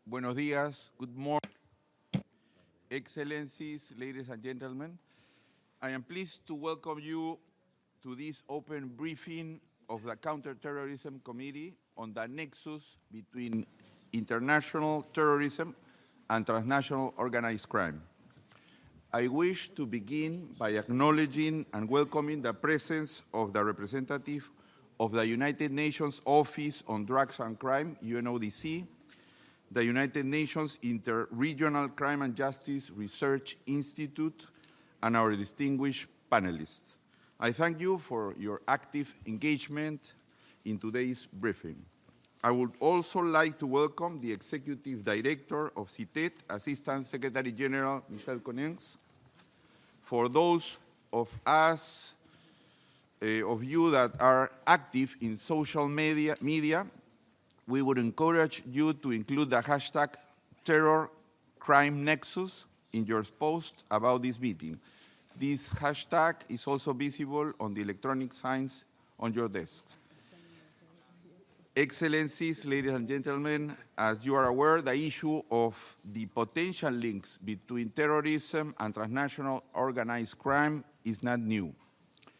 Buenos días, good morning, Excellencies, ladies and gentlemen. I am pleased to welcome you to this open briefing of the Counter-Terrorism Committee on the nexus between international terrorism and transnational organized crime. I wish to begin by acknowledging and welcoming the presence of the representative of the United Nations Office on Drugs and Crime, UNODC, the United Nations Inter-Regional Crime and Justice Research Institute, and our distinguished panelists. I thank you for your active engagement in today's briefing. I would also like to welcome the Executive Director of CTED, Assistant Secretary General Michèle Coninsx. For those of us, of you that are active in social media, we would encourage you to include the hashtag #TerrorCrimeNexus in your post about this meeting. This hashtag is also visible on the electronic signs on your desks. Excellencies, ladies and gentlemen, as you are aware, the issue of the potential links between terrorism and transnational organized crime is not new.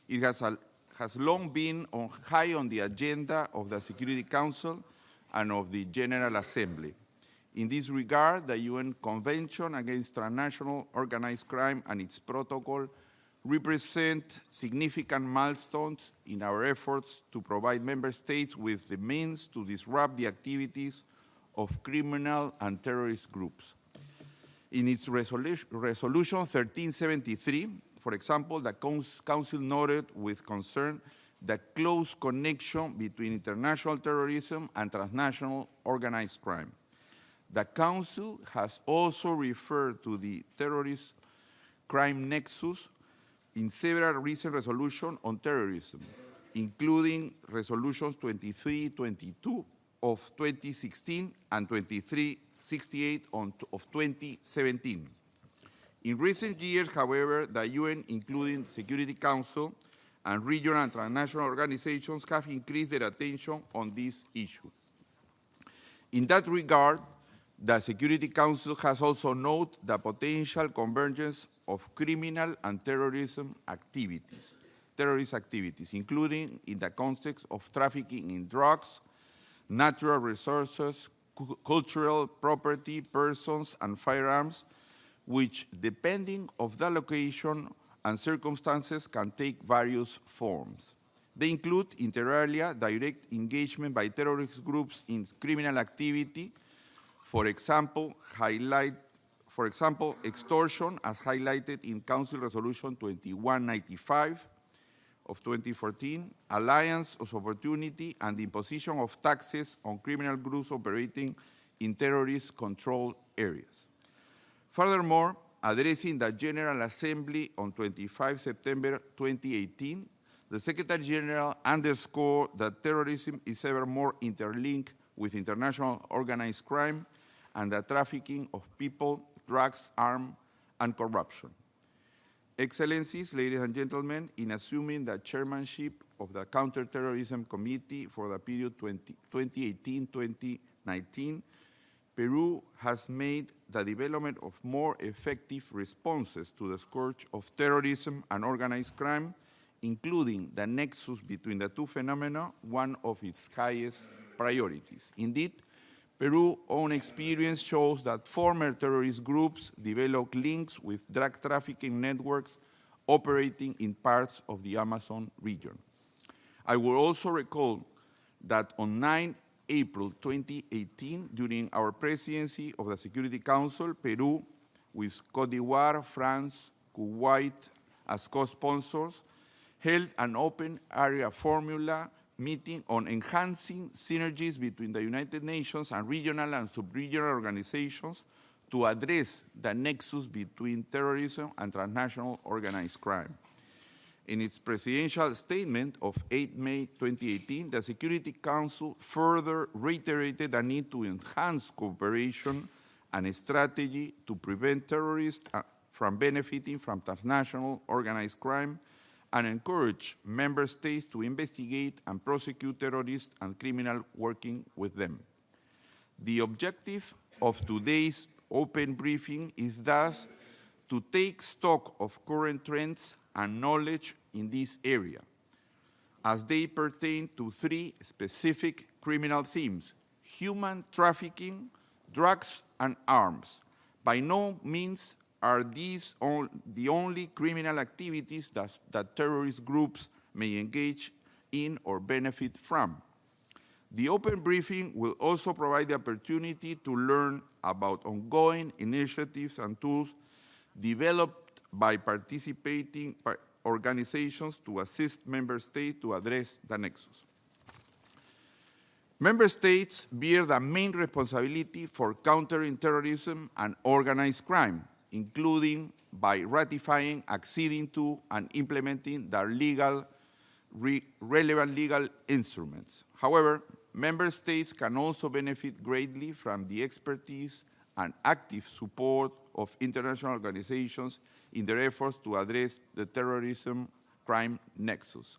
It has long been high on the agenda of the Security Council and of the General Assembly. In this regard, the UN Convention Against Transnational Organized Crime and its protocol represent significant milestones in our efforts to provide member states with the means to disrupt the activities of criminal and terrorist groups. In its resolution 1373, for example, the Council noted with concern the close connection between international terrorism and transnational organized crime. The Council has also referred to the terrorist crime nexus in several recent resolutions on terrorism, including resolutions 2322 of 2016 and 2368 of 2017. In recent years, however, the UN, including the Security Council, and regional and transnational organizations have increased their attention on this issue. In that regard, the Security Council has also noted the potential convergence of criminal and terrorist activities, including in the context of trafficking in drugs, natural resources, cultural property, persons, and firearms, which, depending on the location and circumstances, can take various forms. They include, inter alia, direct engagement by terrorist groups in criminal activity, for example, extortion, as highlighted in Council Resolution 2195 of 2014, alliance of opportunity, and the imposition of taxes on criminal groups operating in terrorist-controlled areas. Furthermore, addressing the General Assembly on 25 September 2018, the Secretary General underscored that terrorism is ever more interlinked with international organized crime and the trafficking of people, drugs, arms, and corruption. Excellencies, ladies and gentlemen, in assuming the chairmanship of the Counter-Terrorism Committee for the period 2018-2019, Peru has made the development of more effective responses to the scourge of terrorism and organized crime, including the nexus between the two phenomena, one of its highest priorities. Indeed, Peru's own experience shows that former terrorist groups develop links with drug trafficking networks operating in parts of the Amazon region. I will also recall that on 9 April 2018, during our presidency of the Security Council, Peru, with Côte d'Ivoire, France, Kuwait as co-sponsors, held an open area formula meeting on enhancing synergies between the United Nations and regional and sub-regional organizations to address the nexus between terrorism and transnational organized crime. In its presidential statement of 8 May 2018, the Security Council further reiterated the need to enhance cooperation and a strategy to prevent terrorists from benefiting from transnational organized crime and encourage member states to investigate and prosecute terrorists and criminals working with them. The objective of today's open briefing is thus to take stock of current trends and knowledge in this area, as they pertain to three specific criminal themes: human trafficking, drugs, and arms. By no means are these the only criminal activities that terrorist groups may engage in or benefit from. The open briefing will also provide the opportunity to learn about ongoing initiatives and tools developed by participating organizations to assist member states to address the nexus. Member states bear the main responsibility for countering terrorism and organized crime, including by ratifying, acceding to, and implementing their relevant legal instruments. However, member states can also benefit greatly from the expertise and active support of international organizations in their efforts to address the terrorism crime nexus.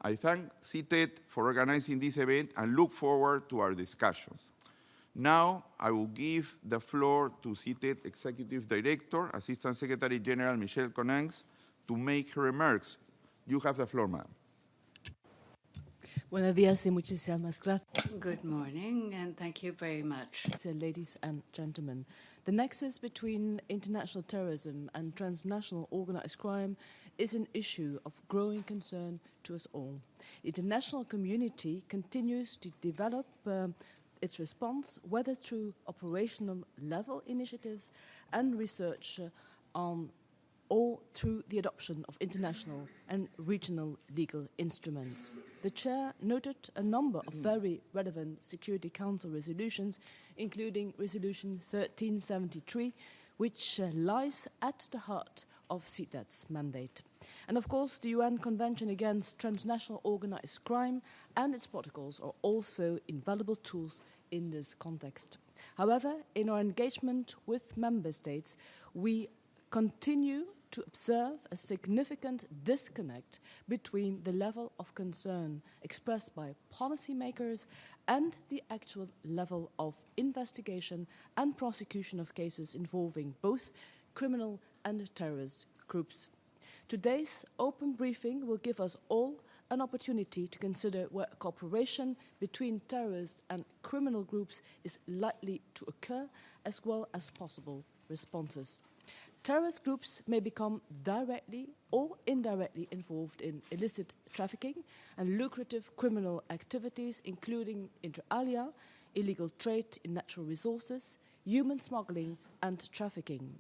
I thank CTED for organizing this event and look forward to our discussions. Now, I will give the floor to CTED Executive Director, Assistant Secretary General Michèle Coninsx, to make her remarks. You have the floor, ma'am. Buenos días y muchísimas gracias. Good morning, and thank you very much. Ladies and gentlemen, the nexus between international terrorism and transnational organized crime is an issue of growing concern to us all. The international community continues to develop its response, whether through operational level initiatives and research or through the adoption of international and regional legal instruments. The Chair noted a number of very relevant Security Council resolutions, including Resolution 1373, which lies at the heart of CTED's mandate. And of course, the UN Convention Against Transnational Organized Crime and its protocols are also invaluable tools in this context. However, in our engagement with member states, we continue to observe a significant disconnect between the level of concern expressed by policymakers and the actual level of investigation and prosecution of cases involving both criminal and terrorist groups. Today's open briefing will give us all an opportunity to consider where cooperation between terrorist and criminal groups is likely to occur, as well as possible responses. Terrorist groups may become directly or indirectly involved in illicit trafficking and lucrative criminal activities, including inter alia, illegal trade in natural resources, human smuggling, and trafficking.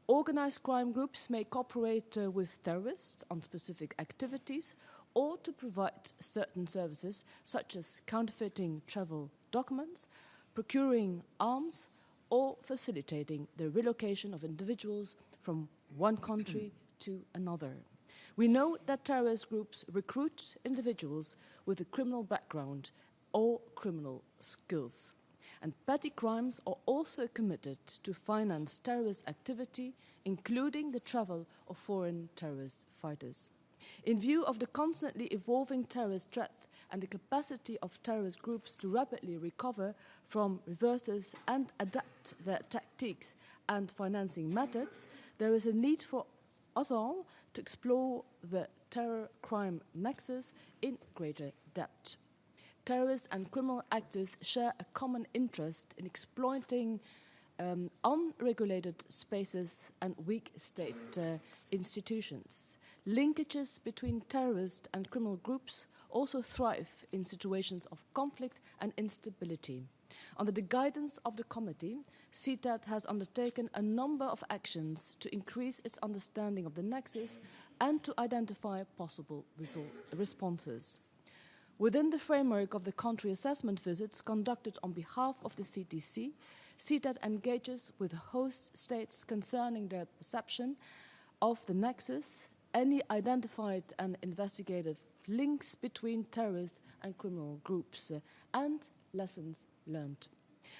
Organized crime groups may cooperate with terrorists on specific activities or to provide certain services, such as counterfeiting travel documents, procuring arms, or facilitating the relocation of individuals from one country to another. We know that terrorist groups recruit individuals with a criminal background or criminal skills. And petty crimes are also committed to finance terrorist activity, including the travel of foreign terrorist fighters. In view of the constantly evolving terrorist threat and the capacity of terrorist groups to rapidly recover from reverses and adapt their tactics and financing methods, there is a need for us all to explore the terror-crime nexus in greater depth. Terrorists and criminal actors share a common interest in exploiting unregulated spaces and weak state institutions. Linkages between terrorist and criminal groups also thrive in situations of conflict and instability. Under the guidance of the committee, CTED has undertaken a number of actions to increase its understanding of the nexus and to identify possible responses. Within the framework of the country assessment visits conducted on behalf of the CTC, CTED engages with host states concerning their perception of the nexus, any identified and investigative links between terrorist and criminal groups, and lessons learned.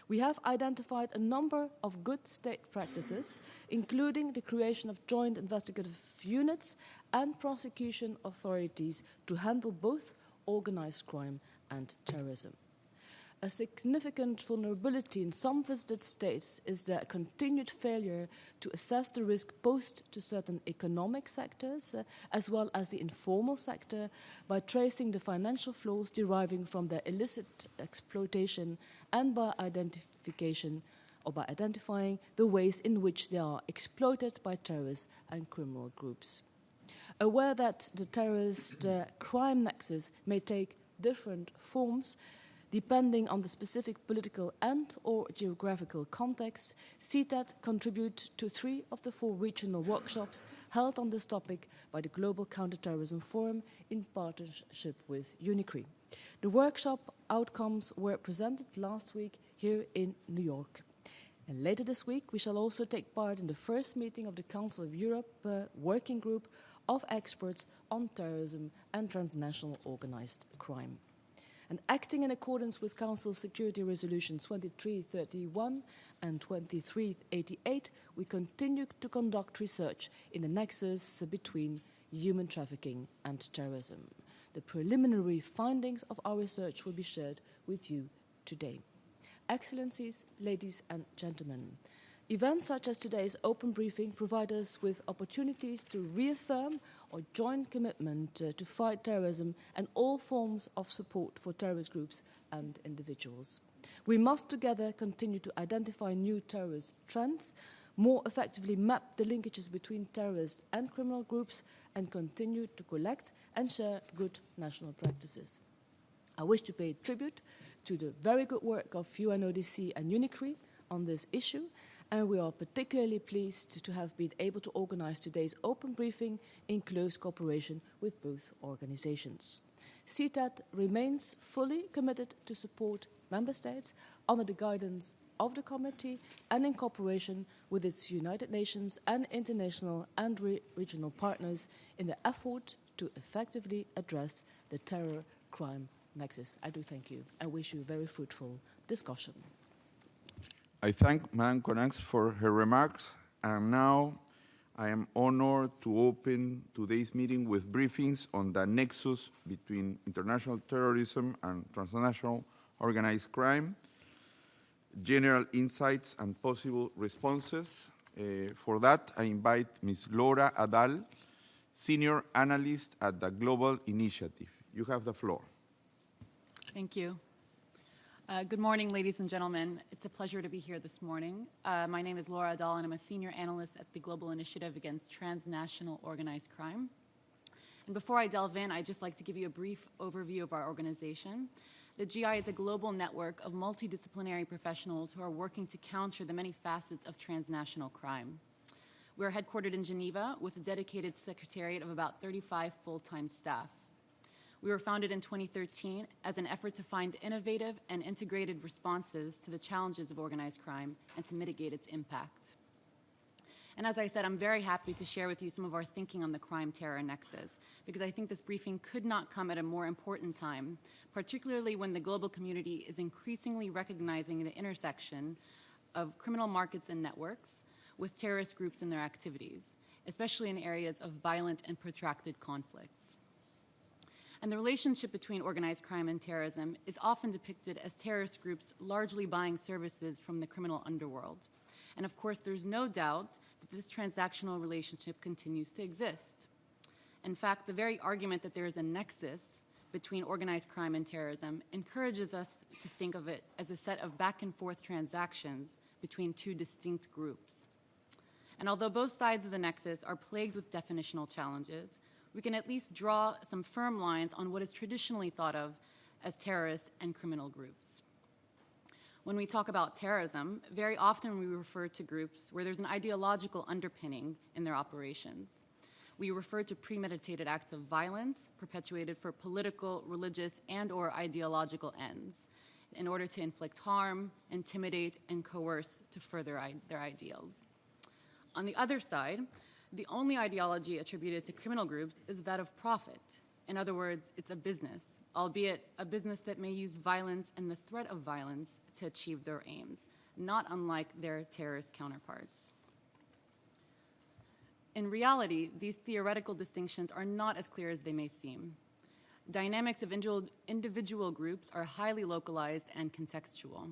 We have identified a number of good state practices, including the creation of joint investigative units and prosecution authorities to handle both organized crime and terrorism. A significant vulnerability in some visited states is the continued failure to assess the risk posed to certain economic sectors, as well as the informal sector, by tracing the financial flows deriving from their illicit exploitation and by identifying the ways in which they are exploited by terrorists and criminal groups. Aware that the terrorist crime nexus may take different forms, depending on the specific political and/or geographical context, CTED contribute to 3 of the 4 regional workshops held on this topic by the Global Counter-Terrorism Forum in partnership with UNICRI. The workshop outcomes were presented last week here in New York. And later this week, we shall also take part in the first meeting of the Council of Europe working group of experts on terrorism and transnational organized crime. And acting in accordance with Council Security Resolutions 2331 and 2388, we continue to conduct research in the nexus between human trafficking and terrorism. The preliminary findings of our research will be shared with you today. Excellencies, ladies and gentlemen, events such as today's open briefing provide us with opportunities to reaffirm our joint commitment to fight terrorism and all forms of support for terrorist groups and individuals. We must together continue to identify new terrorist trends, more effectively map the linkages between terrorists and criminal groups, and continue to collect and share good national practices. I wish to pay tribute to the very good work of UNODC and UNICRI on this issue, and we are particularly pleased to have been able to organize today's open briefing in close cooperation with both organizations. CTED remains fully committed to support member states under the guidance of the committee and in cooperation with its United Nations and international and regional partners in the effort to effectively address the terror crime nexus. I do thank you and wish you a very fruitful discussion. I thank Madame Coninsx for her remarks, and now I am honored to open today's meeting with briefings on the nexus between international terrorism and transnational organized crime, general insights and possible responses. For that, I invite Ms. Laura Adal, Senior Analyst at the Global Initiative. You have the floor. Thank you. Good morning, ladies and gentlemen. It's a pleasure to be here this morning. My name is Laura Adal, and I'm a Senior Analyst at the Global Initiative Against Transnational Organized Crime. And before I delve in, I'd just like to give you a brief overview of our organization. The GI is a global network of multidisciplinary professionals who are working to counter the many facets of transnational crime. We're headquartered in Geneva with a dedicated secretariat of about 35 full-time staff. We were founded in 2013 as an effort to find innovative and integrated responses to the challenges of organized crime and to mitigate its impact. And as I said, I'm very happy to share with you some of our thinking on the crime-terror nexus, because I think this briefing could not come at a more important time, particularly when the global community is increasingly recognizing the intersection of criminal markets and networks with terrorist groups and their activities, especially in areas of violent and protracted conflicts. And the relationship between organized crime and terrorism is often depicted as terrorist groups largely buying services from the criminal underworld. And of course, there's no doubt that this transactional relationship continues to exist. In fact, the very argument that there is a nexus between organized crime and terrorism encourages us to think of it as a set of back-and-forth transactions between 2 distinct groups. And although both sides of the nexus are plagued with definitional challenges, we can at least draw some firm lines on what is traditionally thought of as terrorist and criminal groups. When we talk about terrorism, very often we refer to groups where there's an ideological underpinning in their operations. We refer to premeditated acts of violence perpetuated for political, religious, and/or ideological ends in order to inflict harm, intimidate, and coerce to further their ideals. On the other side, the only ideology attributed to criminal groups is that of profit. In other words, it's a business, albeit a business that may use violence and the threat of violence to achieve their aims, not unlike their terrorist counterparts. In reality, these theoretical distinctions are not as clear as they may seem. Dynamics of individual groups are highly localized and contextual.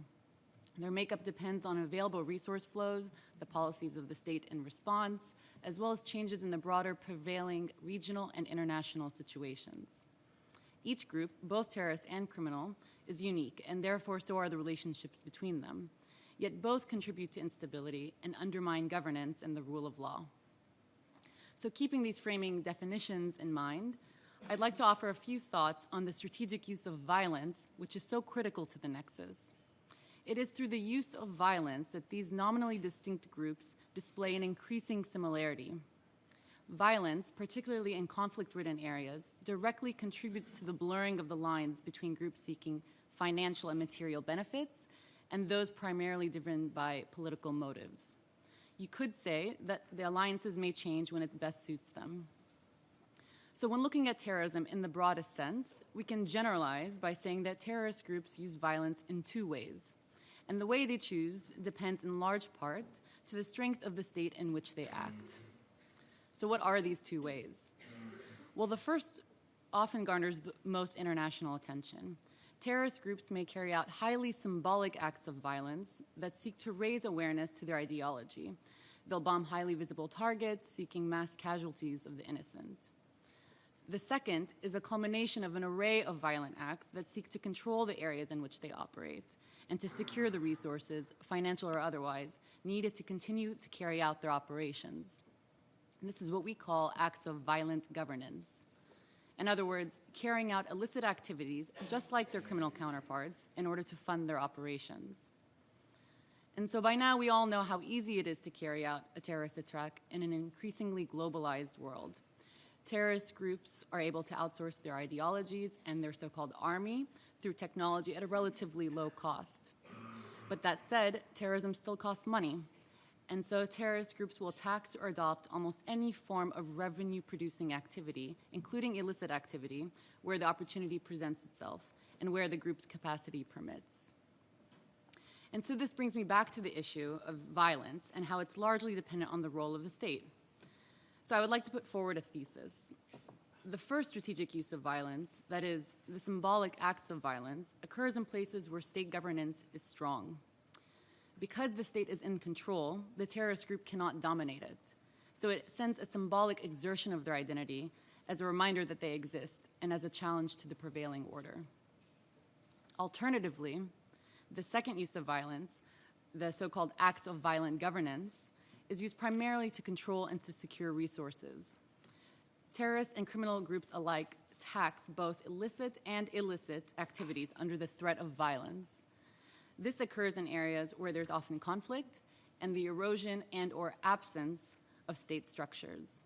Their makeup depends on available resource flows, the policies of the state in response, as well as changes in the broader prevailing regional and international situations. Each group, both terrorist and criminal, is unique, and therefore so are the relationships between them. Yet both contribute to instability and undermine governance and the rule of law. So keeping these framing definitions in mind, I'd like to offer a few thoughts on the strategic use of violence, which is so critical to the Nexus. It is through the use of violence that these nominally distinct groups display an increasing similarity. Violence, particularly in conflict-ridden areas, directly contributes to the blurring of the lines between groups seeking financial and material benefits and those primarily driven by political motives. You could say that the alliances may change when it best suits them. So when looking at terrorism in the broadest sense, we can generalize by saying that terrorist groups use violence in two ways. And the way they choose depends in large part to the strength of the state in which they act. So what are these two ways? Well, the first often garners the most international attention. Terrorist groups may carry out highly symbolic acts of violence that seek to raise awareness to their ideology. They'll bomb highly visible targets, seeking mass casualties of the innocent. The second is a culmination of an array of violent acts that seek to control the areas in which they operate and to secure the resources, financial or otherwise, needed to continue to carry out their operations. And this is what we call acts of violent governance. In other words, carrying out illicit activities just like their criminal counterparts in order to fund their operations. And so by now we all know how easy it is to carry out a terrorist attack in an increasingly globalized world. Terrorist groups are able to outsource their ideologies and their so-called army through technology at a relatively low cost. But that said, terrorism still costs money. And so terrorist groups will tax or adopt almost any form of revenue-producing activity, including illicit activity, where the opportunity presents itself and where the group's capacity permits. And so this brings me back to the issue of violence and how it's largely dependent on the role of the state. So I would like to put forward a thesis. The first strategic use of violence, that is, the symbolic acts of violence, occurs in places where state governance is strong. Because the state is in control, the terrorist group cannot dominate it. So it sends a symbolic exertion of their identity as a reminder that they exist and as a challenge to the prevailing order. Alternatively, the second use of violence, the so-called acts of violent governance, is used primarily to control and to secure resources. Terrorists and criminal groups alike tax both illicit and illicit activities under the threat of violence. This occurs in areas where there's often conflict and the erosion and or absence of state structures.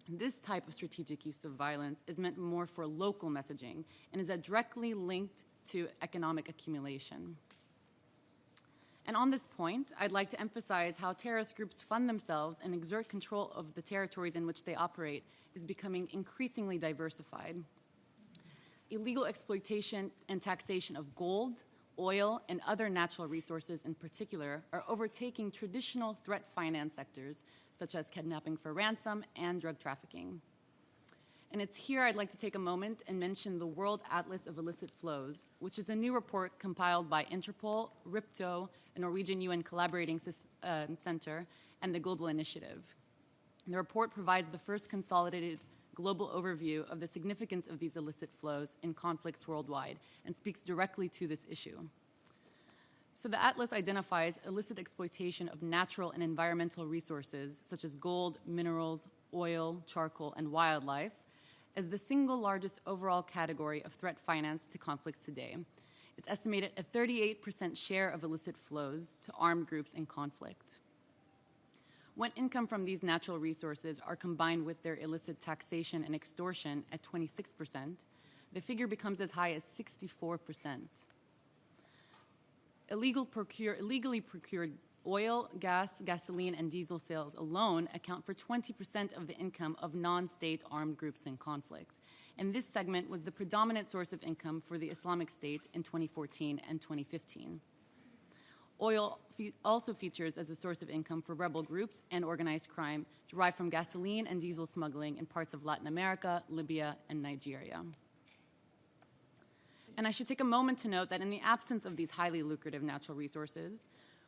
This type of strategic use of violence is meant more for local messaging and is directly linked to economic accumulation. And on this point, I'd like to emphasize how terrorist groups fund themselves and exert control of the territories in which they operate is becoming increasingly diversified. Illegal exploitation and taxation of gold, oil, and other natural resources in particular are overtaking traditional threat finance sectors, such as kidnapping for ransom and drug trafficking. And it's here I'd like to take a moment and mention the World Atlas of Illicit Flows, which is a new report compiled by Interpol, RIPTO, a Norwegian UN Collaborating Center, and the Global Initiative. The report provides the first consolidated global overview of the significance of these illicit flows in conflicts worldwide and speaks directly to this issue. So the Atlas identifies illicit exploitation of natural and environmental resources such as gold, minerals, oil, charcoal, and wildlife as the single largest overall category of threat finance to conflicts today. It's estimated a 38% share of illicit flows to armed groups in conflict. When income from these natural resources are combined with their illicit taxation and extortion at 26%, the figure becomes as high as 64%. Illegally procured oil, gas, gasoline, and diesel sales alone account for 20% of the income of non-state armed groups in conflict. And this segment was the predominant source of income for the Islamic State in 2014 and 2015. Oil also features as a source of income for rebel groups and organized crime derived from gasoline and diesel smuggling in parts of Latin America, Libya, and Nigeria. And I should take a moment to note that in the absence of these highly lucrative natural resources,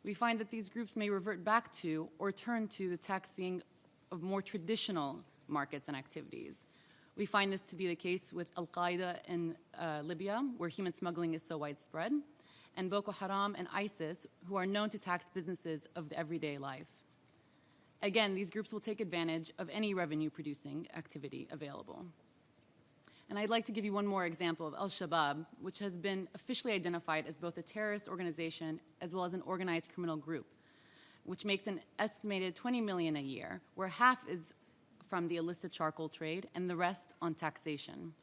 we find that these groups may revert back to or turn to the taxing of more traditional markets and activities. We find this to be the case with Al-Qaeda in Libya, where human smuggling is so widespread, and Boko Haram and ISIS, who are known to tax businesses of the everyday life. Again, these groups will take advantage of any revenue-producing activity available. And I'd like to give you one more example of Al-Shabaab, which has been officially identified as both a terrorist organization as well as an organized criminal group, which makes an estimated $20 million a year, where half is from the illicit charcoal trade and the rest on taxation.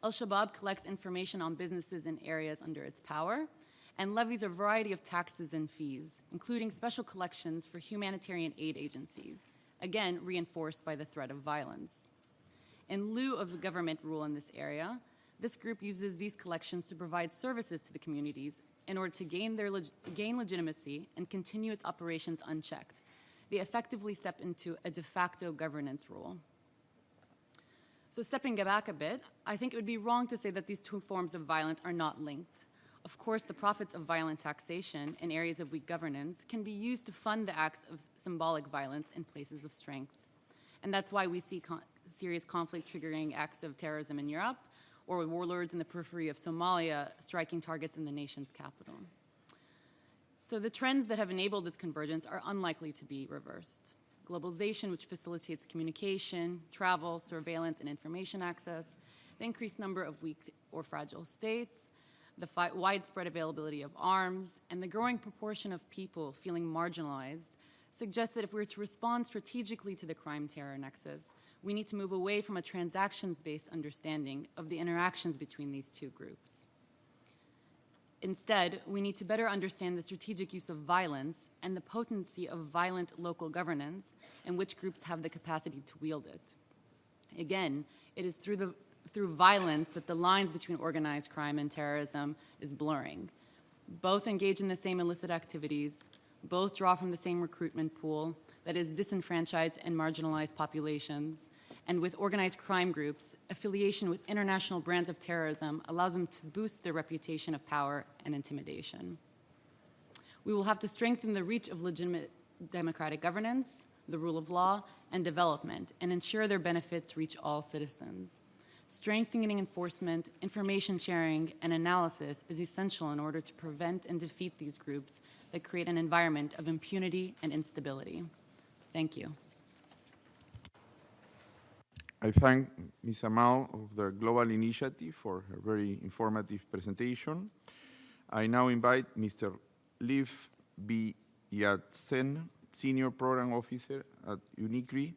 Al-Shabaab collects information on businesses in areas under its power and levies a variety of taxes and fees, including special collections for humanitarian aid agencies, again reinforced by the threat of violence. In lieu of government rule in this area, this group uses these collections to provide services to the communities in order to gain legitimacy and continue its operations unchecked. They effectively step into a de facto governance role. So stepping back a bit, I think it would be wrong to say that these two forms of violence are not linked. Of course, the profits of violent taxation in areas of weak governance can be used to fund the acts of symbolic violence in places of strength. And that's why we see serious conflict triggering acts of terrorism in Europe, or warlords in the periphery of Somalia striking targets in the nation's capital. So the trends that have enabled this convergence are unlikely to be reversed. Globalization, which facilitates communication, travel, surveillance, and information access, the increased number of weak or fragile states, the widespread availability of arms, and the growing proportion of people feeling marginalized suggests that if we were to respond strategically to the crime-terror nexus, we need to move away from a transactions-based understanding of the interactions between these two groups. Instead, we need to better understand the strategic use of violence and the potency of violent local governance and which groups have the capacity to wield it. Again, it is through violence that the lines between organized crime and terrorism is blurring. Both engage in the same illicit activities, both draw from the same recruitment pool, that is, disenfranchised and marginalized populations, and with organized crime groups, affiliation with international brands of terrorism allows them to boost their reputation of power and intimidation. We will have to strengthen the reach of legitimate democratic governance, the rule of law, and development, and ensure their benefits reach all citizens. Strengthening enforcement, information sharing, and analysis is essential in order to prevent and defeat these groups that create an environment of impunity and instability. Thank you. I thank Ms. Amal of the Global Initiative for her very informative presentation. I now invite Mr. Liv B. Yatsen, Senior Program Officer at UNICRI.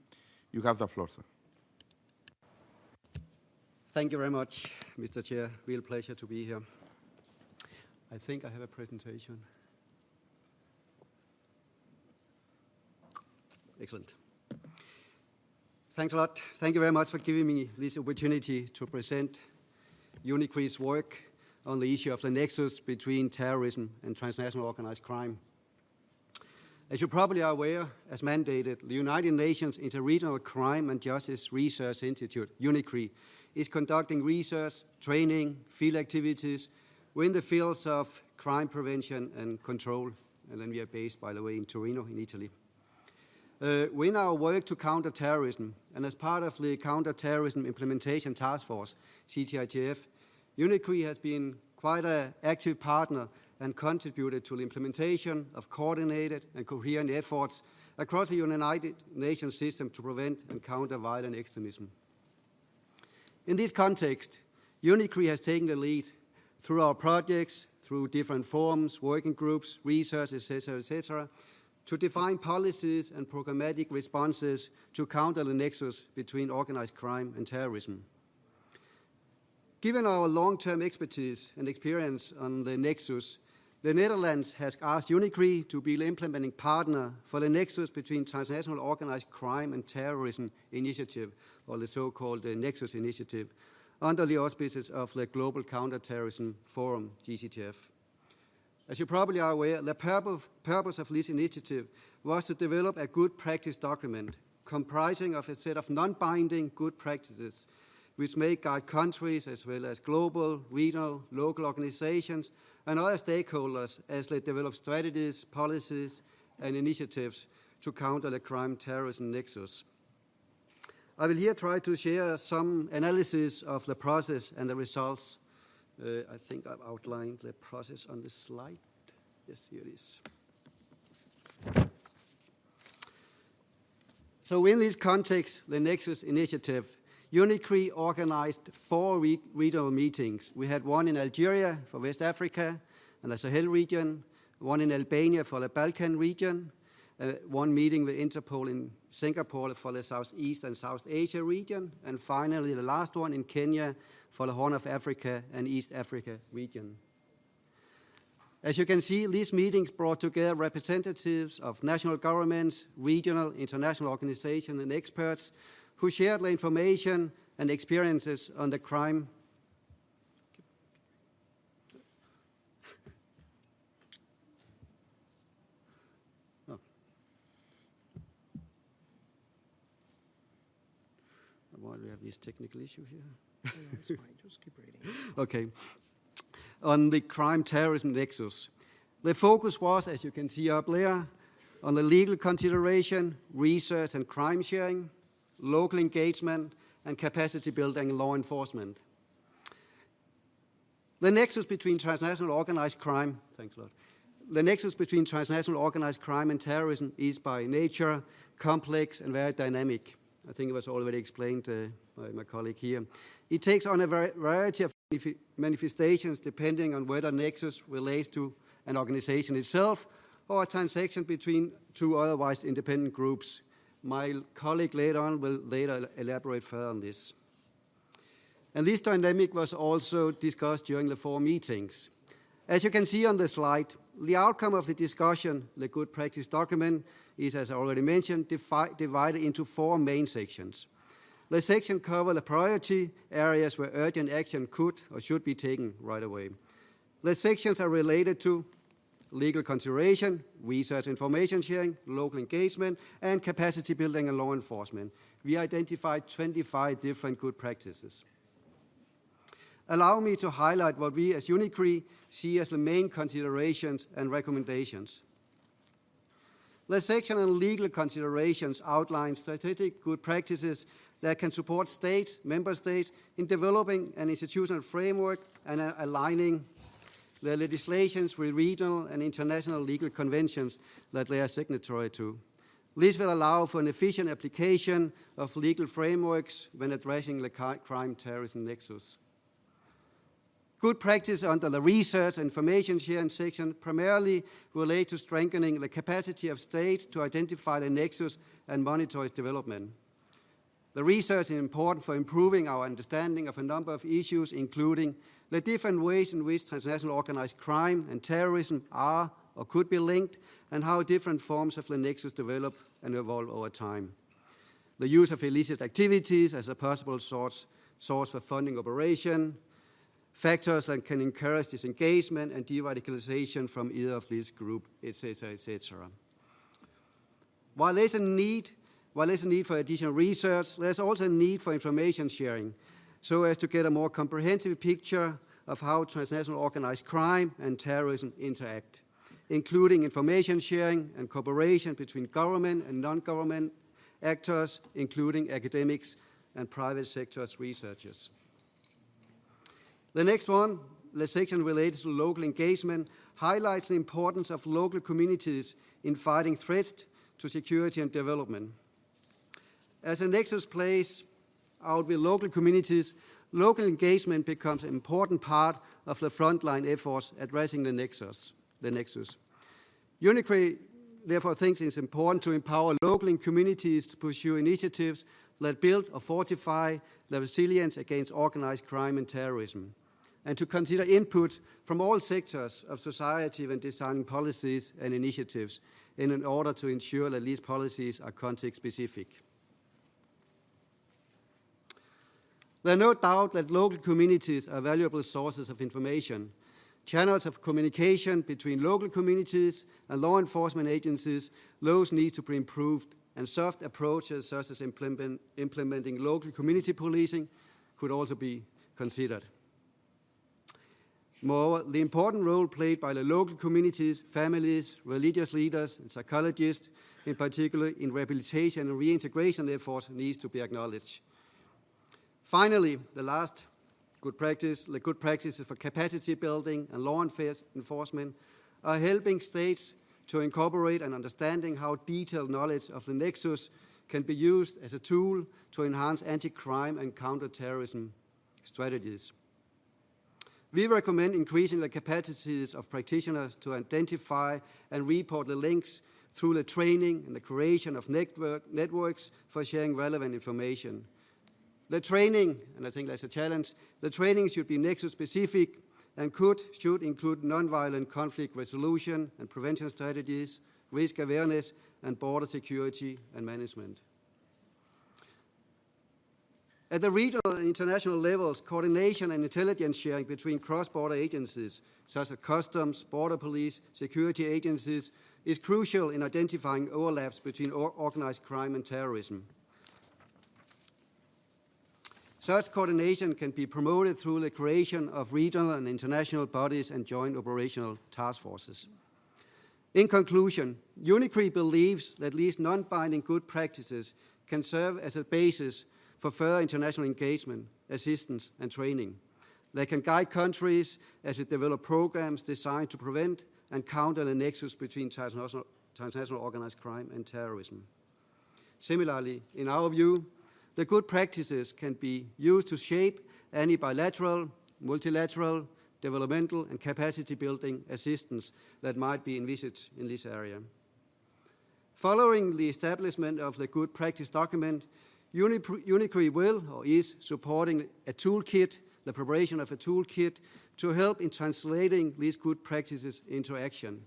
You have the floor, sir. Thank you very much, Mr. Chair. Real pleasure to be here. I think I have a presentation. Excellent. Thanks a lot. Thank you very much for giving me this opportunity to present UNICRI's work on the issue of the nexus between terrorism and transnational organized crime. As you probably are aware, as mandated, the United Nations Interregional Crime and Justice Research Institute, UNICRI, is conducting research, training, field activities within the fields of crime prevention and control. And then we are based, by the way, in Torino, in Italy. Within our work to counter terrorism, and as part of the Counter-Terrorism Implementation Task Force, CTITF, UNICRI has been quite an active partner and contributed to the implementation of coordinated and coherent efforts across the United Nations system to prevent and counter violent extremism. In this context, UNICRI has taken the lead through our projects, through different forums, working groups, research, etc., to define policies and programmatic responses to counter the nexus between organized crime and terrorism. Given our long-term expertise and experience on the nexus, the Netherlands has asked UNICRI to be the implementing partner for the nexus between transnational organized crime and terrorism initiative, or the so-called Nexus initiative, under the auspices of the Global Counter-Terrorism Forum, GCTF. As you probably are aware, the purpose of this initiative was to develop a good practice document comprising of a set of non-binding good practices which may guide countries as well as global, regional, local organizations and other stakeholders as they develop strategies, policies, and initiatives to counter the crime-terrorism nexus. I will here try to share some analysis of the process and the results. I think I've outlined the process on this slide. Yes, here it is. So in this context, the Nexus initiative, UNICRI organized 4 regional meetings. We had one in Algeria for West Africa and the Sahel region, one in Albania for the Balkan region, one meeting with Interpol in Singapore for the Southeast and South Asia region, and finally the last one in Kenya for the Horn of Africa and East Africa region. As you can see, these meetings brought together representatives of national governments, regional, international organizations, and experts who shared the information and experiences on the crime. Oh. Why do we have this technical issue here? Yeah, it's fine. Just keep reading. Okay. On the crime-terrorism nexus. The focus was, as you can see up there, on the legal consideration, research and crime sharing, local engagement, and capacity building and law enforcement. The nexus between transnational organized crime, thanks a lot. The nexus between transnational organized crime and terrorism is by nature complex and very dynamic. I think it was already explained by my colleague here. It takes on a variety of manifestations depending on whether nexus relates to an organization itself or a transaction between 2 otherwise independent groups. My colleague later on will elaborate further on this. And this dynamic was also discussed during the 4 meetings. As you can see on the slide, the outcome of the discussion, the good practice document, is, as I already mentioned, divided into 4 main sections. The section covers the priority areas where urgent action could or should be taken right away. The sections are related to legal consideration, research information sharing, local engagement, and capacity building and law enforcement. We identified 25 different good practices. Allow me to highlight what we as UNICRI see as the main considerations and recommendations. The section on legal considerations outlines strategic good practices that can support states, member states, in developing an institutional framework and aligning their legislations with regional and international legal conventions that they are signatory to. This will allow for an efficient application of legal frameworks when addressing the crime-terrorism nexus. Good practice under the research and information sharing section primarily relate to strengthening the capacity of states to identify the nexus and monitor its development. The research is important for improving our understanding of a number of issues, including the different ways in which transnational organized crime and terrorism are or could be linked, and how different forms of the nexus develop and evolve over time. The use of illicit activities as a possible source for funding operation, factors that can encourage disengagement and de-radicalization from either of these groups, etc., etc. While there's a need for additional research, there's also a need for information sharing so as to get a more comprehensive picture of how transnational organized crime and terrorism interact, including information sharing and cooperation between government and non-government actors, including academics and private sector's researchers. The next one, the section related to local engagement, highlights the importance of local communities in fighting threats to security and development. As a nexus plays out with local communities, local engagement becomes an important part of the frontline efforts addressing the nexus. UNICRI therefore thinks it's important to empower local communities to pursue initiatives that build or fortify the resilience against organized crime and terrorism, and to consider input from all sectors of society when designing policies and initiatives in order to ensure that these policies are context-specific. There is no doubt that local communities are valuable sources of information. Channels of communication between local communities and law enforcement agencies, those need to be improved, and soft approaches such as implementing local community policing could also be considered. Moreover, the important role played by the local communities, families, religious leaders, and psychologists, in particular in rehabilitation and reintegration efforts, needs to be acknowledged. Finally, the last good practice, the good practices for capacity building and law enforcement are helping states to incorporate an understanding how detailed knowledge of the Nexus can be used as a tool to enhance anti-crime and counter-terrorism strategies. We recommend increasing the capacities of practitioners to identify and report the links through the training and the creation of networks for sharing relevant information. The training, and I think that's a challenge, the training should be Nexus-specific and should include nonviolent conflict resolution and prevention strategies, risk awareness, and border security and management. At the regional and international levels, coordination and intelligence sharing between cross-border agencies, such as customs, border police, security agencies, is crucial in identifying overlaps between organized crime and terrorism. Such coordination can be promoted through the creation of regional and international bodies and joint operational task forces. In conclusion, UNICRI believes that these non-binding good practices can serve as a basis for further international engagement, assistance, and training. They can guide countries as they develop programs designed to prevent and counter the nexus between transnational organized crime and terrorism. Similarly, in our view, the good practices can be used to shape any bilateral, multilateral, developmental, and capacity-building assistance that might be envisaged in this area. Following the establishment of the good practice document, UNICRI will or is supporting a toolkit, the preparation of a toolkit to help in translating these good practices into action.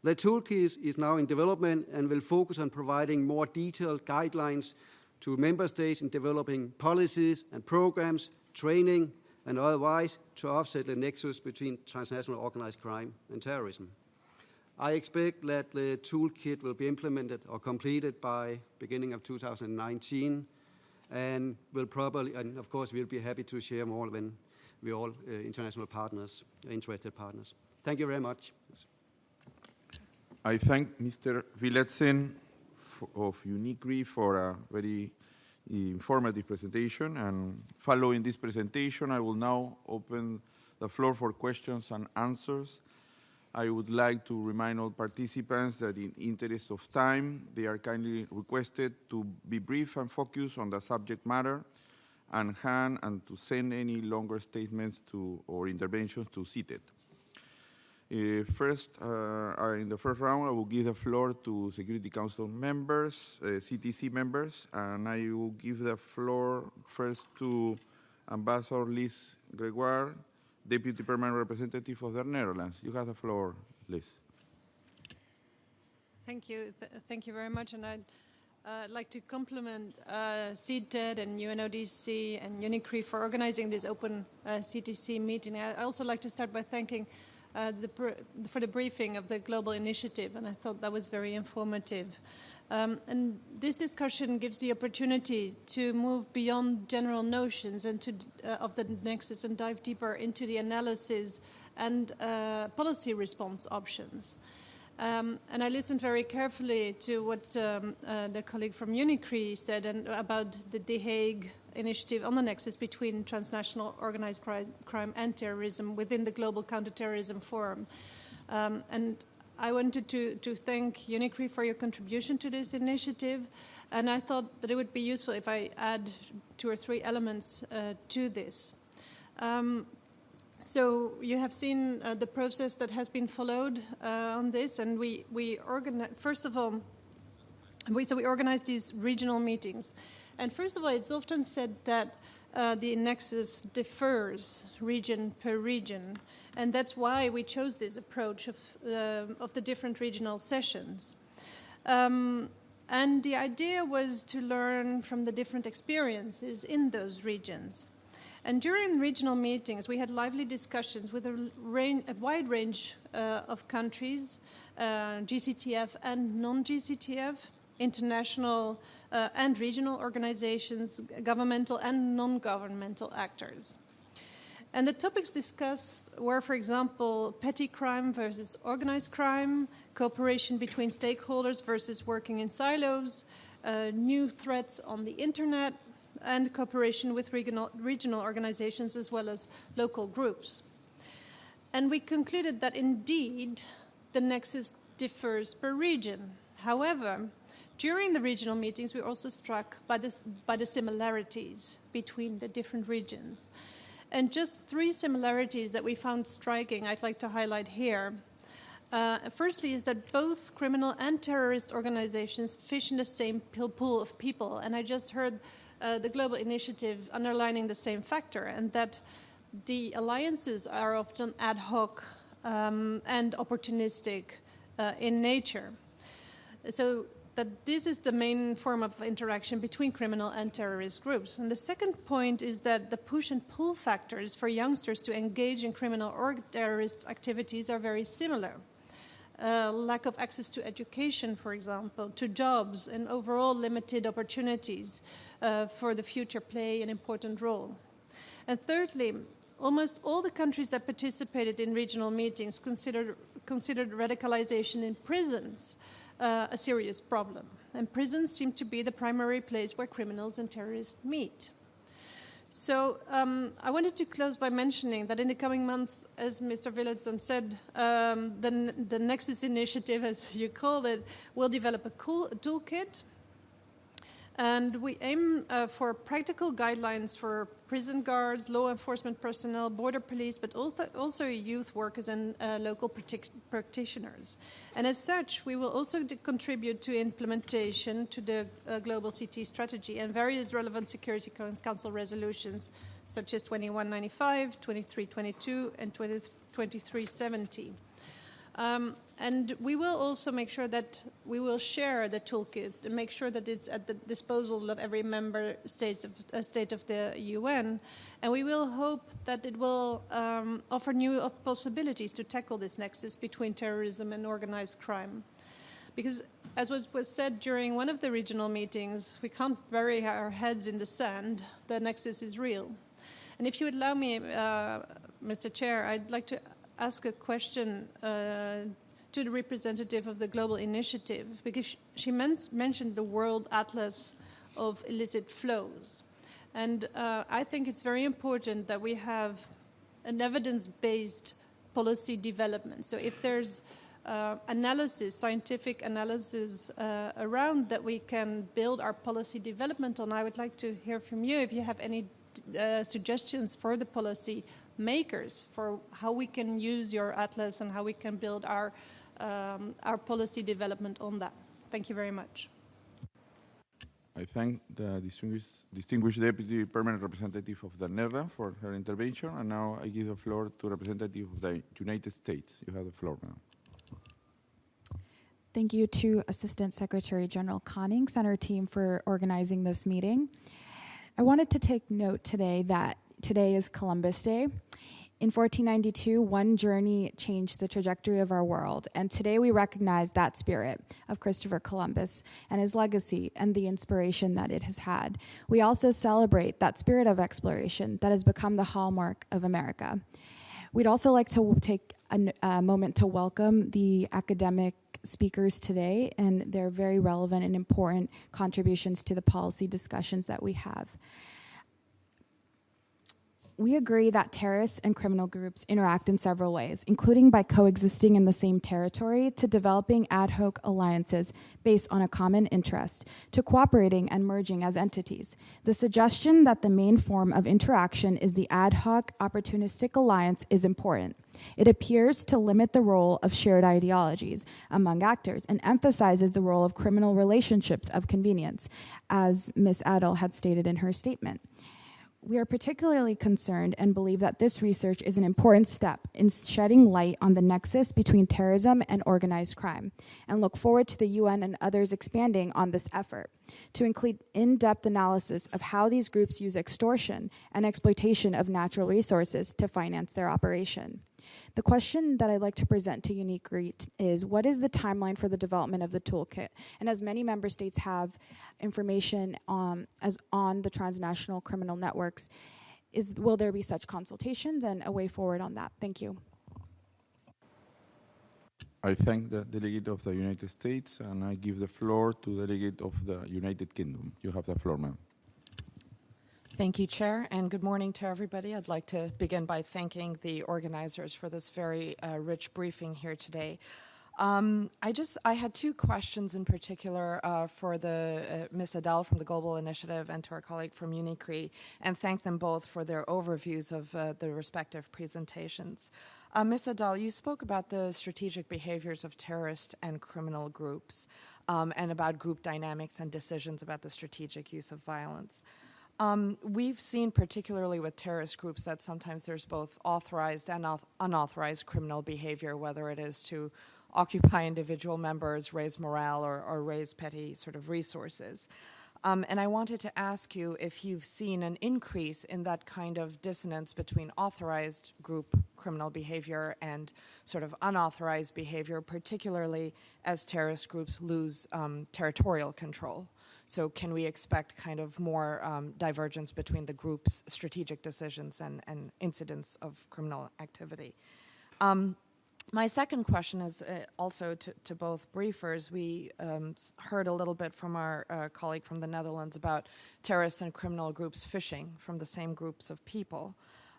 The toolkit is now in development and will focus on providing more detailed guidelines to member states in developing policies and programs, training, and otherwise to offset the nexus between transnational organized crime and terrorism. I expect that the toolkit will be implemented or completed by beginning of 2019, and of course, we'll be happy to share more when we're all international partners, interested partners. Thank you very much. I thank Mr. Villetsen of UNICRI for a very informative presentation, and following this presentation, I will now open the floor for questions and answers. I would like to remind all participants that in interest of time, they are kindly requested to be brief and focus on the subject matter and to send any longer statements or interventions to CTED. In the first round, I will give the floor to Security Council members, CTC members, and I will give the floor first to Ambassador Liz Gregoire, Deputy Permanent Representative of the Netherlands. You have the floor, Liz. Thank you. Thank you very much. And I'd like to compliment CTED and UNODC and UNICRI for organizing this open CTC meeting. I'd also like to start by thanking for the briefing of the global initiative, and I thought that was very informative. And this discussion gives the opportunity to move beyond general notions and of the Nexus and dive deeper into the analysis and policy response options. And I listened very carefully to what the colleague from UNICRI said about The Hague initiative on the nexus between transnational organized crime and terrorism within the Global Counter-Terrorism Forum. And I wanted to thank UNICRI for your contribution to this initiative, and I thought that it would be useful if I add 2 or 3 elements to this. So you have seen the process that has been followed on this, and we organized these regional meetings. And first of all, it's often said that the Nexus differs region per region, and that's why we chose this approach of the different regional sessions. And the idea was to learn from the different experiences in those regions. And during regional meetings, we had lively discussions with a wide range of countries, GCTF and non-GCTF, international and regional organizations, governmental and non-governmental actors. And the topics discussed were, for example, petty crime versus organized crime, cooperation between stakeholders versus working in silos, new threats on the internet, and cooperation with regional organizations as well as local groups. And we concluded that indeed the Nexus differs per region. However, during the regional meetings, we were also struck by the similarities between the different regions. And just 3 similarities that we found striking I'd like to highlight here. Firstly is that both criminal and terrorist organizations fish in the same pool of people. And I just heard the global initiative underlining the same factor, and that the alliances are often ad hoc and opportunistic in nature. So that this is the main form of interaction between criminal and terrorist groups. And the second point is that the push and pull factors for youngsters to engage in criminal or terrorist activities are very similar. Lack of access to education, for example, to jobs, and overall limited opportunities for the future play an important role. And thirdly, almost all the countries that participated in regional meetings considered radicalization in prisons a serious problem. And prisons seem to be the primary place where criminals and terrorists meet. So I wanted to close by mentioning that in the coming months, as Mr. Villadson said, the Nexus initiative, as you called it, will develop a toolkit. And we aim for practical guidelines for prison guards, law enforcement personnel, border police, but also youth workers and local practitioners. And as such, we will also contribute to implementation to the global CT strategy and various relevant Security Council resolutions, such as 2195, 2322, and 2370. And we will also make sure that we will share the toolkit and make sure that it's at the disposal of every member state of the UN. And we will hope that it will offer new possibilities to tackle this nexus between terrorism and organized crime. Because as was said during one of the regional meetings, we can't bury our heads in the sand. The nexus is real. And if you would allow me, Mr. Chair, I'd like to ask a question to the representative of the Global Initiative, because she mentioned the World Atlas of Illicit Flows. And I think it's very important that we have an evidence-based policy development. So if there's scientific analysis around that we can build our policy development on, I would like to hear from you if you have any suggestions for the policy makers for how we can use your atlas and how we can build our policy development on that. Thank you very much. I thank the distinguished Deputy Permanent Representative of the NERA for her intervention, and now I give the floor to representative of the United States. You have the floor now. Thank you to Assistant Secretary General Coninsx and her team for organizing this meeting. I wanted to take note today that today is Columbus Day. In 1492, one journey changed the trajectory of our world, and today we recognize that spirit of Christopher Columbus and his legacy and the inspiration that it has had. We also celebrate that spirit of exploration that has become the hallmark of America. We'd also like to take a moment to welcome the academic speakers today and their very relevant and important contributions to the policy discussions that we have. We agree that terrorists and criminal groups interact in several ways, including by coexisting in the same territory, to developing ad hoc alliances based on a common interest, to cooperating and merging as entities. The suggestion that the main form of interaction is the ad hoc, opportunistic alliance is important. It appears to limit the role of shared ideologies among actors and emphasizes the role of criminal relationships of convenience, as Ms. Adel had stated in her statement. We are particularly concerned and believe that this research is an important step in shedding light on the nexus between terrorism and organized crime, and look forward to the UN and others expanding on this effort to include in-depth analysis of how these groups use extortion and exploitation of natural resources to finance their operation. The question that I'd like to present to Unique is, what is the timeline for the development of the toolkit? And as many member states have information on the transnational criminal networks, will there be such consultations and a way forward on that? Thank you. I thank the delegate of the United States, and I give the floor to the delegate of the United Kingdom. You have the floor, ma'am. Thank you, Chair, and good morning to everybody. I'd like to begin by thanking the organizers for this very rich briefing here today. I had two questions in particular for the Ms. Adele from the Global Initiative and to our colleague from Unique, and thank them both for their overviews of the respective presentations. Ms. Adele, you spoke about the strategic behaviors of terrorist and criminal groups and about group dynamics and decisions about the strategic use of violence. We've seen, particularly with terrorist groups, that sometimes there's both authorized and unauthorized criminal behavior, whether it is to occupy individual members, raise morale, or raise petty sort of resources. And I wanted to ask you if you've seen an increase in that kind of dissonance between authorized group criminal behavior and sort of unauthorized behavior, particularly as terrorist groups lose territorial control. So can we expect kind of more divergence between the group's strategic decisions and incidents of criminal activity? My second question is also to both briefers. We heard a little bit from our colleague from the Netherlands about terrorist and criminal groups phishing from the same groups of people.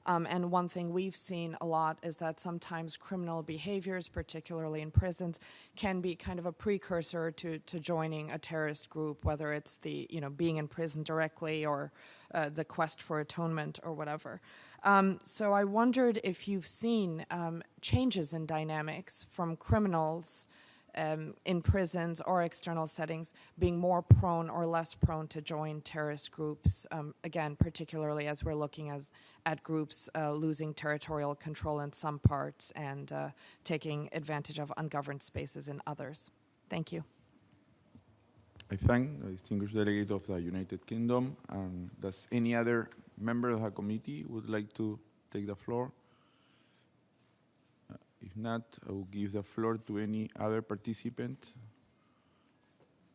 And one thing we've seen a lot is that sometimes criminal behaviors, particularly in prisons, can be kind of a precursor to joining a terrorist group, whether it's the being in prison directly or the quest for atonement or whatever. So I wondered if you've seen changes in dynamics from criminals in prisons or external settings being more prone or less prone to join terrorist groups, again, particularly as we're looking at groups losing territorial control in some parts and taking advantage of ungoverned spaces in others. Thank you. I thank the distinguished delegate of the United Kingdom. Does any other member of the committee would like to take the floor? If not, I will give the floor to any other participant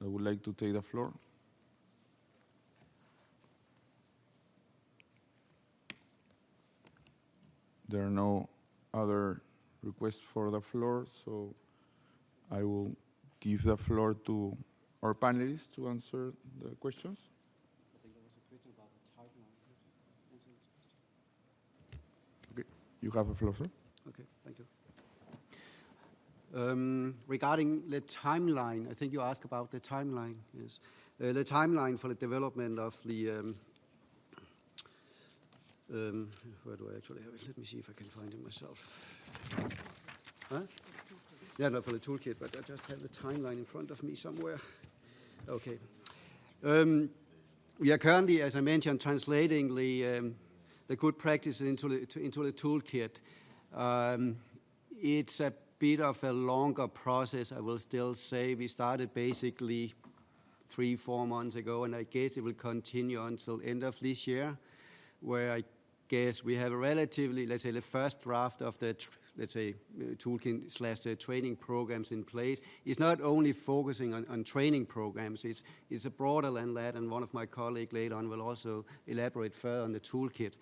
that would like to take the floor. There are no other requests for the floor, so I will give the floor to our panelists to answer the questions. I think there was a question about the timeline. Okay, you have the floor, sir. Okay, thank you. Regarding the timeline, I think you asked about the timeline. Yes, the timeline for the development of the. Where do I actually have it? Let me see if I can find it myself. Huh? Yeah, not for the toolkit, but I just have the timeline in front of me somewhere. Okay. We are currently, as I mentioned, translating the good practices into the toolkit. It's a bit of a longer process, I will still say. We started basically 3-4 months ago, and I guess it will continue until end of this year, where I guess we have a relatively, let's say, the first draft of the, toolkit / training programs in place. It's not only focusing on training programs, it's a broader than that, and one of my colleagues later on will also elaborate further on the toolkit.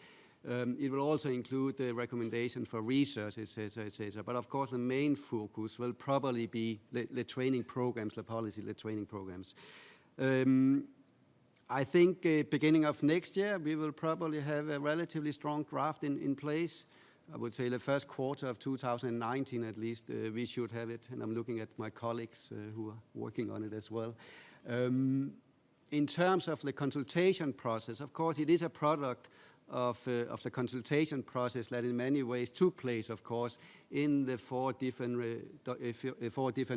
It will also include the recommendation for research, etc., etc. But of course, the main focus will probably be the training programs, the policy, the training programs. I think beginning of next year, we will probably have a relatively strong draft in place. I would say the first quarter of 2019 at least, we should have it. And I'm looking at my colleagues who are working on it as well. In terms of the consultation process, of course, it is a product of the consultation process that in many ways took place, of course, in the four different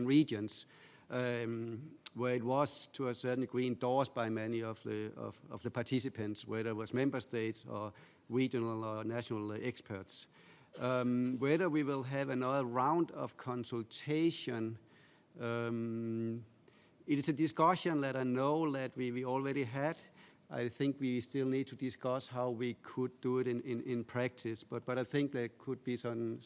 regions, where it was to a certain degree endorsed by many of the participants, whether it was member states or regional or national experts. Whether we will have another round of consultation, it is a discussion that I know that we already had. I think we still need to discuss how we could do it in practice, but I think there could be some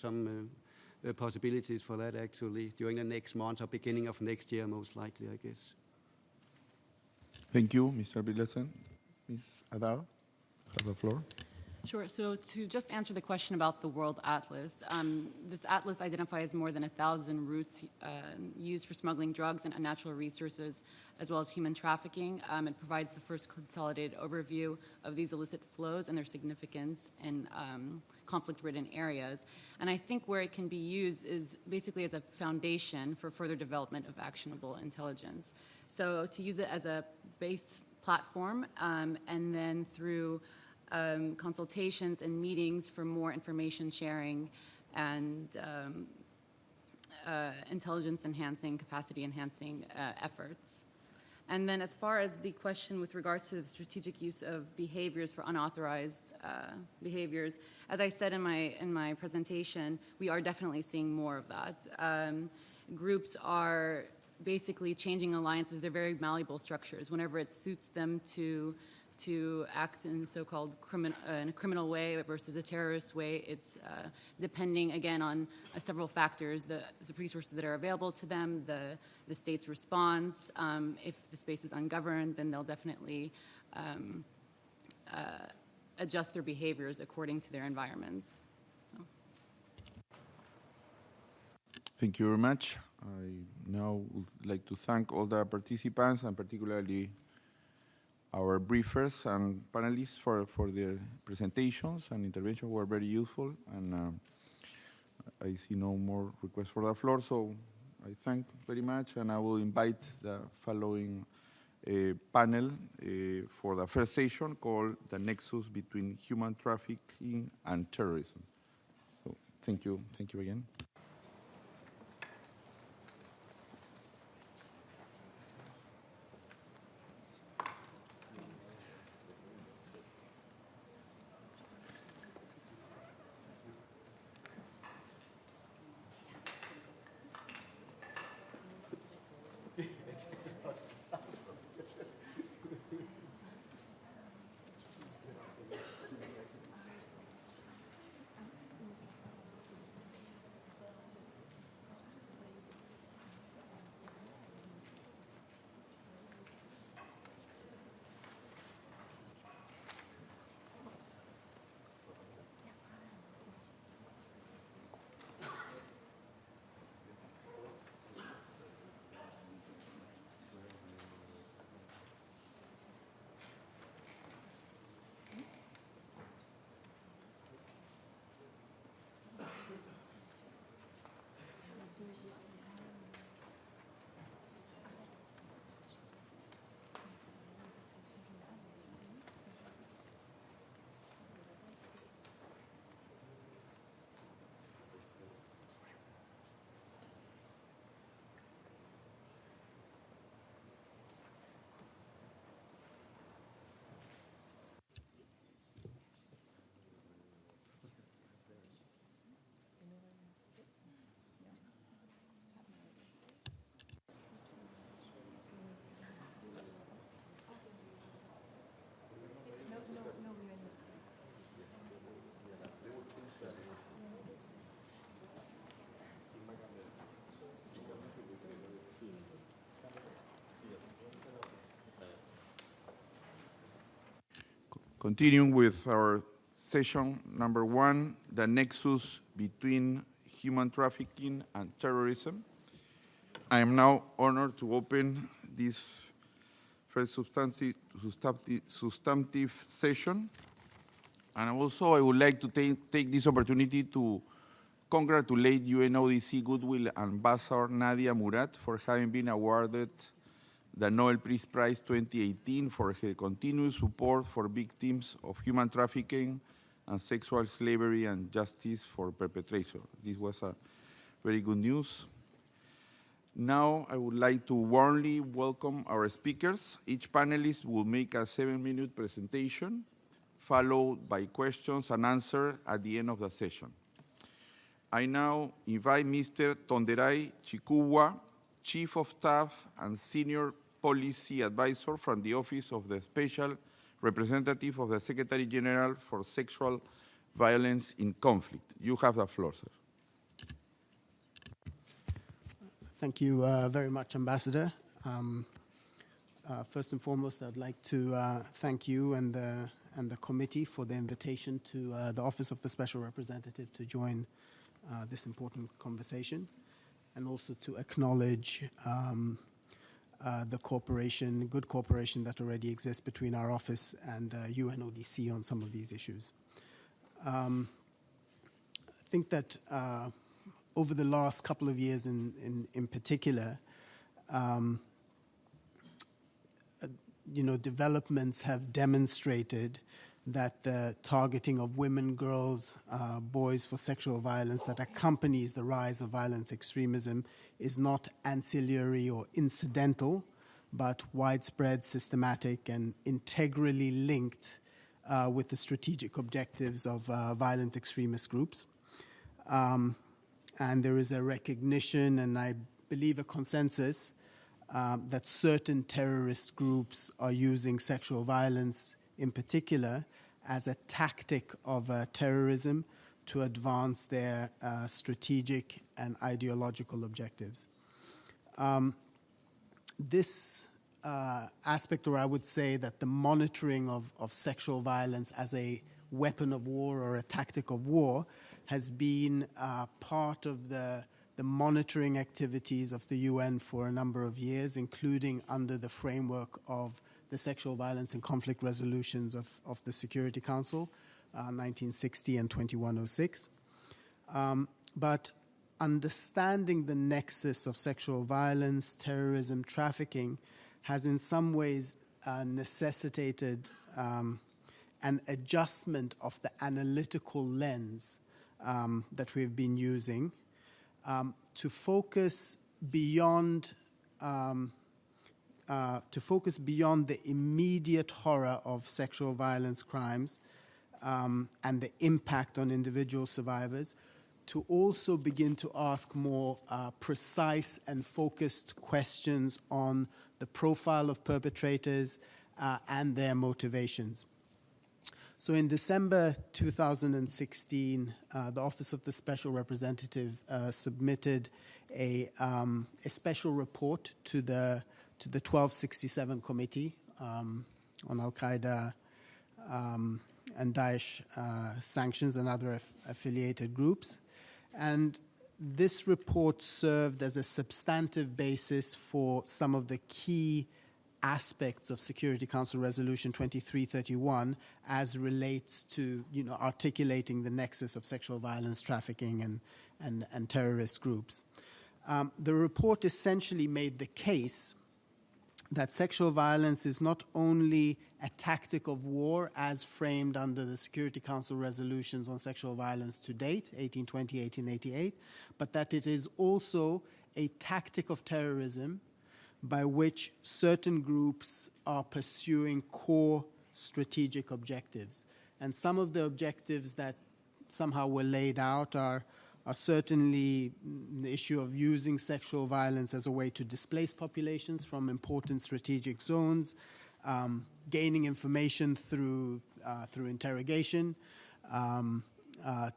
possibilities for that actually during the next month or beginning of next year, most likely, I guess. Thank you, Mr. Billesen. Ms. Adar, have the floor. Sure. So to just answer the question about the World Atlas, this atlas identifies more than 1,000 routes used for smuggling drugs and unnatural resources, as well as human trafficking. It provides the first consolidated overview of these illicit flows and their significance in conflict-ridden areas. And I think where it can be used is basically as a foundation for further development of actionable intelligence. So to use it as a base platform, and then through consultations and meetings for more information sharing and intelligence enhancing, capacity enhancing efforts. And then as far as the question with regards to the strategic use of behaviors for unauthorized behaviors, as I said in my presentation, we are definitely seeing more of that. Groups are basically changing alliances. They're very malleable structures. Whenever it suits them to act in so-called in a criminal way versus a terrorist way, it's depending, again, on several factors, the resources that are available to them, the state's response. If the space is ungoverned, then they'll definitely adjust their behaviors according to their environments. So. Thank you very much. I now would like to thank all the participants and particularly our briefers and panelists for their presentations and interventions were very useful, and I see no more requests for the floor, so I thank very much, and I will invite the following panel for the first session called The Nexus Between Human Trafficking and Terrorism. So thank you again. Continuing with our session number 1, the nexus between human trafficking and terrorism. I am now honored to open this first substantive session. And also I would like to take this opportunity to congratulate UNODC Goodwill Ambassador Nadia Murad for having been awarded the Nobel Peace Prize 2018 for her continuous support for victims of human trafficking and sexual slavery and justice for perpetrators. This was a very good news. Now I would like to warmly welcome our speakers. Each panelist will make a 7-minute presentation, followed by questions and answers at the end of the session. I now invite Mr. Tonderai Chikuwa, Chief of Staff and Senior Policy Advisor from the Office of the Special representative of the Secretary General for Sexual Violence in Conflict. You have the floor, sir. Thank you very much, Ambassador. First and foremost, I'd like to thank you and the committee for the invitation to the Office of the Special Representative to join this important conversation, and also to acknowledge the good cooperation that already exists between our office and UNODC on some of these issues. I think that over the last couple of years in particular, developments have demonstrated that the targeting of women, girls, boys for sexual violence that accompanies the rise of violent extremism is not ancillary or incidental, but widespread, systematic, and integrally linked with the strategic objectives of violent extremist groups. And there is a recognition, and I believe a consensus, that certain terrorist groups are using sexual violence in particular as a tactic of terrorism to advance their strategic and ideological objectives. This aspect, or I would say that the monitoring of sexual violence as a weapon of war or a tactic of war has been part of the monitoring activities of the UN for a number of years, including under the framework of the Sexual Violence and Conflict Resolutions of the Security Council, 1960 and 2106. But understanding the nexus of sexual violence, terrorism, trafficking has in some ways necessitated an adjustment of the analytical lens that we've been using to focus beyond the immediate horror of sexual violence crimes and the impact on individual survivors, to also begin to ask more precise and focused questions on the profile of perpetrators and their motivations. So in December 2016, the Office of the Special Representative submitted a special report to the 1267 Committee on Al-Qaeda and Daesh sanctions and other affiliated groups. And this report served as a substantive basis for some of the key aspects of Security Council Resolution 2331 as relates to articulating the nexus of sexual violence, trafficking, and terrorist groups. The report essentially made the case that sexual violence is not only a tactic of war as framed under the Security Council resolutions on sexual violence to date, 1820, 1888, but that it is also a tactic of terrorism by which certain groups are pursuing core strategic objectives. And some of the objectives that somehow were laid out are certainly the issue of using sexual violence as a way to displace populations from important strategic zones, gaining information through interrogation,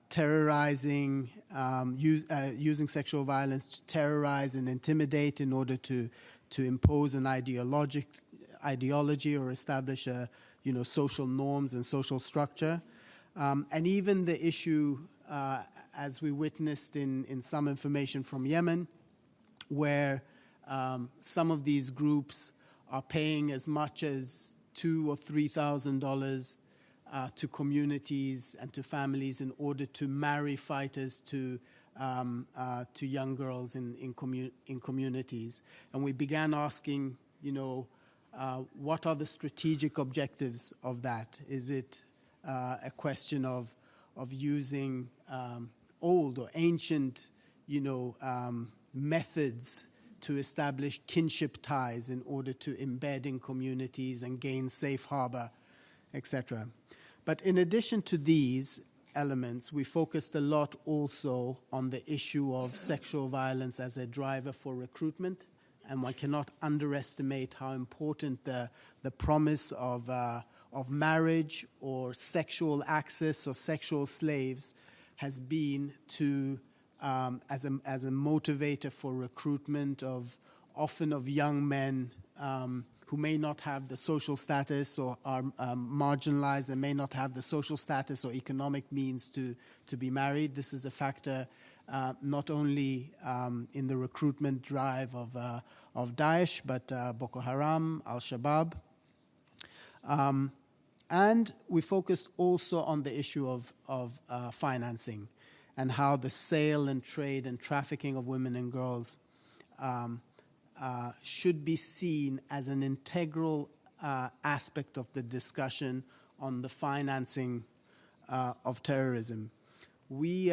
terrorizing, using sexual violence to terrorize and intimidate in order to impose an ideology or establish social norms and social structure, and even the issue, as we witnessed in some information from Yemen, where some of these groups are paying as much as $2,000 or $3,000 to communities and to families in order to marry fighters to young girls in communities. And we began asking, what are the strategic objectives of that? Is it a question of using old or ancient, methods to establish kinship ties in order to embed in communities and gain safe harbor, etc.? But in addition to these elements, we focused a lot also on the issue of sexual violence as a driver for recruitment, and one cannot underestimate how important the promise of marriage or sexual access or sexual slaves has been to as a motivator for recruitment often of young men who may not have the social status or are marginalized and may not have the social status or economic means to be married. This is a factor not only in the recruitment drive of Daesh, but Boko Haram, Al-Shabaab. And we focused also on the issue of financing and how the sale and trade and trafficking of women and girls should be seen as an integral aspect of the discussion on the financing of terrorism. We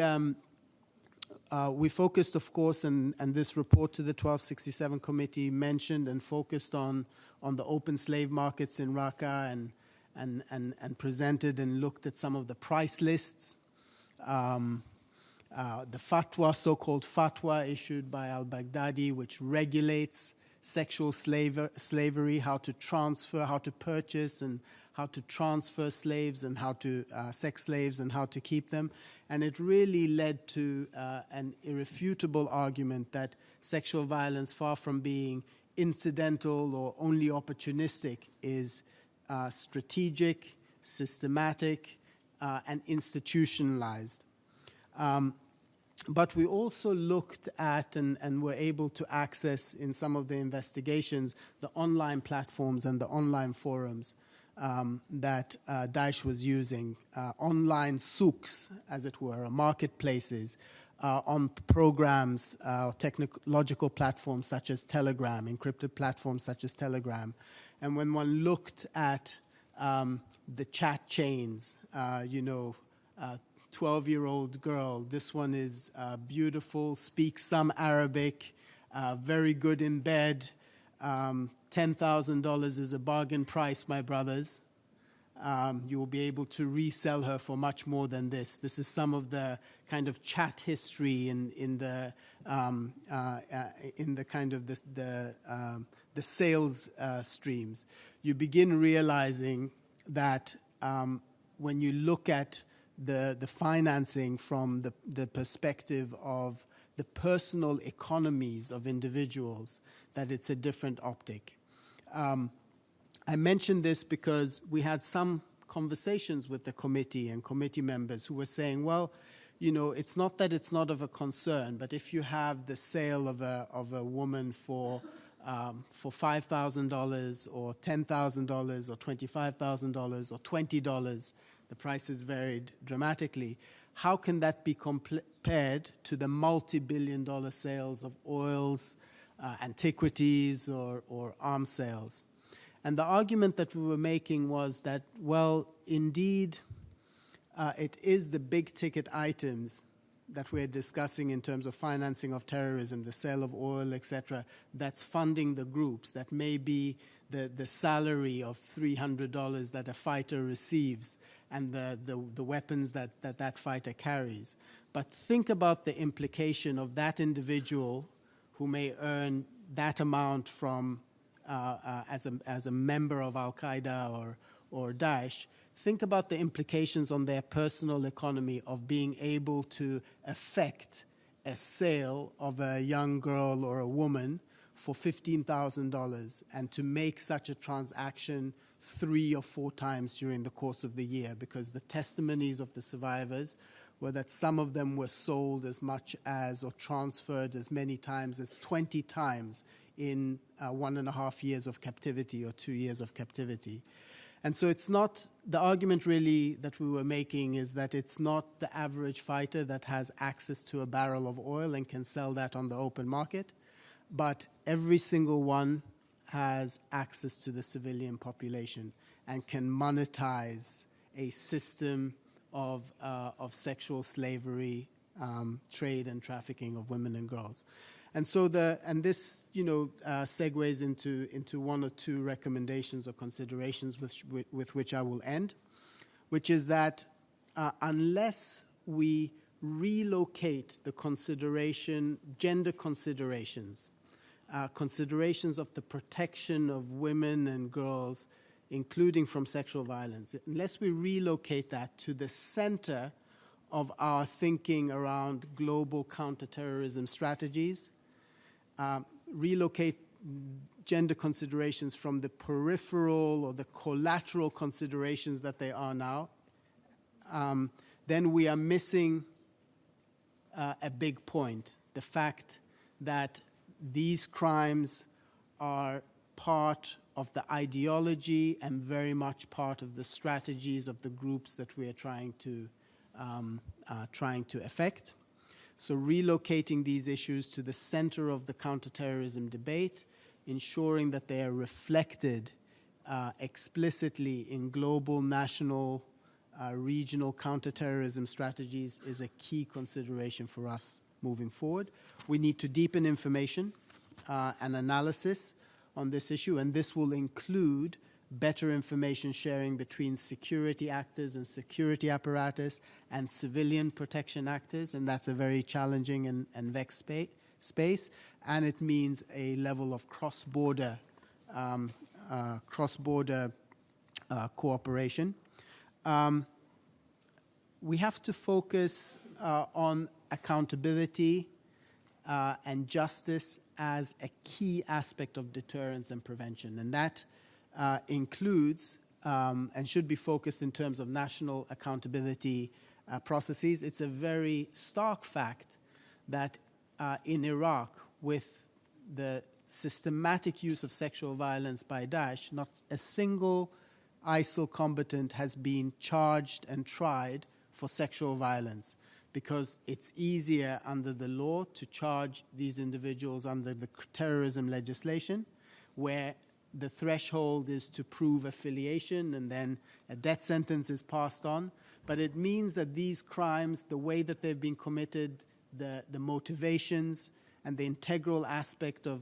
focused, of course, and this report to the 1267 committee mentioned and focused on the open slave markets in Raqqa and presented and looked at some of the price lists. The fatwa, so-called fatwa issued by al-Baghdadi, which regulates sexual slavery, how to transfer, how to purchase, and how to transfer slaves and how to sex slaves and how to keep them. And it really led to an irrefutable argument that sexual violence, far from being incidental or only opportunistic, is strategic, systematic, and institutionalized. But we also looked at and were able to access in some of the investigations the online platforms and the online forums that Daesh was using, online souks, as it were, marketplaces, on programs, technological platforms such as Telegram, encrypted platforms such as Telegram. And when one looked at the chat chains, 12-year-old girl, this one is beautiful, speaks some Arabic, very good in bed, $10,000 is a bargain price, my brothers. You will be able to resell her for much more than this. This is some of the kind of chat history in the kind of the sales streams. You begin realizing that when you look at the financing from the perspective of the personal economies of individuals, that it's a different optic. I mentioned this because we had some conversations with the committee and committee members who were saying, well, it's not that it's not of a concern, but if you have the sale of a woman for $5,000 or $10,000 or $25,000 or $20, the prices varied dramatically. How can that be compared to the multi-billion-dollar sales of oils, antiquities, or arms sales? And the argument that we were making was that, well, indeed, it is the big-ticket items that we're discussing in terms of financing of terrorism, the sale of oil, etc., that's funding the groups. That may be the salary of $300 that a fighter receives and the weapons that fighter carries. But think about the implication of that individual who may earn that amount from as a member of Al-Qaeda or Daesh. Think about the implications on their personal economy of being able to effect a sale of a young girl or a woman for $15,000 and to make such a transaction 3 or 4 times during the course of the year, because the testimonies of the survivors were that some of them were sold as much as or transferred as many times as 20 times in 1.5 years of captivity or 2 years of captivity. And so it's not, the argument really that we were making is that it's not the average fighter that has access to a barrel of oil and can sell that on the open market, but every single one has access to the civilian population and can monetize a system of sexual slavery, trade and trafficking of women and girls. And so this segues into 1 or 2 recommendations or considerations with which I will end, which is that unless we relocate the gender considerations of the protection of women and girls including from sexual violence, unless we relocate that to the center of our thinking around global counterterrorism strategies, relocate gender considerations from the peripheral or the collateral considerations that they are now, then we are missing a big point. The fact that these crimes are part of the ideology and very much part of the strategies of the groups that we are trying to affect. So relocating these issues to the center of the counterterrorism debate, ensuring that they are reflected explicitly in global, national, regional counterterrorism strategies is a key consideration for us moving forward. We need to deepen information and analysis on this issue, and this will include better information sharing between security actors and security apparatus and civilian protection actors, and that's a very challenging and vexed space, and it means a level of cross-border cooperation. We have to focus on accountability and justice as a key aspect of deterrence and prevention, and that includes and should be focused in terms of national accountability processes. It's a very stark fact that in Iraq, with the systematic use of sexual violence by Daesh, not a single ISIL combatant has been charged and tried for sexual violence, because it's easier under the law to charge these individuals under the terrorism legislation, where the threshold is to prove affiliation and then a death sentence is passed on. But it means that these crimes, the way that they've been committed, the motivations and the integral aspect of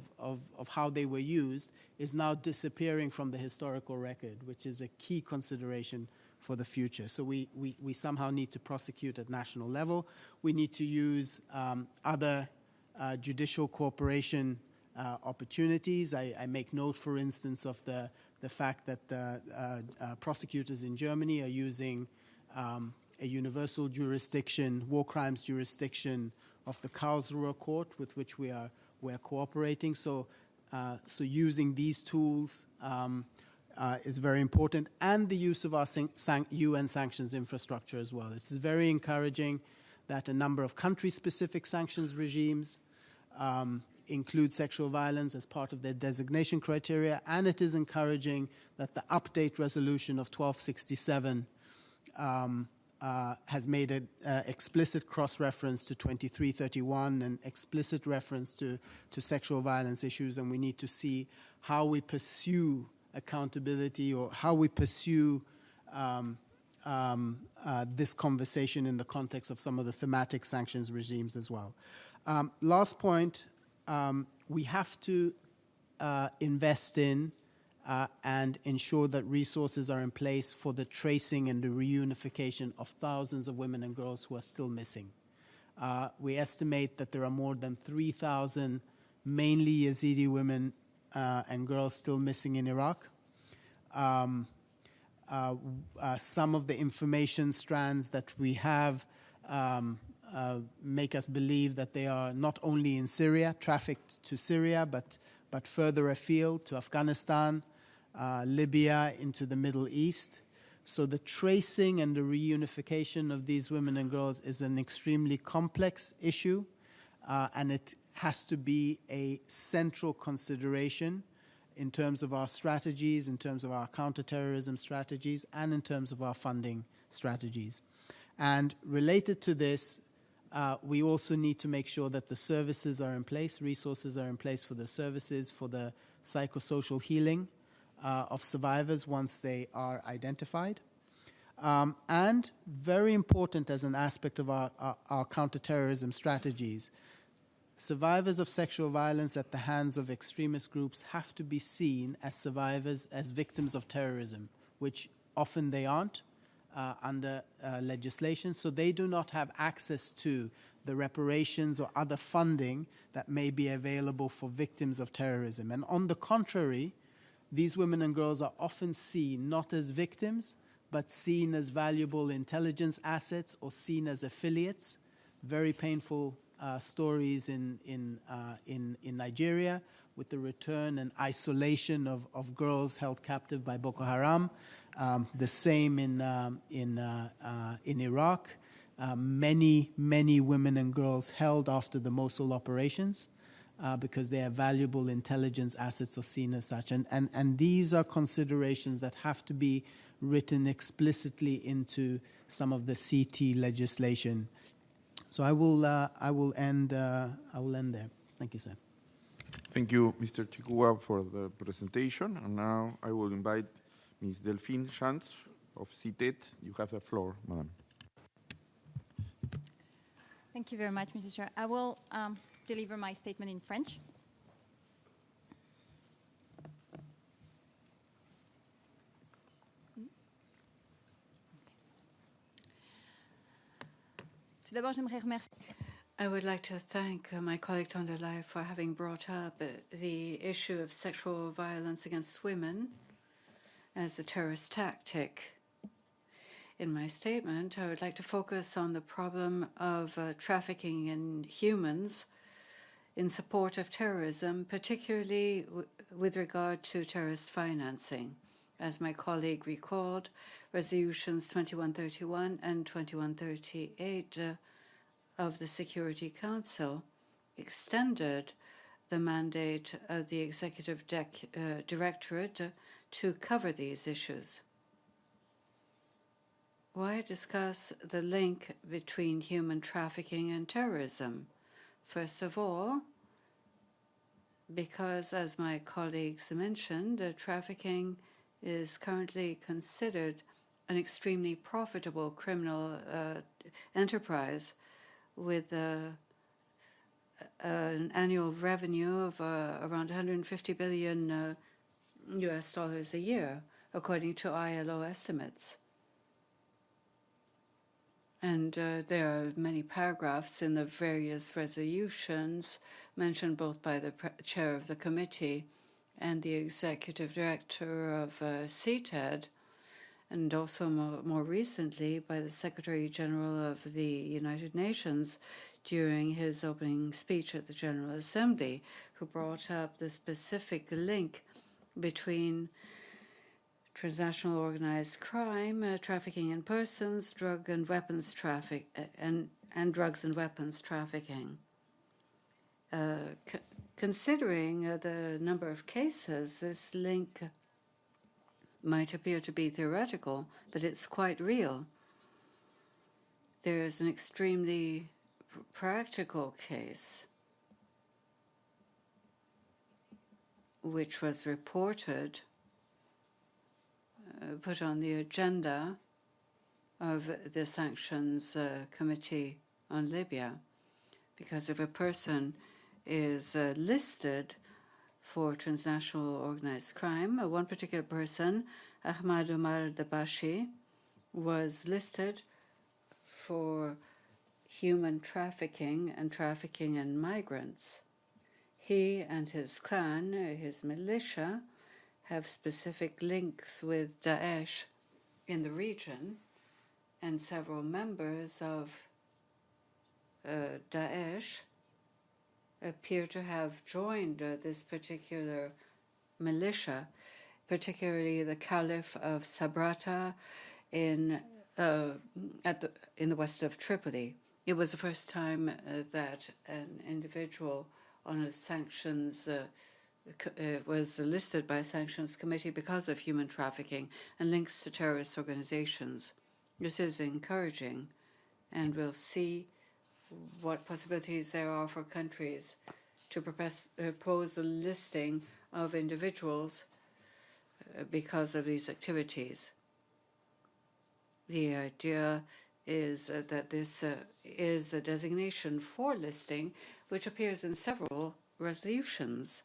how they were used is now disappearing from the historical record, which is a key consideration for the future. So we somehow need to prosecute at national level. We need to use other judicial cooperation opportunities. I make note, for instance, of the fact that prosecutors in Germany are using a universal jurisdiction, war crimes jurisdiction of the Karlsruhe court, with which we are cooperating. So using these tools is very important, and the use of our UN sanctions infrastructure as well. It's very encouraging that a number of country-specific sanctions regimes include sexual violence as part of their designation criteria, and it is encouraging that the update resolution of 1267 has made an explicit cross-reference to 2331 and explicit reference to sexual violence issues, and we need to see how we pursue accountability or how we pursue this conversation in the context of some of the thematic sanctions regimes as well. Last point, we have to invest in and ensure that resources are in place for the tracing and the reunification of thousands of women and girls who are still missing. We estimate that there are more than 3,000 mainly Yazidi women and girls still missing in Iraq. Some of the information strands that we have make us believe that they are not only in Syria, trafficked to Syria, but further afield to Afghanistan, Libya, into the Middle East. So the tracing and the reunification of these women and girls is an extremely complex issue, and it has to be a central consideration in terms of our strategies, in terms of our counterterrorism strategies, and in terms of our funding strategies. And related to this, we also need to make sure that the services are in place, resources are in place for the services, for the psychosocial healing of survivors once they are identified. And very important as an aspect of our counterterrorism strategies, survivors of sexual violence at the hands of extremist groups have to be seen as survivors, as victims of terrorism, which often they aren't under legislation. So they do not have access to the reparations or other funding that may be available for victims of terrorism. And on the contrary, these women and girls are often seen not as victims, but seen as valuable intelligence assets or seen as affiliates. Very painful stories in Nigeria with the return and isolation of girls held captive by Boko Haram. The same in Iraq. Many women and girls held after the Mosul operations because they are valuable intelligence assets or seen as such. And these are considerations that have to be written explicitly into some of the CT legislation. So I will end there. Thank you, sir. Thank you, Mr. Chikua, for the presentation. And now I will invite Ms. Delphine Chance of CTED. You have the floor, madam. Thank you very much, Mr. Chair. I will deliver my statement in French. I would like to thank my colleague Tondelai for having brought up the issue of sexual violence against women as a terrorist tactic. In my statement, I would like to focus on the problem of trafficking in humans in support of terrorism, particularly with regard to terrorist financing. As my colleague recalled, resolutions 2131 and 2138 of the Security Council extended the mandate of the Executive Directorate to cover these issues. Why discuss the link between human trafficking and terrorism? First of all, because, as my colleagues mentioned, trafficking is currently considered an extremely profitable criminal enterprise with an annual revenue of around 150 billion US dollars a year, according to ILO estimates. And there are many paragraphs in the various resolutions mentioned both by the chair of the committee and the executive director of CTED, and also more recently by the Secretary General of the United Nations during his opening speech at the General Assembly, who brought up the specific link between transnational organized crime, trafficking in persons, drugs and weapons trafficking. Considering the number of cases, this link might appear to be theoretical, but it's quite real. There is an extremely practical case which was reported, put on the agenda of the Sanctions Committee on Libya, because if a person is listed for transnational organized crime, one particular person, Ahmad Omar Dabashi, was listed for human trafficking and trafficking in migrants. He and his clan, his militia, have specific links with Daesh in the region, and several members of Daesh appear to have joined this particular militia, particularly the Caliph of Sabrata in the west of Tripoli. It was the first time that an individual on a sanctions was listed by a sanctions committee because of human trafficking and links to terrorist organizations. This is encouraging, and we'll see what possibilities there are for countries to propose the listing of individuals because of these activities. The idea is that this is a designation for listing, which appears in several resolutions.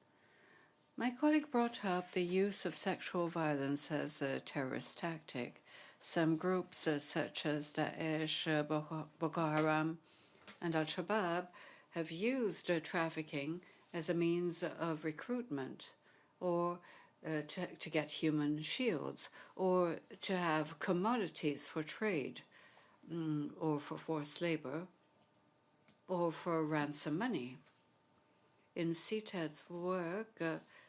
My colleague brought up the use of sexual violence as a terrorist tactic. Some groups, such as Daesh, Boko Haram, and Al-Shabaab, have used trafficking as a means of recruitment or to get human shields, or to have commodities for trade, or for forced labor, or for ransom money. In CTED's work,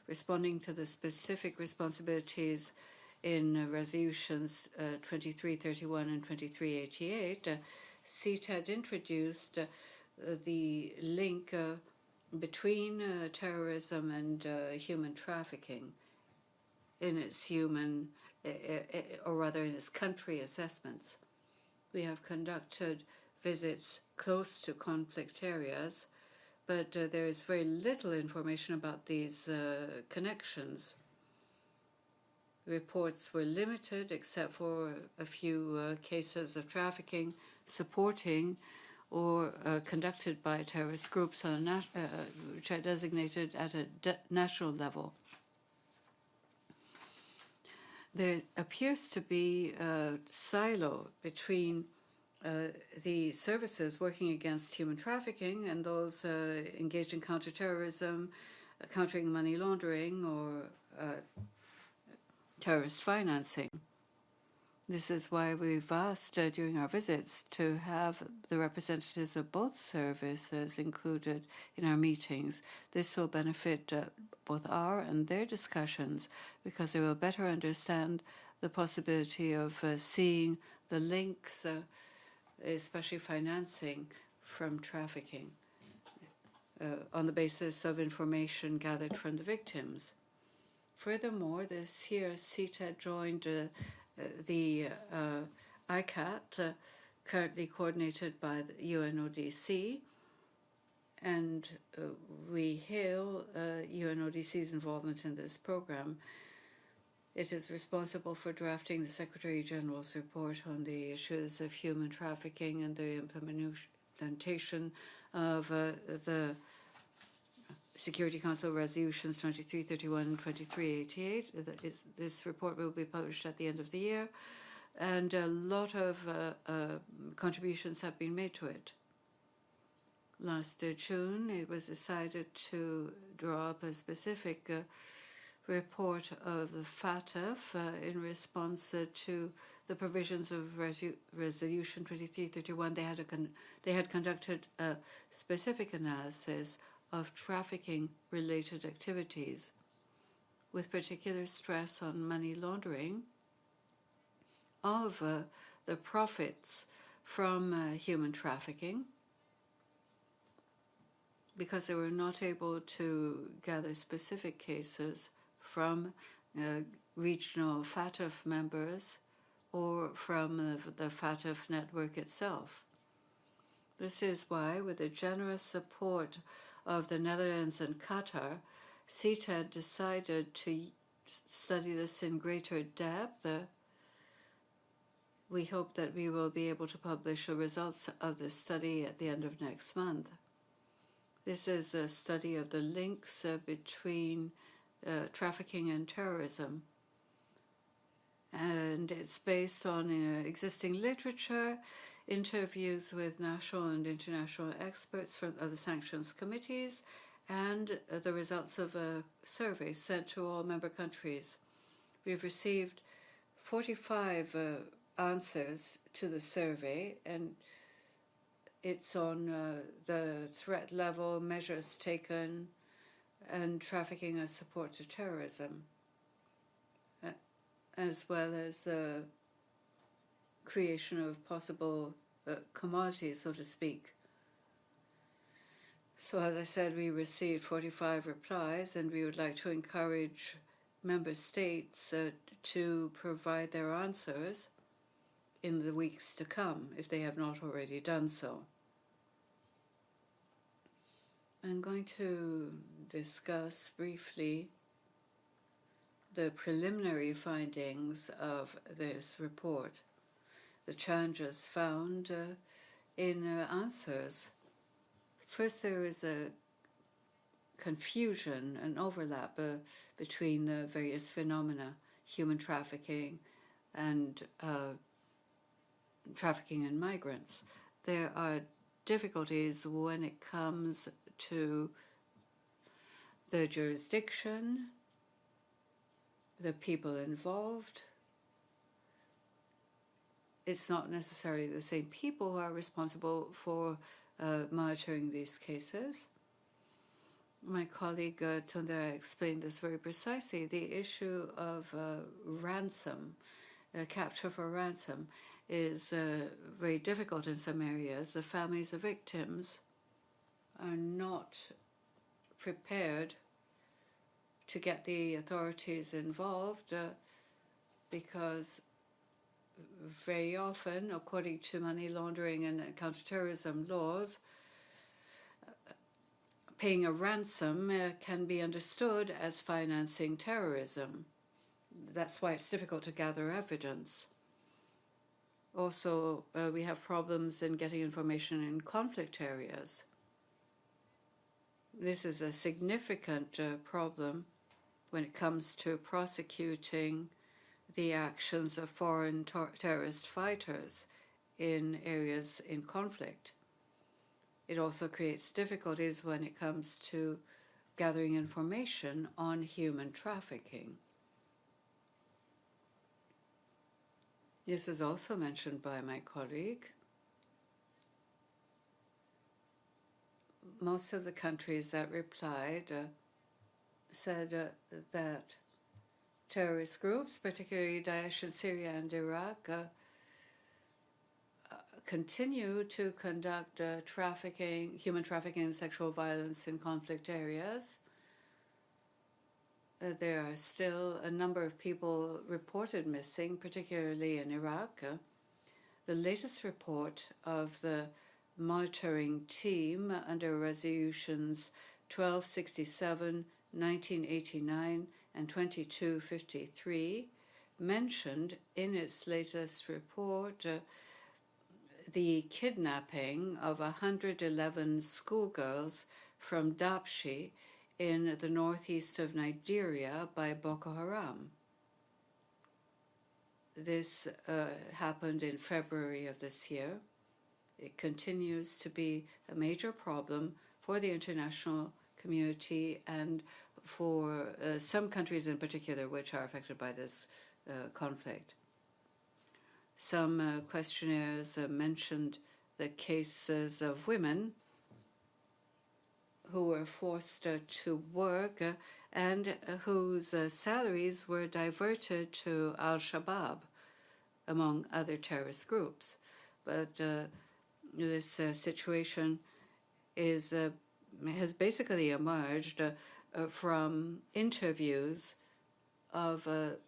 responding to the specific responsibilities in resolutions 2331 and 2388, CTED introduced the link between terrorism and human trafficking in its human, or rather in its country assessments. We have conducted visits close to conflict areas, but there is very little information about these connections. Reports were limited except for a few cases of trafficking, supporting, or conducted by terrorist groups on which are designated at a national level. There appears to be a silo between the services working against human trafficking and those engaged in counter-terrorism, countering money laundering, or terrorist financing. This is why we've asked during our visits to have the representatives of both services included in our meetings. This will benefit both our and their discussions, because they will better understand the possibility of seeing the links, especially financing from trafficking, on the basis of information gathered from the victims. Furthermore, this year CTED joined the ICAT, currently coordinated by the UNODC, and we hail UNODC's involvement in this program. It is responsible for drafting the Secretary General's report on the issues of human trafficking and the implementation of the Security Council resolutions 2331 and 2388. This report will be published at the end of the year, and a lot of contributions have been made to it. Last June, it was decided to draw up a specific report of the FATF in response to the provisions of Resolution 2331. They had conducted a specific analysis of trafficking-related activities, with particular stress on money laundering of the profits from human trafficking, because they were not able to gather specific cases from regional FATF members or from the FATF network itself. This is why, with the generous support of the Netherlands and Qatar, CTED decided to study this in greater depth. We hope that we will be able to publish the results of this study at the end of next month. This is a study of the links between trafficking and terrorism, and it's based on existing literature, interviews with national and international experts from the sanctions committees, and the results of a survey sent to all member countries. We've received 45 answers to the survey, and it's on the threat level, measures taken, and trafficking as support to terrorism, as well as creation of possible commodities, so to speak. So, as I said, we received 45 replies, and we would like to encourage member states to provide their answers in the weeks to come, if they have not already done so. I'm going to discuss briefly the preliminary findings of this report, the challenges found in answers. First, there is a confusion, an overlap between the various phenomena, human trafficking and trafficking in migrants. There are difficulties when it comes to the jurisdiction the people involved. It's not necessarily the same people who are responsible for monitoring these cases. My colleague Tundra explained this very precisely. The issue of ransom, capture for ransom, is very difficult in some areas. The families of victims are not prepared to get the authorities involved because very often, according to money laundering and counter-terrorism laws, paying a ransom can be understood as financing terrorism. That's why it's difficult to gather evidence. Also, we have problems in getting information in conflict areas. This is a significant problem when it comes to prosecuting the actions of foreign terrorist fighters in areas in conflict. It also creates difficulties when it comes to gathering information on human trafficking. This is also mentioned by my colleague. Most of the countries that replied said that terrorist groups, particularly Daesh in Syria and Iraq, continue to conduct human trafficking and sexual violence in conflict areas. There are still a number of people reported missing, particularly in Iraq. The latest report of the monitoring team under resolutions 1267, 1989, and 2253 mentioned in its latest report the kidnapping of 111 schoolgirls from Dapchi in the northeast of Nigeria by Boko Haram. This happened in February of this year. It continues to be a major problem for the international community and for some countries in particular which are affected by this conflict. Some questionnaires mentioned the cases of women who were forced to work and whose salaries were diverted to Al-Shabaab, among other terrorist groups. But this situation has basically emerged from interviews of the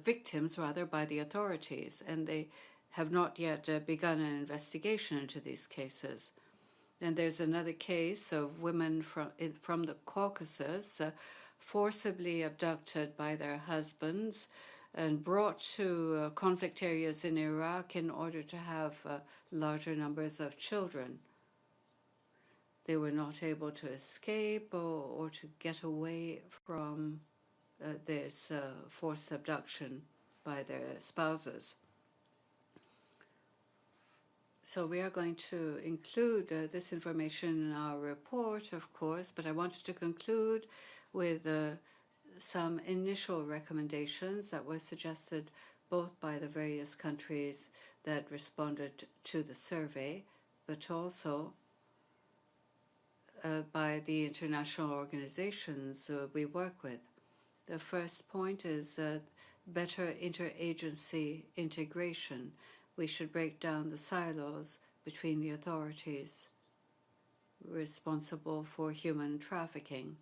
victims, rather, by the authorities, and they have not yet begun an investigation into these cases. And there's another case of women from the Caucasus forcibly abducted by their husbands and brought to conflict areas in Iraq in order to have larger numbers of children. They were not able to escape or to get away from this forced abduction by their spouses. So we are going to include this information in our report, of course, but I wanted to conclude with some initial recommendations that were suggested both by the various countries that responded to the survey, but also by the international organizations we work with. The first point is better interagency integration. We should break down the silos between the authorities responsible for human trafficking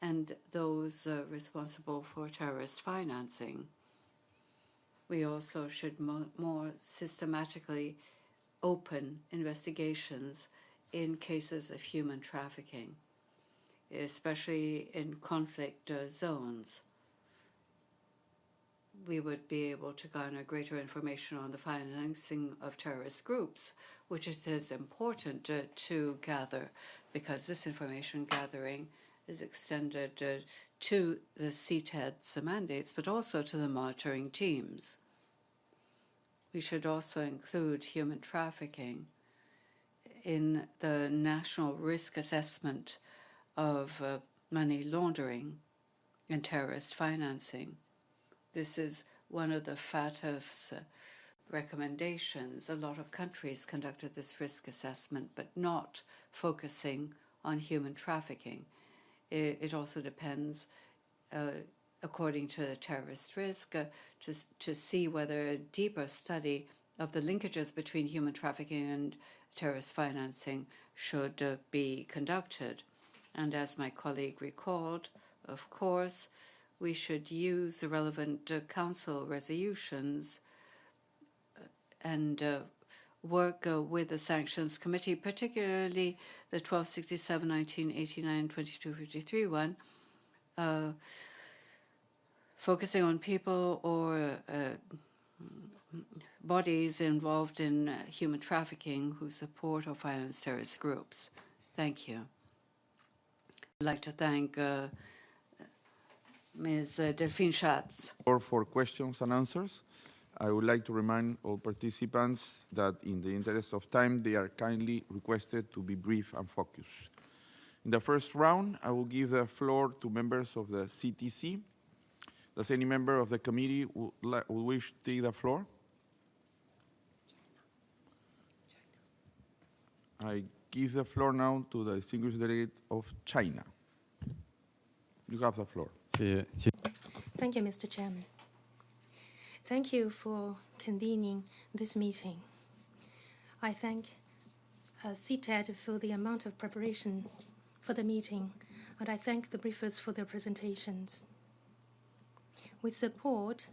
and those responsible for terrorist financing. We also should more systematically open investigations in cases of human trafficking, especially in conflict zones. We would be able to garner greater information on the financing of terrorist groups, which is important to gather, because this information gathering is extended to the CTED's mandates, but also to the monitoring teams. We should also include human trafficking in the national risk assessment of money laundering and terrorist financing. This is one of the FATF's recommendations. A lot of countries conducted this risk assessment, but not focusing on human trafficking. It also depends, according to the terrorist risk, to see whether a deeper study of the linkages between human trafficking and terrorist financing should be conducted. And as my colleague recalled, of course, we should use the relevant council resolutions and work with the Sanctions Committee, particularly the 1267, 1989, and 2253 one, focusing on people or bodies involved in human trafficking who support or finance terrorist groups. Thank you. I'd like to thank Ms. Delphine Schatz. For questions and answers, I would like to remind all participants that in the interest of time, they are kindly requested to be brief and focused. In the first round, I will give the floor to members of the CTC. Does any member of the committee would wish to take the floor? I give the floor now to the distinguished delegate of China. You have the floor. Thank you, Mr. Chairman. Thank you for convening this meeting. I thank CTED for the amount of preparation for the meeting, and I thank the briefers for their presentations. We support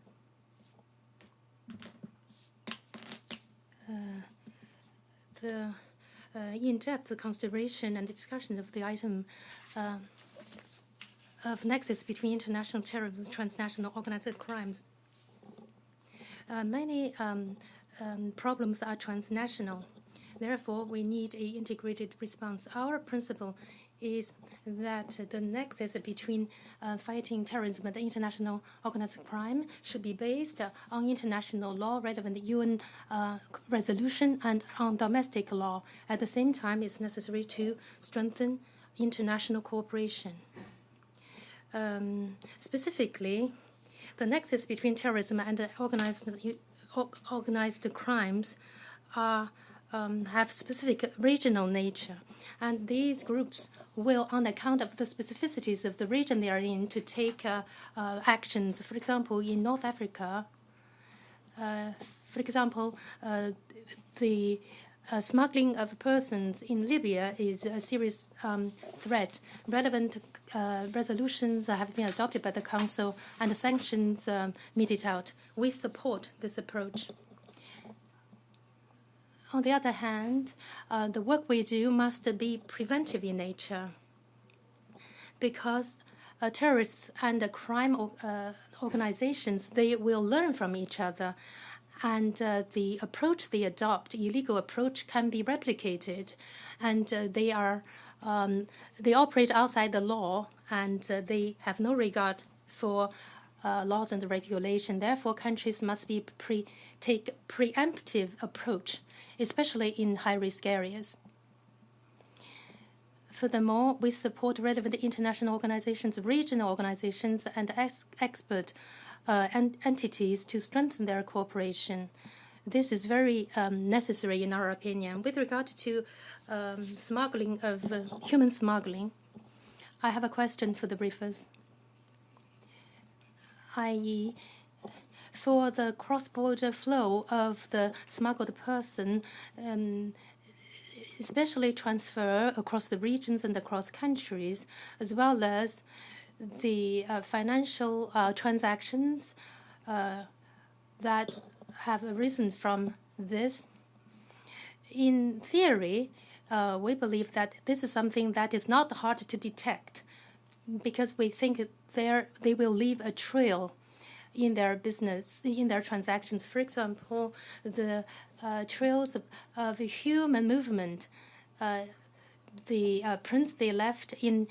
the in-depth consideration and discussion of the item of nexus between international terrorism and transnational organized crimes. Many problems are transnational. Therefore, we need an integrated response. Our principle is that the nexus between fighting terrorism and the international organized crime should be based on international law, relevant UN resolution, and on domestic law. At the same time, it's necessary to strengthen international cooperation. Specifically, the nexus between terrorism and organized crimes have specific regional nature, and these groups will, on account of the specificities of the region they are in, to take actions. For example, in North Africa, the smuggling of persons in Libya is a serious threat. Relevant resolutions have been adopted by the Council, and the sanctions meted out. We support this approach. On the other hand, the work we do must be preventive in nature, because terrorists and the crime organizations, they will learn from each other, and the approach they adopt, illegal approach, can be replicated, and they operate outside the law, and they have no regard for laws and regulation. Therefore, countries must be take preemptive approach, especially in high-risk areas. Furthermore, we support relevant international organizations, regional organizations, and expert entities to strengthen their cooperation. This is very necessary in our opinion. With regard to smuggling of human smuggling, I have a question for the briefers, i.e., for the cross-border flow of the smuggled person, especially transfer across the regions and across countries, as well as the financial transactions that have arisen from this. In theory, we believe that this is something that is not hard to detect, because we think they will leave a trail in their business, in their transactions. For example, the trails of human movement, the prints they left in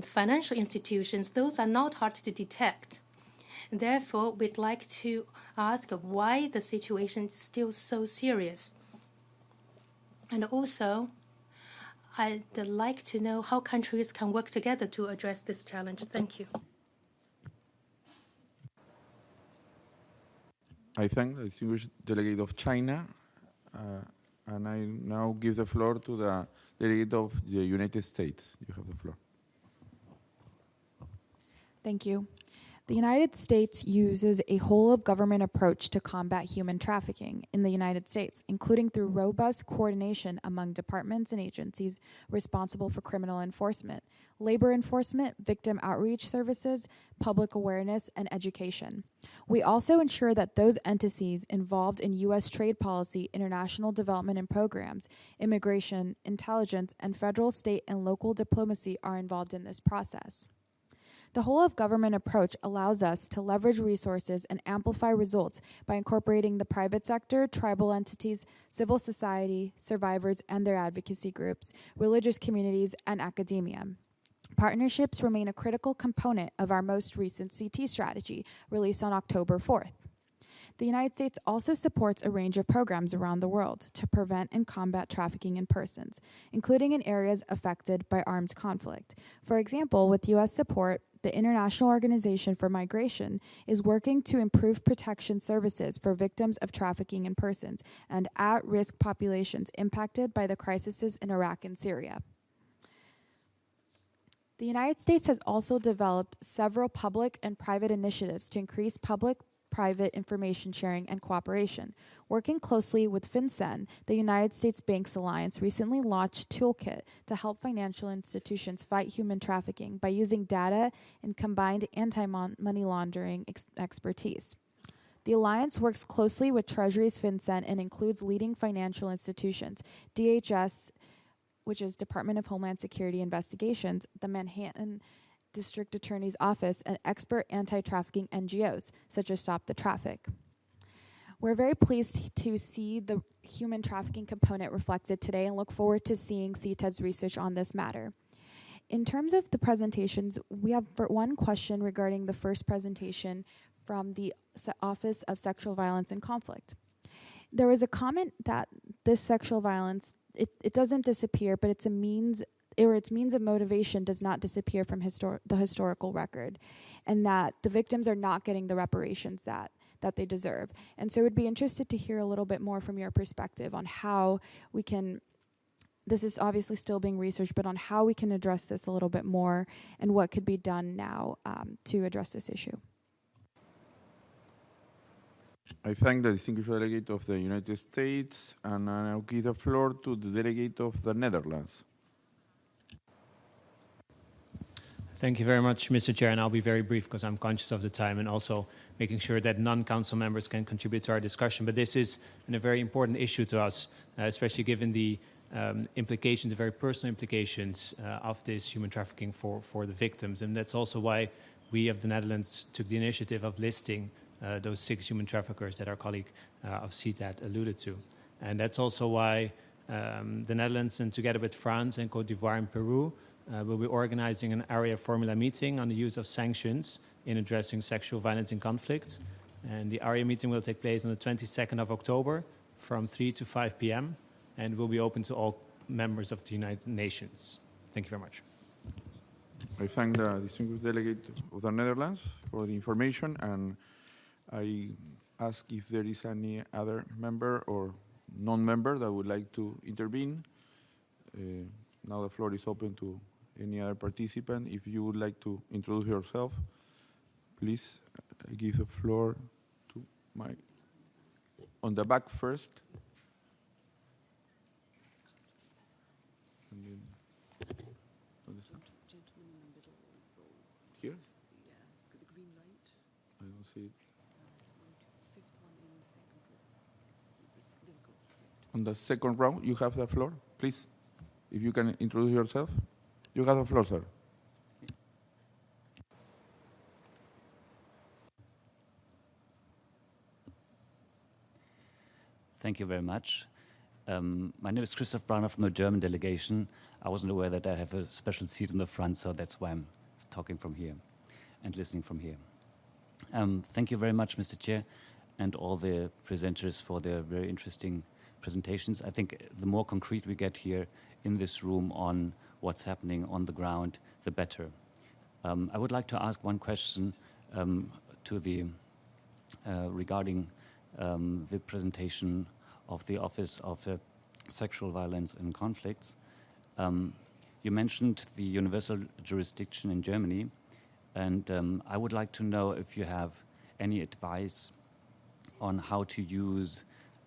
financial institutions, those are not hard to detect. Therefore, we'd like to ask why the situation is still so serious. And also, I'd like to know how countries can work together to address this challenge. Thank you. I thank the distinguished delegate of China, and I now give the floor to the delegate of the United States. You have the floor. Thank you. The United States uses a whole-of-government approach to combat human trafficking in the United States, including through robust coordination among departments and agencies responsible for criminal enforcement, labor enforcement, victim outreach services, public awareness, and education. We also ensure that those entities involved in U.S. trade policy, international development and programs, immigration, intelligence, and federal, state, and local diplomacy are involved in this process. The whole-of-government approach allows us to leverage resources and amplify results by incorporating the private sector, tribal entities, civil society, survivors and their advocacy groups, religious communities, and academia. Partnerships remain a critical component of our most recent CT strategy, released on October 4th. The United States also supports a range of programs around the world to prevent and combat trafficking in persons, including in areas affected by armed conflict. For example, with U.S. support, the International Organization for Migration is working to improve protection services for victims of trafficking in persons and at-risk populations impacted by the crises in Iraq and Syria. The United States has also developed several public and private initiatives to increase public-private information sharing and cooperation. Working closely with FinCEN, the United States Banks Alliance recently launched a toolkit to help financial institutions fight human trafficking by using data and combined anti-money laundering expertise. The Alliance works closely with Treasury's FinCEN and includes leading financial institutions, DHS, which is Department of Homeland Security Investigations, the Manhattan District Attorney's Office, and expert anti-trafficking NGOs, such as Stop the Traffic. We're very pleased to see the human trafficking component reflected today and look forward to seeing CTED's research on this matter. In terms of the presentations, we have one question regarding the first presentation from the Office of Sexual Violence and Conflict. There was a comment that this sexual violence, it doesn't disappear, but its means of motivation does not disappear from the historical record, and that the victims are not getting the reparations that they deserve. And so we'd be interested to hear a little bit more from your perspective on how we can, this is obviously still being researched, but on how we can address this a little bit more and what could be done now to address this issue. I thank the distinguished delegate of the United States, and I'll give the floor to the delegate of the Netherlands. Thank you very much, Mr. Chair, and I'll be very brief because I'm conscious of the time and also making sure that non-council members can contribute to our discussion. But this is a very important issue to us, especially given the implications, the very personal implications of this human trafficking for the victims. And that's also why we of the Netherlands took the initiative of listing those 6 human traffickers that our colleague of CTED alluded to. And that's also why the Netherlands, and together with France and Côte d'Ivoire and Peru, will be organizing an area formula meeting on the use of sanctions in addressing sexual violence in conflict. And the area meeting will take place on the 22nd of October from 3 to 5 p.m. and will be open to all members of the United Nations. Thank you very much. I thank the distinguished delegate of the Netherlands for the information, and I ask if there is any other member or non-member that would like to intervene. Now the floor is open to any other participant. If you would like to introduce yourself, please give the floor to on the back first. And then, here? Yeah, it's got the green light. I don't see it. Fifth one in the second row. On the second row, you have the floor, please. If you can introduce yourself. You have the floor, sir. Thank you very much. My name is Christoph Brauner from the German delegation. I wasn't aware that I have a special seat in the front, so that's why I'm talking from here and listening from here. Thank you very much, Mr. Chair, and all the presenters for their very interesting presentations. I think the more concrete we get here in this room on what's happening on the ground, the better. I would like to ask one question to the regarding the presentation of the Office of Sexual Violence and Conflicts. You mentioned the universal jurisdiction in Germany, and I would like to know if you have any advice on how to use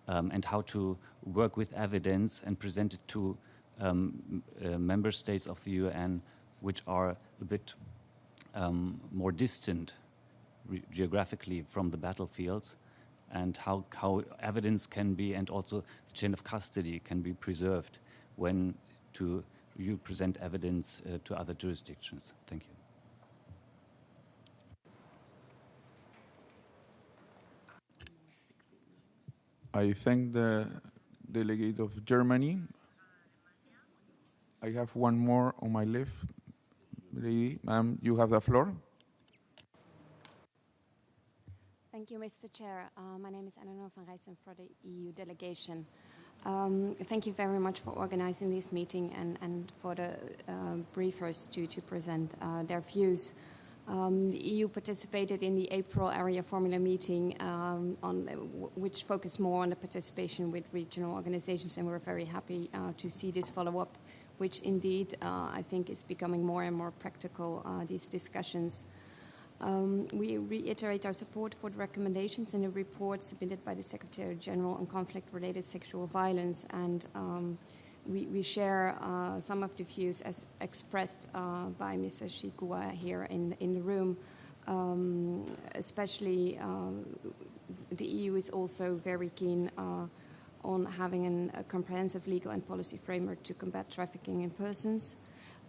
and how to work with evidence and present it to member states of the UN which are a bit more distant geographically from the battlefields, and how evidence can be, and also the chain of custody can be preserved when you present evidence to other jurisdictions. Thank you. I thank the delegate of Germany. I have one more on my left. Lady, ma'am, you have the floor. Thank you, Mr. Chair. My name is Eleanor van Rijssen for the EU delegation. Thank you very much for organizing this meeting and for the briefers to present their views. The EU participated in the April area formula meeting which focused more on the participation with regional organizations, and we're very happy to see this follow-up, which indeed I think is becoming more and more practical, these discussions. We reiterate our support for the recommendations in the report submitted by the Secretary General on conflict-related sexual violence, and we share some of the views as expressed by Mr. Shikua here in the room. Especially, the EU is also very keen on having a comprehensive legal and policy framework to combat trafficking in persons.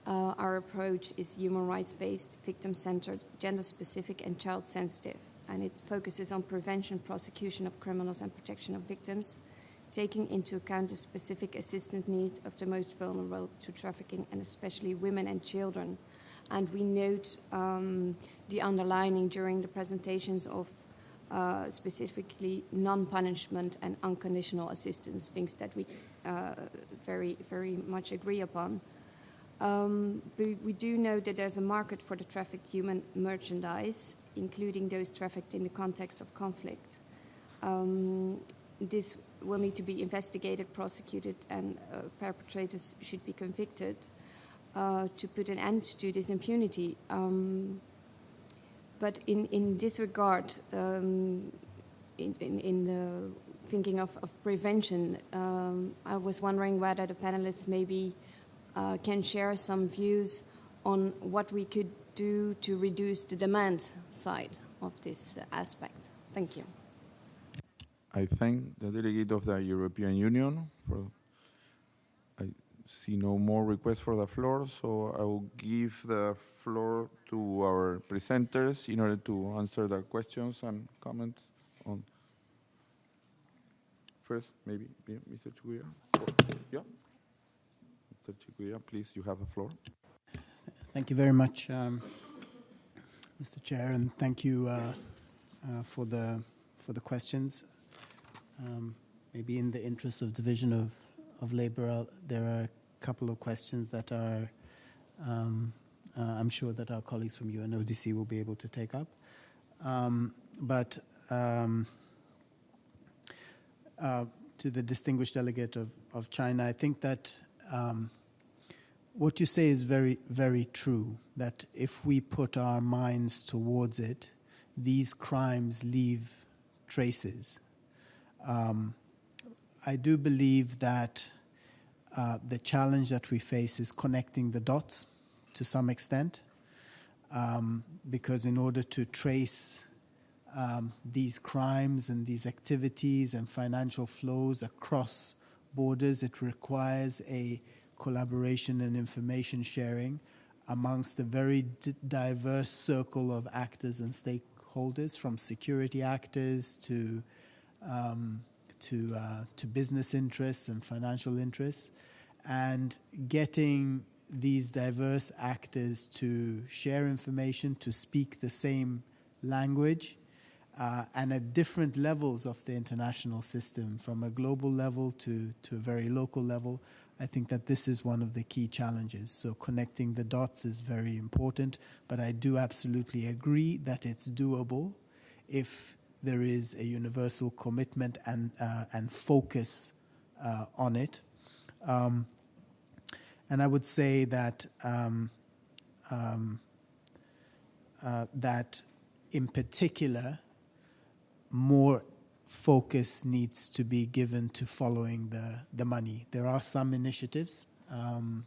Our approach is human rights-based, victim-centered, gender-specific and child-sensitive, and it focuses on prevention, prosecution of criminals and protection of victims, taking into account the specific assistance needs of the most vulnerable to trafficking, and especially women and children. And we note the underlining during the presentations of specifically non-punishment and unconditional assistance, things that we very, very much agree upon. We do know that there's a market for the trafficked human merchandise, including those trafficked in the context of conflict. This will need to be investigated, prosecuted, and perpetrators should be convicted to put an end to this impunity. But in this regard, in the thinking of prevention, I was wondering whether the panelists maybe can share some views on what we could do to reduce the demand side of this aspect. Thank you. I thank the delegate of the European Union. I see no more requests for the floor, so I will give the floor to our presenters in order to answer the questions and comments on. First, maybe Mr. Chiguya. Yeah. Mr. Chiguya, please, you have the floor. Thank you very much, Mr. Chair, and thank you for the questions. Maybe in the interest of division of labor, there are a couple of questions that are, I'm sure that our colleagues from UNODC will be able to take up. But to the distinguished delegate of China, I think that what you say is very, very true, that if we put our minds towards it, these crimes leave traces. I do believe that the challenge that we face is connecting the dots to some extent, because in order to trace these crimes and these activities and financial flows across borders, it requires a collaboration and information sharing amongst a very diverse circle of actors and stakeholders, from security actors to business interests and financial interests, and getting these diverse actors to share information, to speak the same language, and at different levels of the international system, from a global level to a very local level. I think that this is one of the key challenges. So connecting the dots is very important, but I do absolutely agree that it's doable if there is a universal commitment and focus on it. And I would say that that in particular, more focus needs to be given to following the money. There are some initiatives.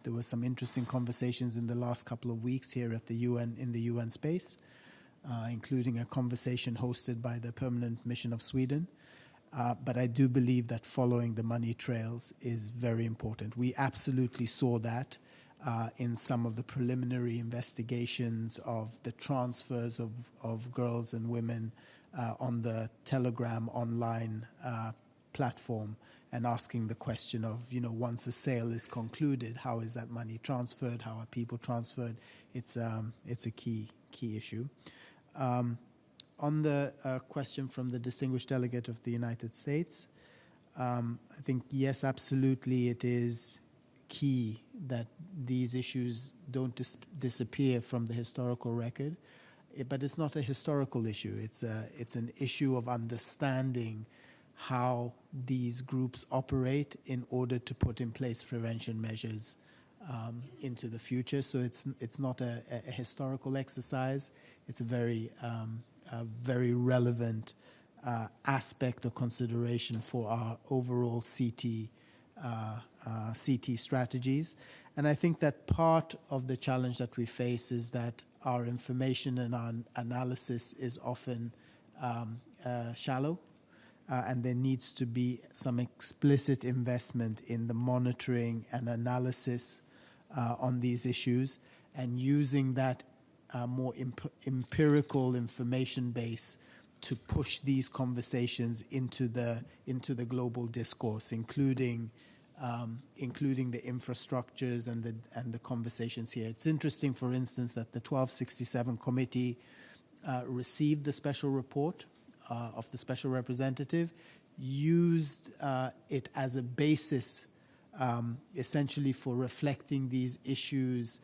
There were some interesting conversations in the last couple of weeks here at the UN, in the UN space, including a conversation hosted by the Permanent Mission of Sweden. But I do believe that following the money trails is very important. We absolutely saw that in some of the preliminary investigations of the transfers of girls and women on the Telegram online platform, and asking the question of, once a sale is concluded, how is that money transferred? How are people transferred? It's a key issue. On the question from the distinguished delegate of the United States, I think, yes, absolutely, it is key that these issues don't disappear from the historical record. But it's not a historical issue. It's an issue of understanding how these groups operate in order to put in place prevention measures into the future. So it's not a historical exercise. It's a very relevant aspect or consideration for our overall CT strategies. And I think that part of the challenge that we face is that our information and our analysis is often shallow, and there needs to be some explicit investment in the monitoring and analysis on these issues, and using that more empirical information base to push these conversations into the global discourse, including the infrastructures and the conversations here. It's interesting, for instance, that the 1267 committee received the special report of the special representative, used it as a basis essentially for reflecting these issues.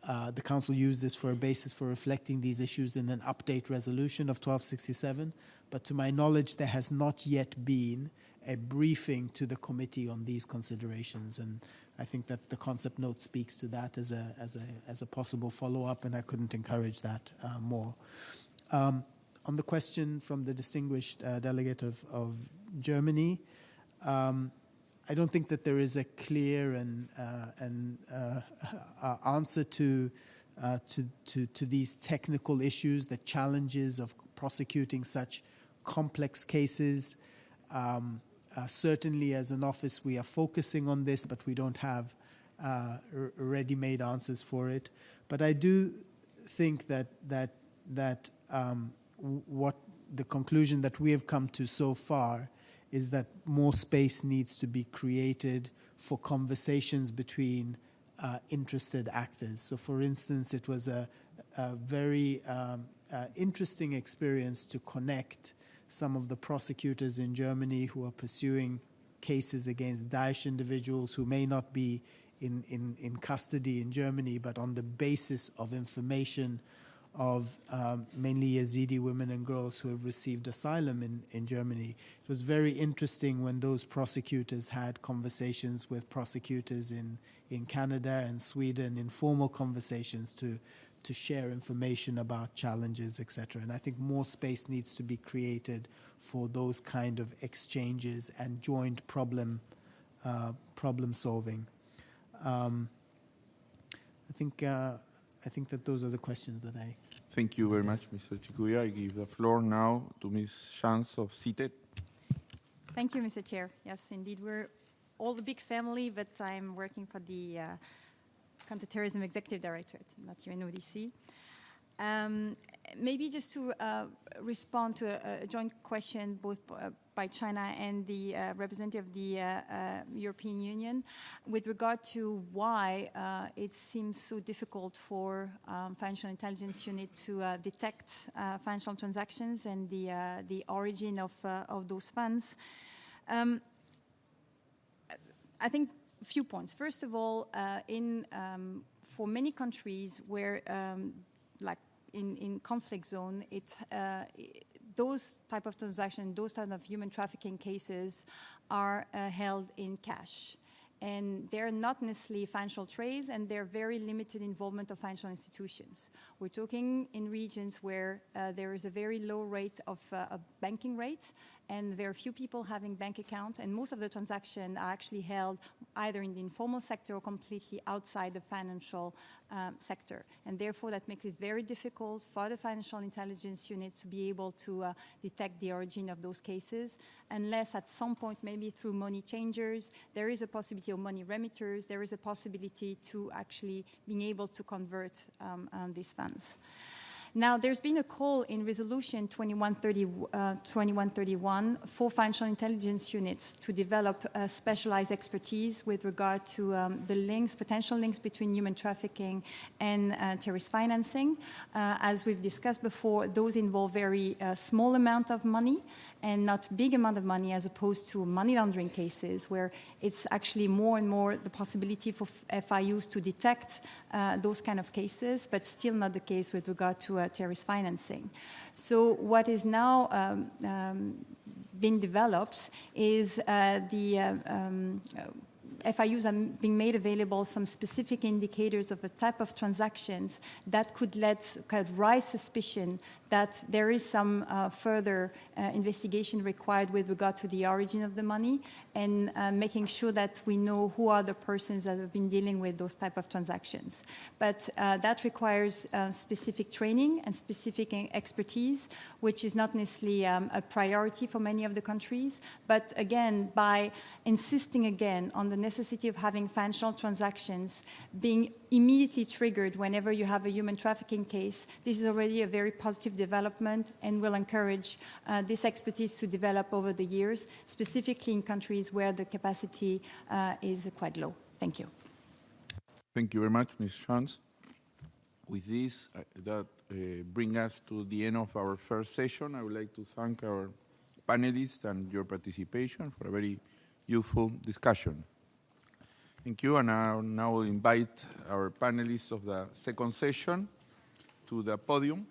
The Council used this for a basis for reflecting these issues in an update resolution of 1267, but to my knowledge there has not yet been a briefing to the committee on these considerations, and I think that the concept note speaks to that as a possible follow-up, and I couldn't encourage that more. On the question from the distinguished delegate of Germany, I don't think that there is a clear and answer to these technical issues, the challenges of prosecuting such complex cases. Certainly, as an office, we are focusing on this, but we don't have ready-made answers for it. But I do think that what the conclusion that we have come to so far is that more space needs to be created for conversations between interested actors. So, for instance, it was a very interesting experience to connect some of the prosecutors in Germany who are pursuing cases against Daesh individuals who may not be in custody in Germany, but on the basis of information of mainly Yazidi women and girls who have received asylum in Germany. It was very interesting when those prosecutors had conversations with prosecutors in Canada and Sweden, informal conversations to share information about challenges, etc. And I think more space needs to be created for those kind of exchanges and joint problem solving. I think that those are the questions that I... Thank you very much, Mr. Chikuya. I give the floor now to Ms. Shans of CTED. Thank you, Mr. Chair. Yes, indeed, we're all a big family, but I'm working for the Counter-Terrorism Executive Directorate, not UNODC. Maybe just to respond to a joint question both by China and the representative of the European Union with regard to why it seems so difficult for financial intelligence unit to detect financial transactions and the origin of those funds. I think a few points. First of all, for many countries where like in conflict zone, those type of transactions, those type of human trafficking cases are held in cash. And they're not necessarily financial trades, and they're very limited involvement of financial institutions. We're talking in regions where there is a very low rate of banking rate, and there are few people having bank account, and most of the transactions are actually held either in the informal sector or completely outside the financial sector. And therefore, that makes it very difficult for the financial intelligence unit to be able to detect the origin of those cases, unless at some point, maybe through money changers, there is a possibility of money remitters, there is a possibility to actually being able to convert these funds. Now, there's been a call in Resolution 2131 for financial intelligence units to develop specialized expertise with regard to the links, potential links between human trafficking and terrorist financing. As we've discussed before, those involve very small amount of money and not big amount of money, as opposed to money laundering cases where it's actually more and more the possibility for FIUs to detect those kind of cases, but still not the case with regard to terrorist financing. So what is now being developed is FIUs are being made available some specific indicators of the type of transactions that could raise suspicion that there is some further investigation required with regard to the origin of the money, and making sure that we know who are the persons that have been dealing with those type of transactions. But that requires specific training and specific expertise, which is not necessarily a priority for many of the countries. But again, by insisting again on the necessity of having financial transactions being immediately triggered whenever you have a human trafficking case, this is already a very positive development, and will encourage this expertise to develop over the years, specifically in countries where the capacity is quite low. Thank you. Thank you very much, Ms. Shantz. With this, that brings us to the end of our first session. I would like to thank our panelists and your participation for a very useful discussion. Thank you, and I now will invite our panelists of the second session to the podium.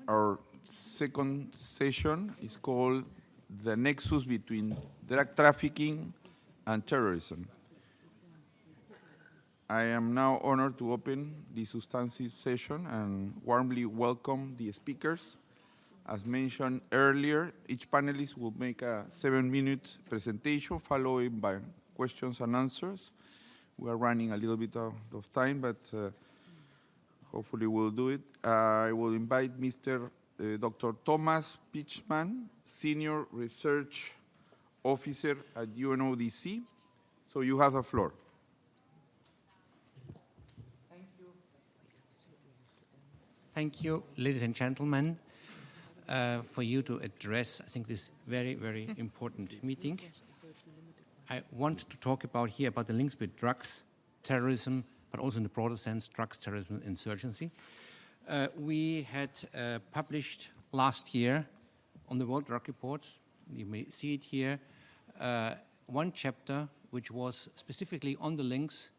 Our second session is called The Nexus Between Drug Trafficking and Terrorism. I am now honored to open this substantive session and warmly welcome the speakers. As mentioned earlier, each panelist will make a 7-minute presentation followed by questions and answers. We are running a little bit of time, but hopefully we'll do it. I will invite Mr. Dr. Thomas Pichman, Senior Research Officer at UNODC. So you have the floor. Thank you, ladies and gentlemen, for you to address, I think, this very, very important meeting. I want to talk about the links between drugs, terrorism, but also in the broader sense, drugs, terrorism, insurgency. We had published last year on the World Drug Report, you may see it here, one chapter which was specifically on the links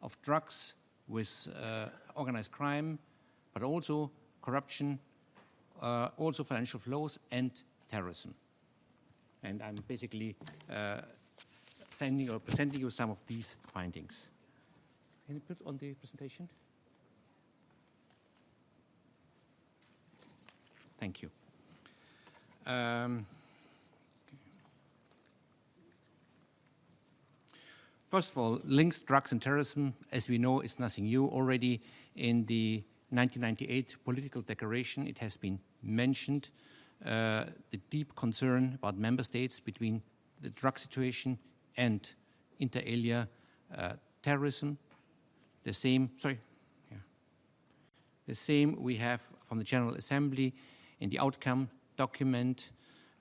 of drugs with organized crime, but also corruption, also financial flows and terrorism. And I'm basically presenting you some of these findings. Can you put on the presentation? Thank you. First of all, links, drugs, and terrorism, as we know, is nothing new. Already in the 1998 political declaration, it has been mentioned, the deep concern about member states between the drug situation and inter alia terrorism. The same we have from the General Assembly in the outcome document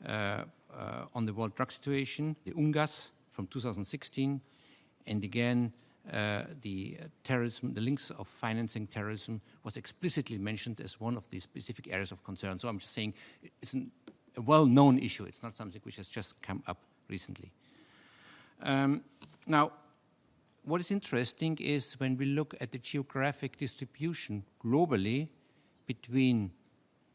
on the world drug situation, the UNGAS from 2016, and again the terrorism, the links of financing terrorism was explicitly mentioned as one of the specific areas of concern. So I'm just saying it's a well-known issue. It's not something which has just come up recently. Now, what is interesting is when we look at the geographic distribution globally between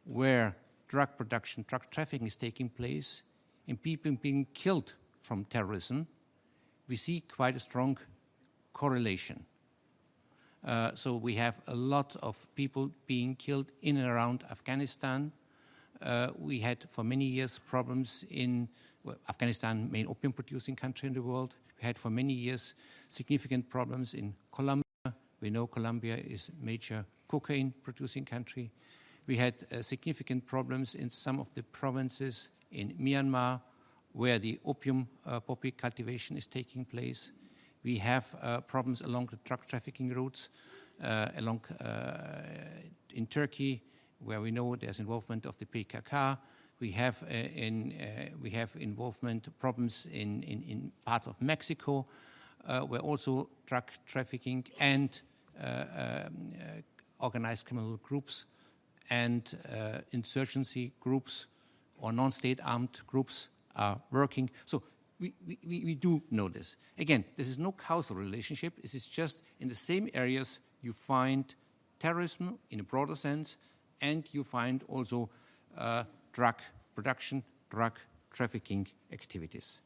where drug production, drug trafficking is taking place and people being killed from terrorism, we see quite a strong correlation. So we have a lot of people being killed in and around Afghanistan. We had for many years problems in Afghanistan, main opium producing country in the world. We had for many years significant problems in Colombia. We know Colombia is a major cocaine producing country. We had significant problems in some of the provinces in Myanmar where the opium poppy cultivation is taking place. We have problems along the drug trafficking routes, in Turkey, where we know there's involvement of the PKK. We have involvement problems in parts of Mexico, where also drug trafficking and organized criminal groups and insurgency groups or non-state armed groups are working. So we do know this. Again, this is no causal relationship. This is just in the same areas you find terrorism in a broader sense, and you find also drug production, drug trafficking activities.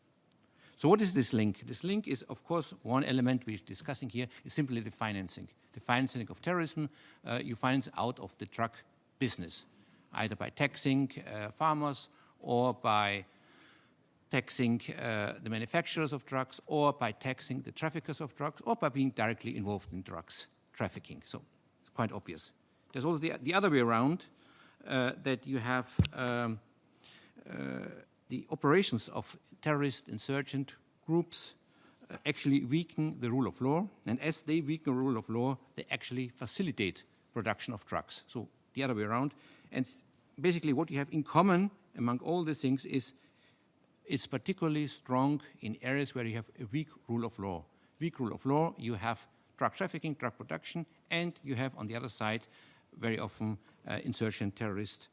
So what is this link? This link is, of course, one element we're discussing here is simply the financing. The financing of terrorism you finance out of the drug business, either by taxing farmers or by taxing the manufacturers of drugs, or by taxing the traffickers of drugs, or by being directly involved in drugs trafficking. So it's quite obvious. There's also the other way around, that you have the operations of terrorist insurgent groups actually weaken the rule of law, and as they weaken the rule of law, they actually facilitate production of drugs. So the other way around. And basically what you have in common among all these things is it's particularly strong in areas where you have a weak rule of law. Weak rule of law, you have drug trafficking, drug production, and you have on the other side very often insurgent terrorist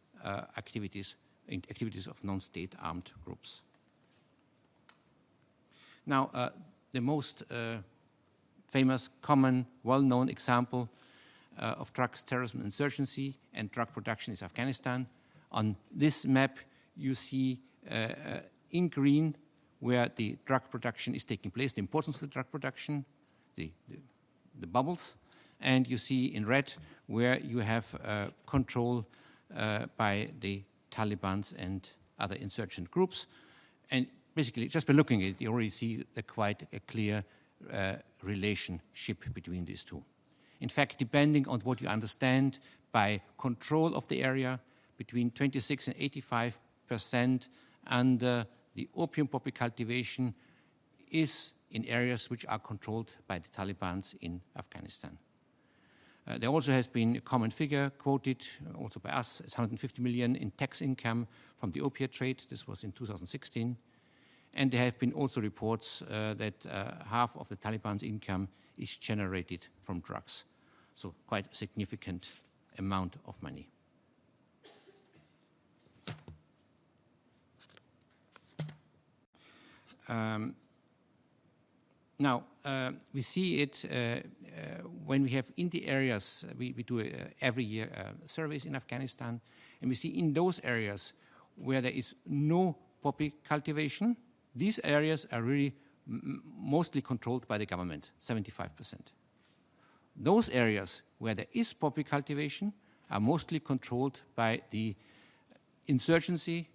activities of non-state armed groups. Now, the most famous, common, well-known example of drugs, terrorism, insurgency, and drug production is Afghanistan. On this map, you see in green where the drug production is taking place, the importance of the drug production, the bubbles, and you see in red where you have control by the Taliban and other insurgent groups. And basically, just by looking at it, you already see quite a clear relationship between these two. In fact, depending on what you understand by control of the area, between 26 and 85% under the opium poppy cultivation is in areas which are controlled by the Taliban in Afghanistan. There also has been a common figure quoted also by us, it's 150 million in tax income from the opiate trade. This was in 2016. And there have been also reports that half of the Taliban's income is generated from drugs. So quite a significant amount of money. Now, we see it when we have in the areas, we do every year surveys in Afghanistan, and we see in those areas where there is no poppy cultivation, these areas are really mostly controlled by the government, 75%. Those areas where there is poppy cultivation are mostly controlled by the insurgency,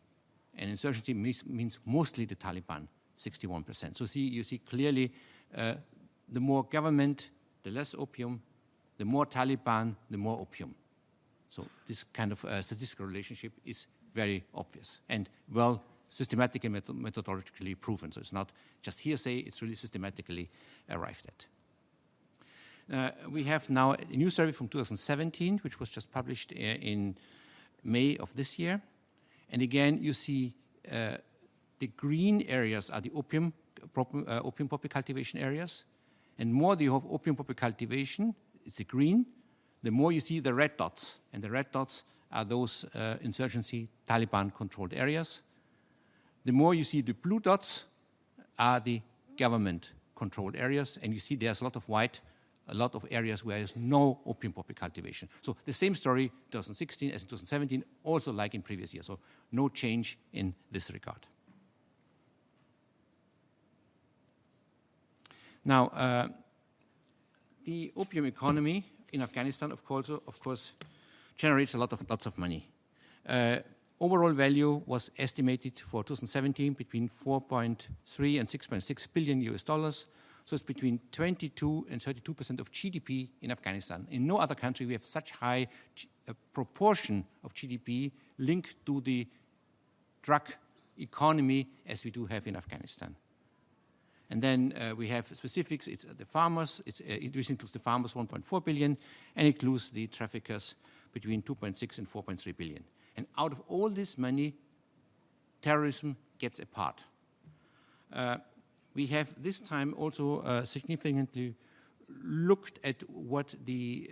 and insurgency means mostly the Taliban. 61%. So you see clearly the more government, the less opium, the more Taliban, the more opium. So this kind of statistical relationship is very obvious and well systematically methodologically proven. So it's not just hearsay, it's really systematically arrived at. We have now a new survey from 2017, which was just published in May of this year. And again, you see the green areas are the opium poppy cultivation areas. And more you have opium poppy cultivation, it's the green, the more you see the red dots. And the red dots are those insurgency Taliban-controlled areas. The more you see the blue dots are the government-controlled areas. And you see there's a lot of white, a lot of areas where there's no opium poppy cultivation. So the same story 2016 as in 2017, also like in previous years. So no change in this regard. Now, the opium economy in Afghanistan, of course, generates lots of money. Overall value was estimated for 2017 between 4.3 and 6.6 billion US dollars. So it's between 22 and 32% of GDP in Afghanistan. In no other country we have such high proportion of GDP linked to the drug economy as we do have in Afghanistan. And then we have specifics. It's the farmers. It includes the farmers 1.4 billion, and includes the traffickers between 2.6 and 4.3 billion. And out of all this money, terrorism gets a part. We have this time also significantly looked at what the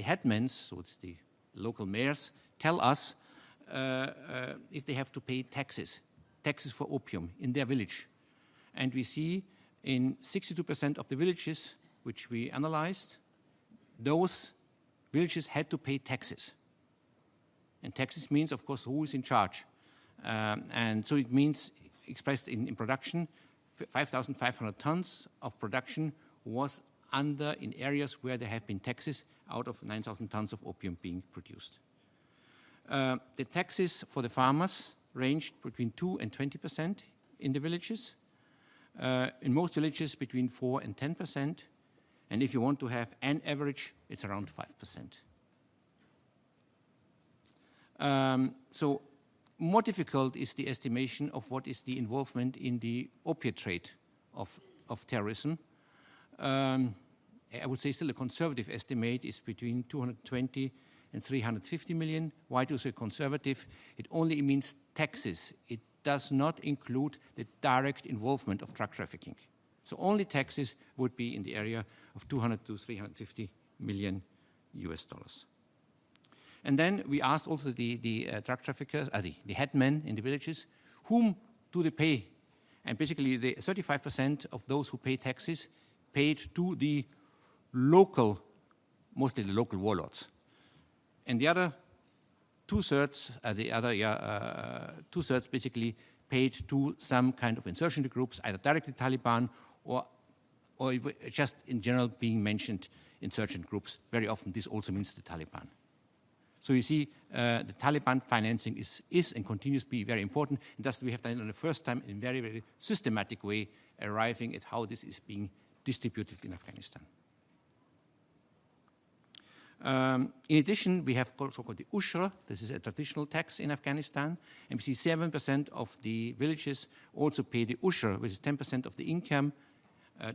headmen, so it's the local mayors, tell us if they have to pay taxes for opium in their village. And we see in 62% of the villages which we analyzed, those villages had to pay taxes. And taxes means, of course, who is in charge. And so it means, expressed in production, 5,500 tons of production was in areas where there have been taxes out of 9,000 tons of opium being produced. The taxes for the farmers ranged between 2 and 20% in the villages. In most villages between 4 and 10%, and if you want to have an average, it's around 5%. So more difficult is the estimation of what is the involvement in the opiate trade of terrorism. I would say still a conservative estimate is between 220 and 350 million. Why do you say conservative? It only means taxes. It does not include the direct involvement of drug trafficking. So only taxes would be in the area of 200 to 350 million US dollars. And then we asked also the drug traffickers, the headmen in the villages, whom do they pay? And basically, 35% of those who pay taxes paid to the local, mostly the local warlords. And the other two-thirds basically paid to some kind of insurgency groups, either directly Taliban or just in general being mentioned insurgent groups. Very often this also means the Taliban. So you see the Taliban financing is and continues to be very important. And thus we have done it for the first time in a very, very systematic way, arriving at how this is being distributed in Afghanistan. In addition, we have also called the ushra. This is a traditional tax in Afghanistan. And we see 7% of the villages also pay the ushra, which is 10% of the income.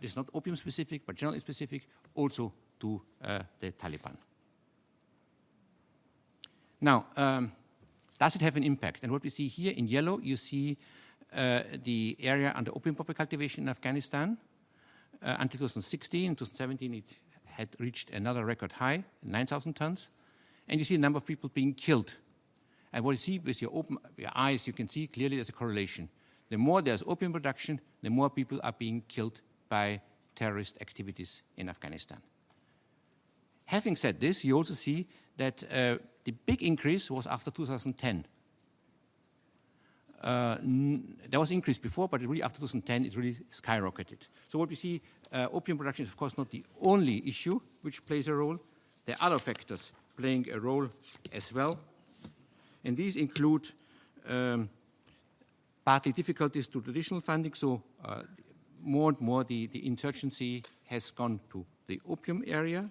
This is not opium specific, but generally specific, also to the Taliban. Now, does it have an impact? And what we see here in yellow, you see the area under opium poppy cultivation in Afghanistan. Until 2016, in 2017, it had reached another record high, 9,000 tons. And you see a number of people being killed. And what you see with your eyes, you can see clearly there's a correlation. The more there's opium production, the more people are being killed by terrorist activities in Afghanistan. Having said this, you also see that the big increase was after 2010. There was an increase before, but really after 2010, it really skyrocketed. So what we see, opium production is of course not the only issue which plays a role. There are other factors playing a role as well. And these include partly difficulties to traditional funding, so more and more the insurgency has gone to the opium area.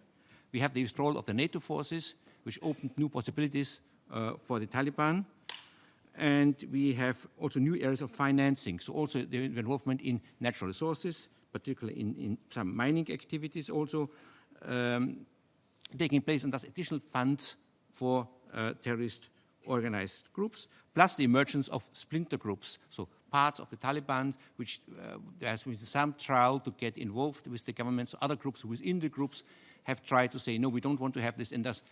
We have the withdrawal of the NATO forces, which opened new possibilities for the Taliban. And we have also new areas of financing, so also the involvement in natural resources, particularly in some mining activities also taking place, and thus additional funds for terrorist organized groups, plus the emergence of splinter groups, so parts of the Taliban, which there has been some trial to get involved with the government. So other groups within the groups have tried to say, no, we don't want to have this, and thus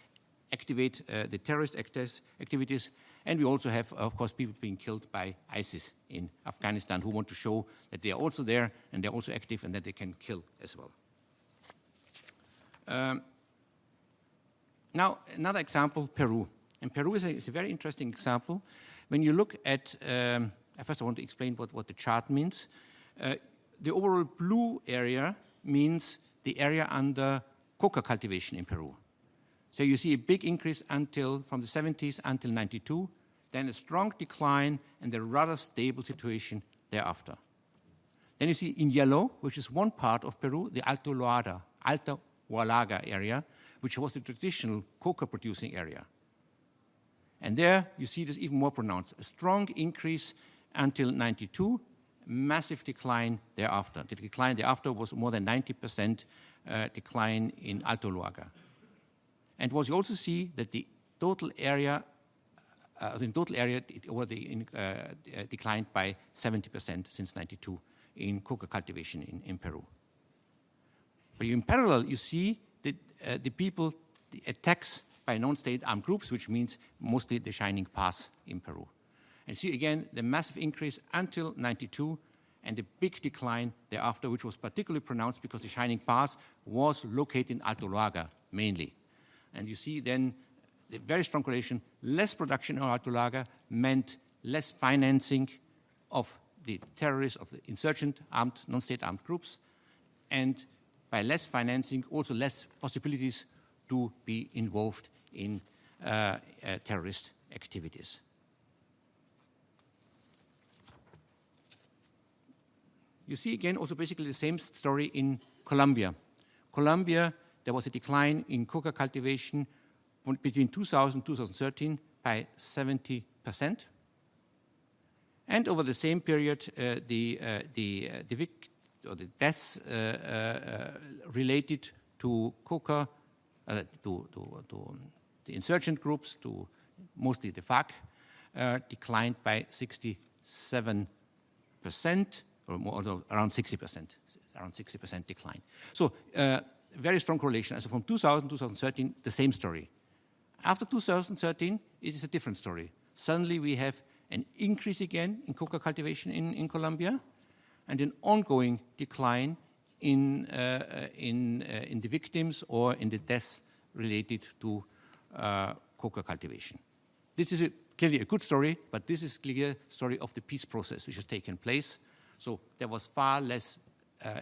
activate the terrorist activities. And we also have, of course, people being killed by ISIS in Afghanistan who want to show that they are also there and they're also active and that they can kill as well. Now, another example, Peru. And Peru is a very interesting example. When you look at, first I want to explain what the chart means. The overall blue area means the area under coca cultivation in Peru. So you see a big increase from the 70s until 92, then a strong decline and a rather stable situation thereafter. Then you see in yellow, which is one part of Peru, the Alto Huallaga area, which was the traditional coca producing area. And there you see this even more pronounced, a strong increase until 92, massive decline thereafter. The decline thereafter was more than 90% decline in Alto Huallaga. And what you also see that the total area, declined by 70% since 92 in coca cultivation in Peru. But in parallel, you see that the attacks by non-state armed groups, which means mostly the Shining Pass in Peru. And see again the massive increase until 92 and the big decline thereafter, which was particularly pronounced because the Shining Pass was located in Alto Huallaga mainly. And you see then the very strong correlation, less production in Alto Huallaga meant less financing of the terrorists, of the insurgent armed, non-state armed groups, and by less financing, also less possibilities to be involved in terrorist activities. You see again also basically the same story in Colombia. Colombia, there was a decline in coca cultivation between 2000 and 2013 by 70%. And over the same period, the deaths related to coca, to the insurgent groups, to mostly the FARC, declined by 67%, or more, around 60% decline. So very strong correlation. So from 2000 to 2013, the same story. After 2013, it is a different story. Suddenly we have an increase again in coca cultivation in Colombia, and an ongoing decline in the victims or in the deaths related to coca cultivation. This is clearly a good story, but this is clearly a story of the peace process which has taken place. So there was far less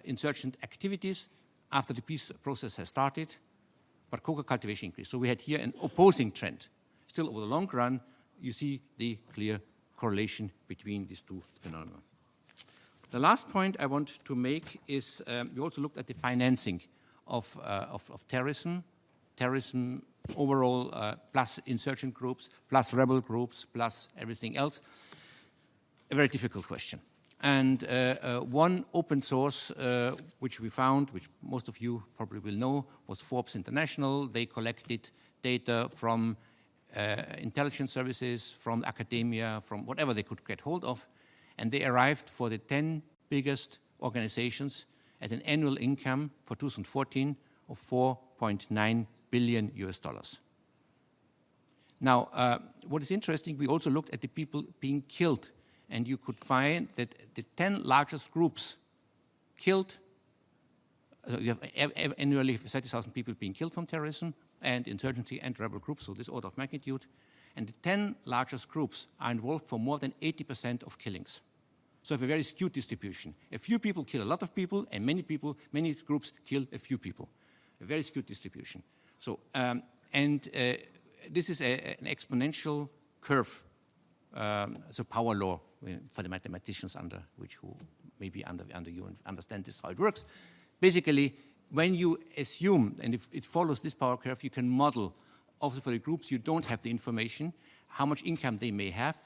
insurgent activities after the peace process has started, but coca cultivation increased. So we had here an opposing trend. Still, over the long run, you see the clear correlation between these two phenomena. The last point I want to make is we also looked at the financing of terrorism overall, plus insurgent groups, plus rebel groups, plus everything else. A very difficult question. And one open source which we found, which most of you probably will know, was Forbes International. They collected data from intelligence services, from academia, from whatever they could get hold of, and they arrived for the 10 biggest organizations at an annual income for 2014 of $4.9 billion US. Now, what is interesting, we also looked at the people being killed, and you could find that the 10 largest groups killed, you have annually 30,000 people being killed from terrorism and insurgency and rebel groups, so this order of magnitude. And the 10 largest groups are involved for more than 80% of killings. So have a very skewed distribution. A few people kill a lot of people, and many groups kill a few people. A very skewed distribution. So, this is an exponential curve, so power law for the mathematicians who maybe under you and understand this how it works. Basically, when you assume, and if it follows this power curve, you can model also for the groups you don't have the information, how much income they may have,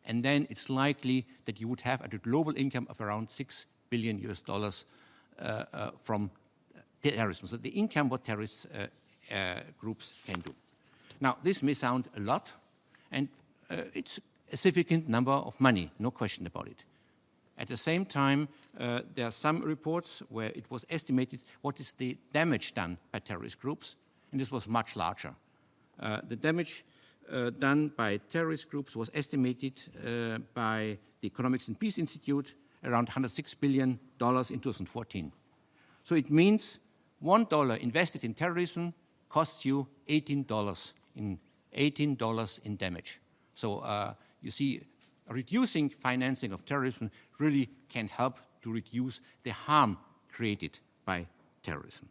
and then it's likely that you would have a global income of around $6 billion from terrorism. So the income what terrorist groups can do. Now, this may sound a lot, and it's a significant number of money, no question about it. At the same time, there are some reports where it was estimated what is the damage done by terrorist groups, and this was much larger. The damage done by terrorist groups was estimated by the Economics and Peace Institute around $106 billion in 2014. So it means $1 invested in terrorism costs you $18 in damage. So you see, reducing financing of terrorism really can help to reduce the harm created by terrorism.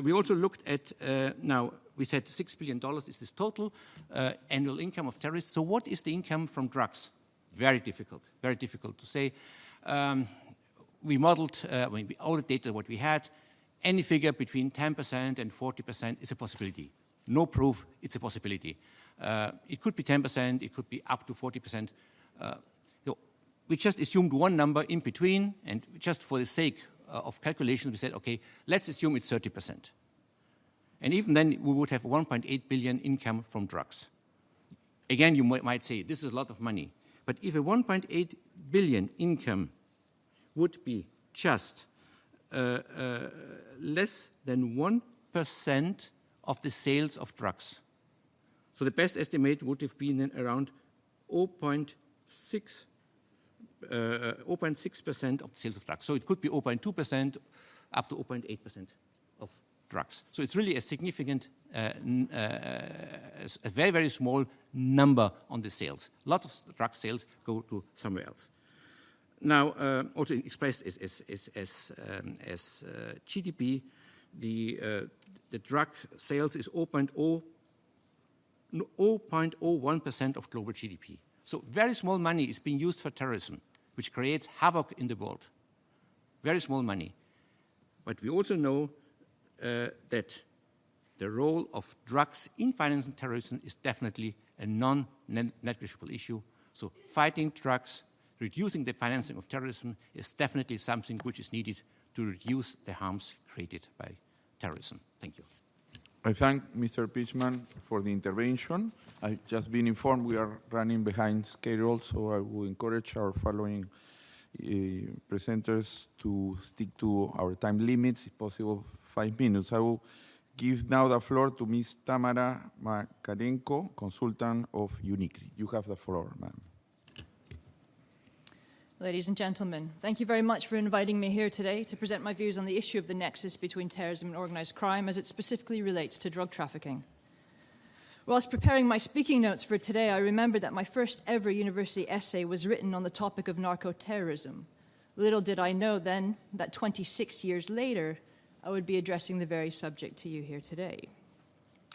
We also looked at, now we said $6 billion is this total annual income of terrorists. So what is the income from drugs? Very difficult to say. We modeled, all the data what we had, any figure between 10% and 40% is a possibility. No proof, it's a possibility. It could be 10%, it could be up to 40%. We just assumed one number in between, and just for the sake of calculations, we said, okay, let's assume it's 30%. And even then, we would have 1.8 billion income from drugs. Again, you might say, this is a lot of money. But if a 1.8 billion income would be just less than 1% of the sales of drugs. So the best estimate would have been around 0.6% of the sales of drugs. So it could be 0.2% up to 0.8% of drugs. So it's really a significant, a very, very small number on the sales. Lots of drug sales go to somewhere else. Now, also expressed as GDP, the drug sales is 0.01% of global GDP. So very small money is being used for terrorism, which creates havoc in the world. Very small money. But we also know that the role of drugs in financing terrorism is definitely a non-negligible issue. So fighting drugs, reducing the financing of terrorism is definitely something which is needed to reduce the harms created by terrorism. Thank you. I thank Mr. Pichman for the intervention. I've just been informed we are running behind schedule, so I will encourage our following presenters to stick to our time limits, if possible, 5 minutes. I will give now the floor to Ms. Tamara Makarenko, consultant of UNICRI. You have the floor, ma'am. Ladies and gentlemen, thank you very much for inviting me here today to present my views on the issue of the nexus between terrorism and organized crime as it specifically relates to drug trafficking. Whilst preparing my speaking notes for today, I remembered that my first ever university essay was written on the topic of narco-terrorism. Little did I know then that 26 years later, I would be addressing the very subject to you here today.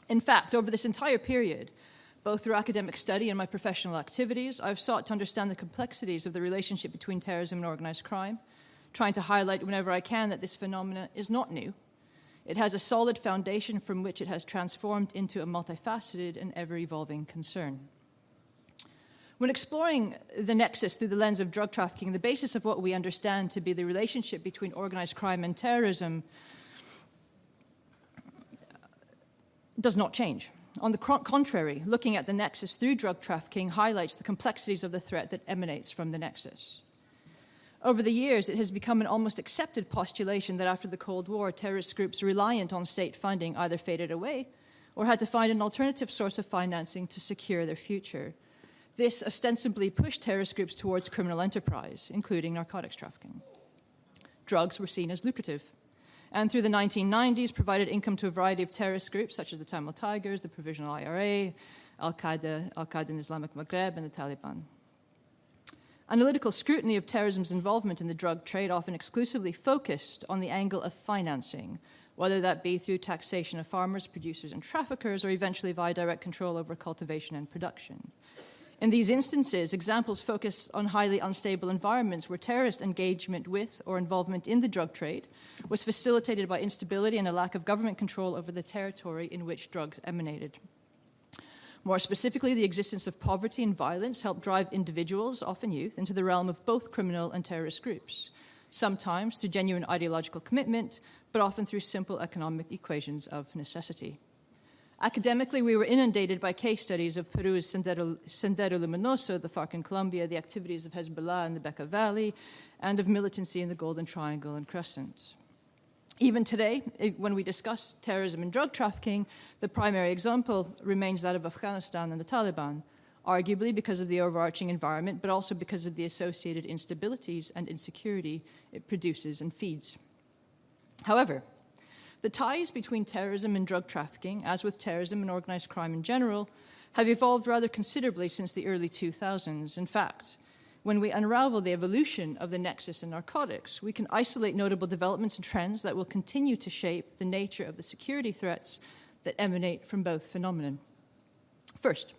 In fact, over this entire period, both through academic study and my professional activities, I've sought to understand the complexities of the relationship between terrorism and organized crime, trying to highlight whenever I can that this phenomenon is not new. It has a solid foundation from which it has transformed into a multifaceted and ever-evolving concern. When exploring the nexus through the lens of drug trafficking, the basis of what we understand to be the relationship between organized crime and terrorism does not change. On the contrary, looking at the nexus through drug trafficking highlights the complexities of the threat that emanates from the nexus. Over the years, it has become an almost accepted postulation that after the Cold War, terrorist groups reliant on state funding either faded away or had to find an alternative source of financing to secure their future. This ostensibly pushed terrorist groups towards criminal enterprise, including narcotics trafficking. Drugs were seen as lucrative, and through the 1990s provided income to a variety of terrorist groups such as the Tamil Tigers, the Provisional IRA, Al-Qaeda in Islamic Maghreb, and the Taliban. Analytical scrutiny of terrorism's involvement in the drug trade often exclusively focused on the angle of financing, whether that be through taxation of farmers, producers, and traffickers, or eventually via direct control over cultivation and production. In these instances, examples focus on highly unstable environments where terrorist engagement with or involvement in the drug trade was facilitated by instability and a lack of government control over the territory in which drugs emanated. More specifically, the existence of poverty and violence helped drive individuals, often youth, into the realm of both criminal and terrorist groups, sometimes through genuine ideological commitment, but often through simple economic equations of necessity. Academically, we were inundated by case studies of Peru's Sendero Luminoso, the FARC in Colombia, the activities of Hezbollah in the Bekaa Valley, and of militancy in the Golden Triangle and Crescent. Even today, when we discuss terrorism and drug trafficking, the primary example remains that of Afghanistan and the Taliban, arguably because of the overarching environment, but also because of the associated instabilities and insecurity it produces and feeds. However, the ties between terrorism and drug trafficking, as with terrorism and organized crime in general, have evolved rather considerably since the early 2000s. In fact, when we unravel the evolution of the nexus in narcotics, we can isolate notable developments and trends that will continue to shape the nature of the security threats that emanate from both phenomena. First,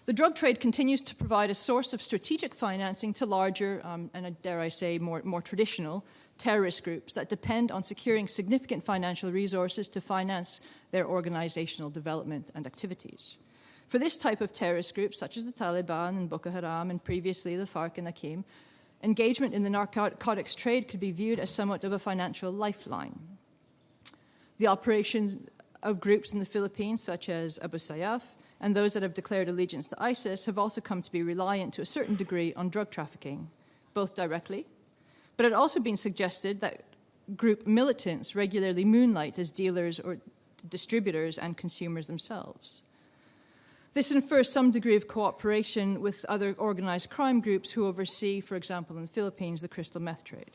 the drug trade continues to provide a source of strategic financing to larger, and dare I say, more traditional terrorist groups that depend on securing significant financial resources to finance their organizational development and activities. For this type of terrorist groups, such as the Taliban and Boko Haram and previously the FARC and Akim, engagement in the narcotics trade could be viewed as somewhat of a financial lifeline. The operations of groups in the Philippines, such as Abu Sayyaf, and those that have declared allegiance to ISIS have also come to be reliant to a certain degree on drug trafficking, both directly, but it had also been suggested that group militants regularly moonlight as dealers or distributors and consumers themselves. This infers some degree of cooperation with other organized crime groups who oversee, for example, in the Philippines, the crystal meth trade.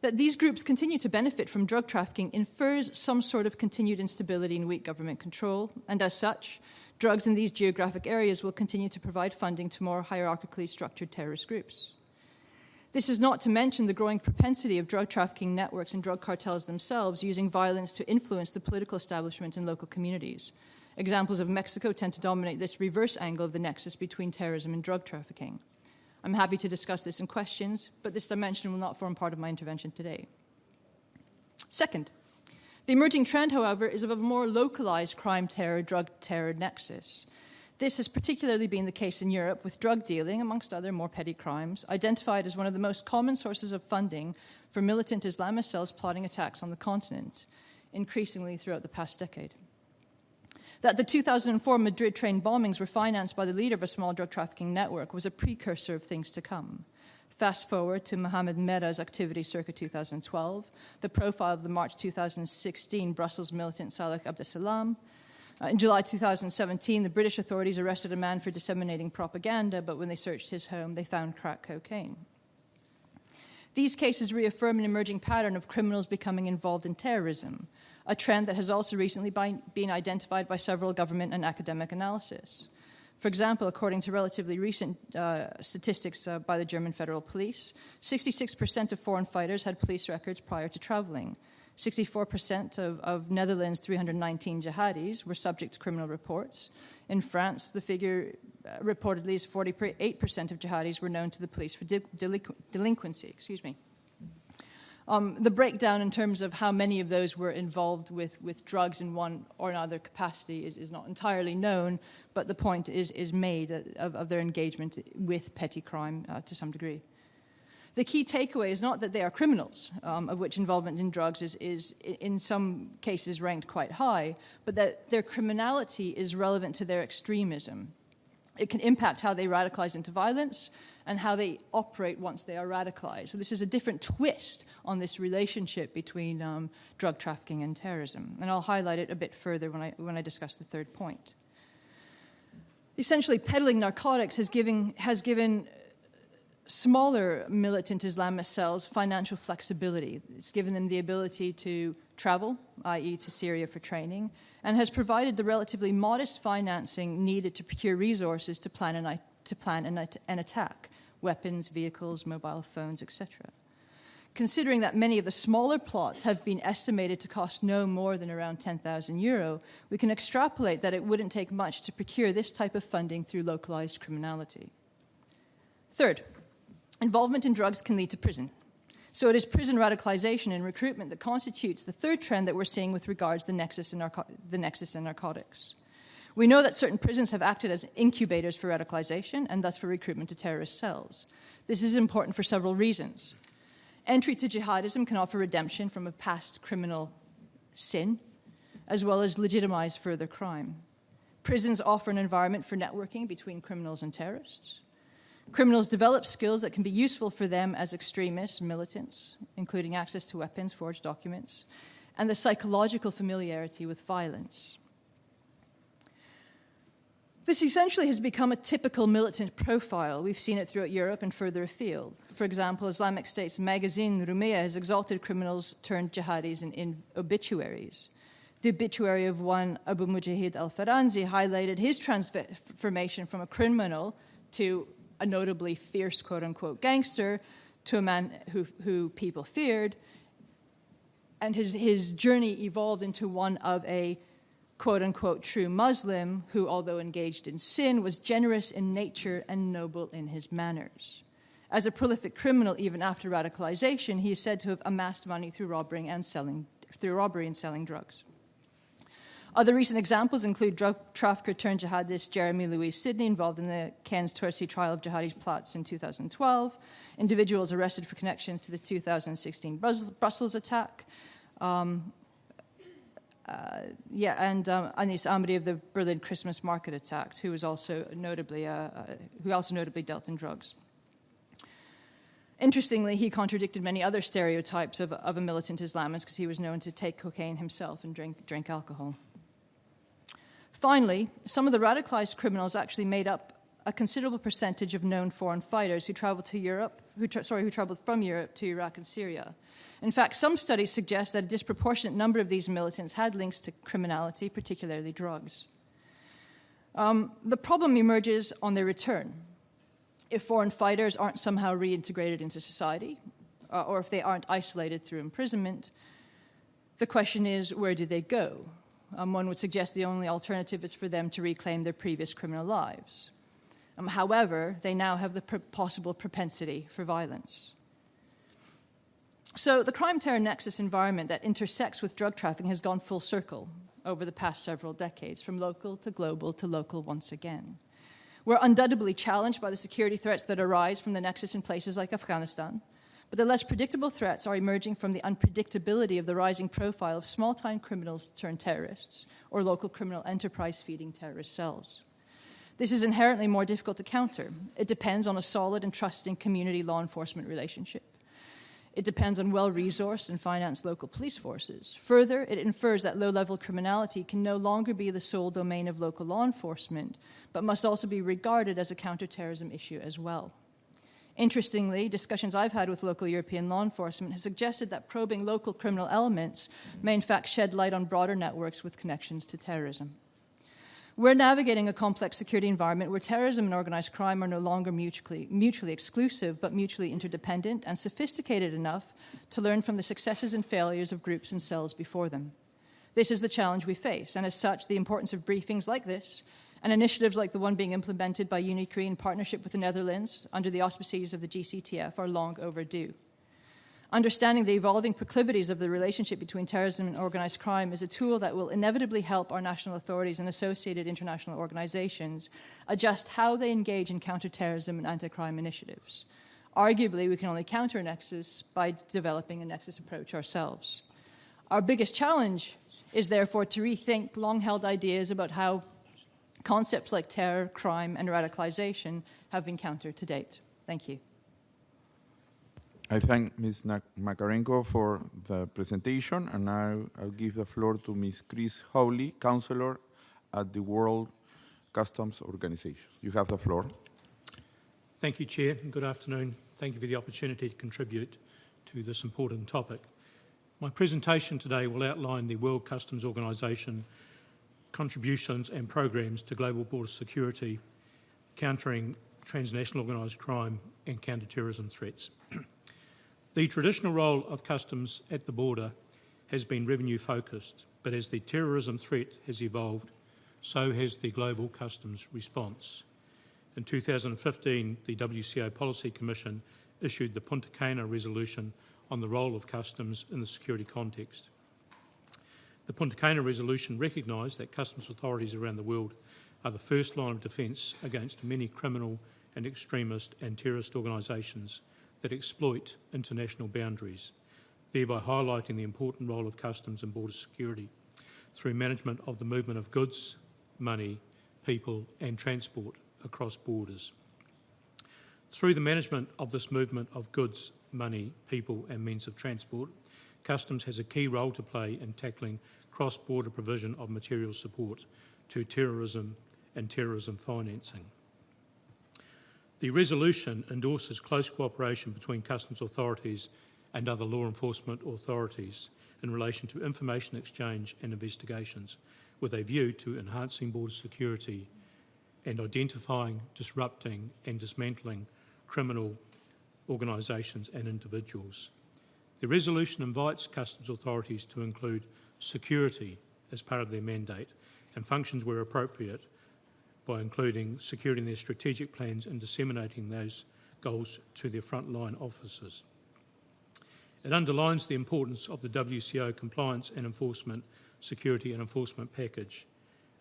That these groups continue to benefit from drug trafficking infers some sort of continued instability and weak government control, and as such, drugs in these geographic areas will continue to provide funding to more hierarchically structured terrorist groups. This is not to mention the growing propensity of drug trafficking networks and drug cartels themselves using violence to influence the political establishment in local communities. Examples of Mexico tend to dominate this reverse angle of the nexus between terrorism and drug trafficking. I'm happy to discuss this in questions, but this dimension will not form part of my intervention today. Second, the emerging trend, however, is of a more localized crime-terror, drug-terror nexus. This has particularly been the case in Europe, with drug dealing, amongst other more petty crimes, identified as one of the most common sources of funding for militant Islamist cells plotting attacks on the continent, increasingly throughout the past decade. That the 2004 Madrid train bombings were financed by the leader of a small drug trafficking network was a precursor of things to come. Fast forward to Mohamed Merah's activity circa 2012, the profile of the March 2016 Brussels militant Saleh Abdesalam. In July 2017, the British authorities arrested a man for disseminating propaganda, but when they searched his home, they found crack cocaine. These cases reaffirm an emerging pattern of criminals becoming involved in terrorism, a trend that has also recently been identified by several government and academic analysis. For example, according to relatively recent statistics by the German Federal Police, 66% of foreign fighters had police records prior to traveling. 64% of Netherlands' 319 jihadis were subject to criminal reports. In France, the figure reportedly is 48% of jihadis were known to the police for delinquency. The breakdown in terms of how many of those were involved with drugs in one or another capacity is not entirely known, but the point is made of their engagement with petty crime to some degree. The key takeaway is not that they are criminals, of which involvement in drugs is in some cases ranked quite high, but that their criminality is relevant to their extremism. It can impact how they radicalize into violence and how they operate once they are radicalized. So this is a different twist on this relationship between drug trafficking and terrorism. And I'll highlight it a bit further when I discuss the third point. Essentially, peddling narcotics has given smaller militant Islamist cells financial flexibility. It's given them the ability to travel, i.e. to Syria for training, and has provided the relatively modest financing needed to procure resources to plan an attack, weapons, vehicles, mobile phones, etc. considering that many of the smaller plots have been estimated to cost no more than around €10,000, we can extrapolate that it wouldn't take much to procure this type of funding through localized criminality. Third, involvement in drugs can lead to prison. So it is prison radicalization and recruitment that constitutes the third trend that we're seeing with regards to the nexus in narcotics. We know that certain prisons have acted as incubators for radicalization and thus for recruitment to terrorist cells. This is important for several reasons. Entry to jihadism can offer redemption from a past criminal sin, as well as legitimize further crime. Prisons offer an environment for networking between criminals and terrorists. Criminals develop skills that can be useful for them as extremists, militants, including access to weapons, forged documents, and the psychological familiarity with violence. This essentially has become a typical militant profile. We've seen it throughout Europe and further afield. For example, Islamic State's magazine, Rumiyah, has exalted criminals turned jihadis in obituaries. The obituary of one Abu Mujahid al-Faranzi highlighted his transformation from a criminal to a notably fierce, quote-unquote, gangster, to a man who people feared. And his journey evolved into one of a, quote-unquote, true Muslim who, although engaged in sin, was generous in nature and noble in his manners. As a prolific criminal, even after radicalization, he is said to have amassed money through robbery and selling drugs. Other recent examples include drug trafficker turned jihadist Jeremy Louis Sidney, involved in the Cairns Torcy trial of jihadi plots in 2012, individuals arrested for connections to the 2016 Brussels attack, and Anis Amri of the Berlin Christmas market attack, who also notably dealt in drugs. Interestingly, he contradicted many other stereotypes of a militant Islamist because he was known to take cocaine himself and drink alcohol. Finally, some of the radicalized criminals actually made up a considerable percentage of known foreign fighters who traveled from Europe to Iraq and Syria. In fact, some studies suggest that a disproportionate number of these militants had links to criminality, particularly drugs. The problem emerges on their return. If foreign fighters aren't somehow reintegrated into society, or if they aren't isolated through imprisonment, the question is, where do they go? One would suggest the only alternative is for them to reclaim their previous criminal lives. However, they now have the possible propensity for violence. So the crime-terror nexus environment that intersects with drug trafficking has gone full circle over the past several decades, from local to local once again. We're undoubtedly challenged by the security threats that arise from the nexus in places like Afghanistan, but the less predictable threats are emerging from the unpredictability of the rising profile of small-time criminals turned terrorists or local criminal enterprise feeding terrorist cells. This is inherently more difficult to counter. It depends on a solid and trusting community law enforcement relationship. It depends on well-resourced and financed local police forces. Further, it infers that low-level criminality can no longer be the sole domain of local law enforcement, but must also be regarded as a counter-terrorism issue as well. Interestingly, discussions I've had with local European law enforcement have suggested that probing local criminal elements may in fact shed light on broader networks with connections to terrorism. We're navigating a complex security environment where terrorism and organized crime are no longer mutually exclusive, but mutually interdependent and sophisticated enough to learn from the successes and failures of groups and cells before them. This is the challenge we face, and as such, the importance of briefings like this and initiatives like the one being implemented by UNICRI in partnership with the Netherlands under the auspices of the GCTF are long overdue. Understanding the evolving proclivities of the relationship between terrorism and organized crime is a tool that will inevitably help our national authorities and associated international organizations adjust how they engage in counterterrorism and anti-crime initiatives. Arguably, we can only counter a nexus by developing a nexus approach ourselves. Our biggest challenge is therefore to rethink long-held ideas about how concepts like terror, crime, and radicalization have been countered to date. Thank you. I thank Ms. Makarenko for the presentation, and now I'll give the floor to Ms. Chris Howley, counselor at the World Customs Organization. You have the floor. Thank you, Chair, and good afternoon. Thank you for the opportunity to contribute to this important topic. My presentation today will outline the World Customs Organisation contributions and programs to global border security, countering transnational organised crime and counter-terrorism threats. The traditional role of customs at the border has been revenue focused, but as the terrorism threat has evolved, so has the global customs response. In 2015, the WCO Policy Commission issued the Punta Cana Resolution on the role of customs in the security context. The Punta Cana Resolution recognised that customs authorities around the world are the first line of defence against many criminal and extremist and terrorist organisations that exploit international boundaries, thereby highlighting the important role of customs and border security through management of the movement of goods, money, people and transport across borders. Through the management of this movement of goods, money, people and means of transport, customs has a key role to play in tackling cross-border provision of material support to terrorism and terrorism financing. The resolution endorses close cooperation between customs authorities and other law enforcement authorities in relation to information exchange and investigations, with a view to enhancing border security and identifying, disrupting and dismantling criminal organisations and individuals. The resolution invites customs authorities to include security as part of their mandate and functions where appropriate by including securing their strategic plans and disseminating those goals to their frontline officers. It underlines the importance of the WCO compliance and enforcement, security and enforcement package,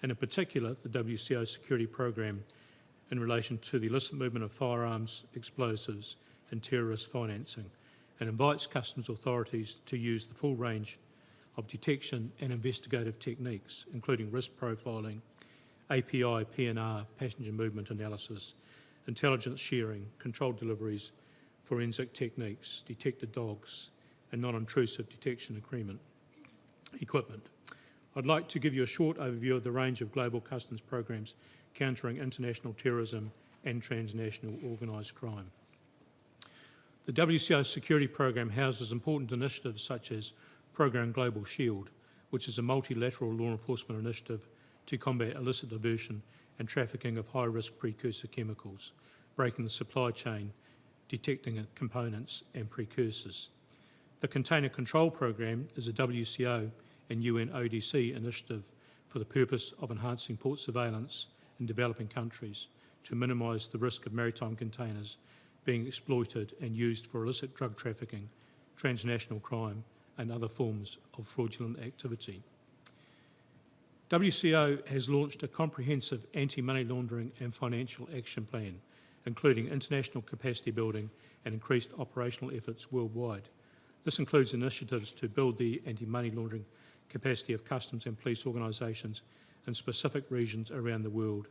and in particular the WCO security program in relation to the illicit movement of firearms, explosives and terrorist financing, and invites customs authorities to use the full range of detection and investigative techniques, including risk profiling, API, PNR, passenger movement analysis, intelligence sharing, controlled deliveries, forensic techniques, detected dogs, and non-intrusive detection equipment. I'd like to give you a short overview of the range of global customs programs countering international terrorism and transnational organised crime. The WCO security program houses important initiatives such as Program Global Shield, which is a multilateral law enforcement initiative to combat illicit diversion and trafficking of high-risk precursor chemicals, breaking the supply chain, detecting components and precursors. The Container Control Program is a WCO and UN ODC initiative for the purpose of enhancing port surveillance in developing countries to minimise the risk of maritime containers being exploited and used for illicit drug trafficking, transnational crime and other forms of fraudulent activity. WCO has launched a comprehensive anti-money laundering and financial action plan, including international capacity building and increased operational efforts worldwide. This includes initiatives to build the anti-money laundering capacity of customs and police organisations in specific regions around the world,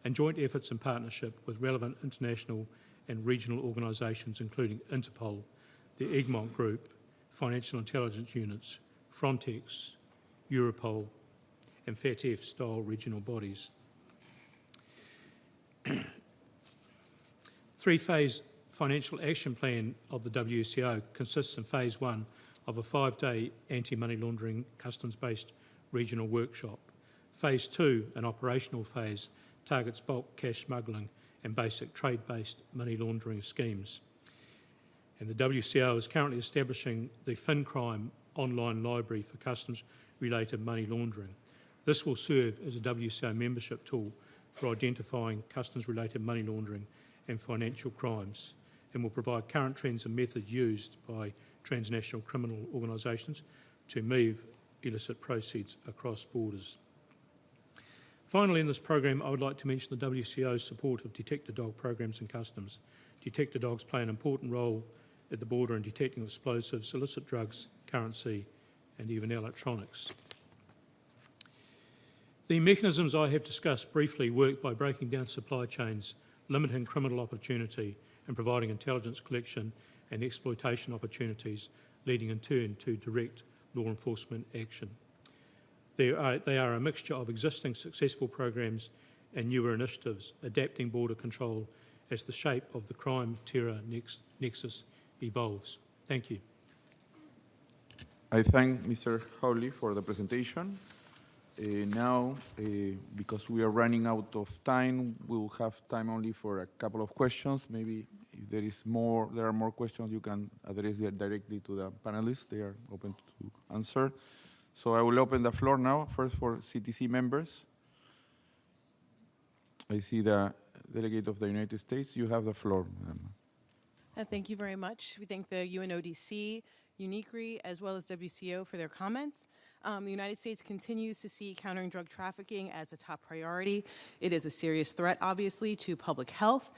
and joint efforts in partnership with relevant international and regional organisations including Interpol, the Egmont Group, Financial Intelligence Units, Frontex, Europol, and FATF-style regional bodies. Three-phase financial action plan of the WCO consists in phase one of a 5-day anti-money laundering customs-based regional workshop. Phase two, an operational phase, targets bulk cash smuggling and basic trade-based money laundering schemes. And the WCO is currently establishing the FinCrime online library for customs-related money laundering. This will serve as a WCO membership tool for identifying customs-related money laundering and financial crimes, and will provide current trends and methods used by transnational criminal organisations to move illicit proceeds across borders. Finally, in this program, I would like to mention the WCO's support of detector dog programs in customs. Detector dogs play an important role at the border in detecting explosives, illicit drugs, currency, and even electronics. The mechanisms I have discussed briefly work by breaking down supply chains, limiting criminal opportunity, and providing intelligence collection and exploitation opportunities, leading in turn to direct law enforcement action. They are a mixture of existing successful programs and newer initiatives, adapting border control as the shape of the crime-terror nexus evolves. Thank you. I thank Mr. Howley for the presentation. Now, because we are running out of time, we'll have time only for a couple of questions. Maybe if there are more questions, you can address it directly to the panelists. They are open to answer. So I will open the floor now, first for CTC members. I see the delegate of the United States. You have the floor, madam. Thank you very much. We thank the UNODC, UNICRI, as well as WCO for their comments. The United States continues to see countering drug trafficking as a top priority. It is a serious threat, obviously, to public health,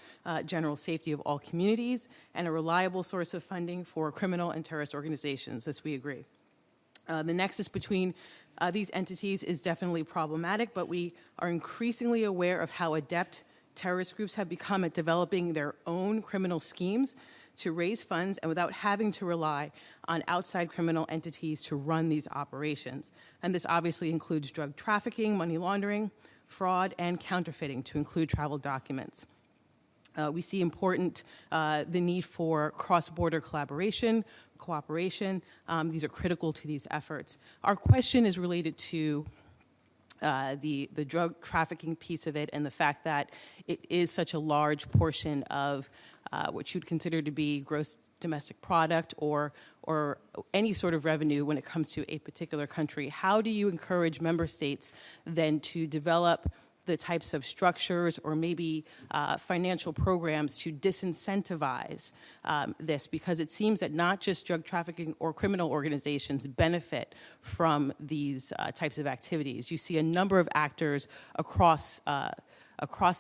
general safety of all communities, and a reliable source of funding for criminal and terrorist organizations, as we agree. The nexus between these entities is definitely problematic, but we are increasingly aware of how adept terrorist groups have become at developing their own criminal schemes to raise funds and without having to rely on outside criminal entities to run these operations. And this obviously includes drug trafficking, money laundering, fraud, and counterfeiting, to include travel documents. We see important the need for cross-border collaboration, cooperation. These are critical to these efforts. Our question is related to the drug trafficking piece of it and the fact that it is such a large portion of what you'd consider to be gross domestic product or any sort of revenue when it comes to a particular country. How do you encourage member states then to develop the types of structures or maybe financial programs to disincentivize this? Because it seems that not just drug trafficking or criminal organizations benefit from these types of activities. You see a number of actors across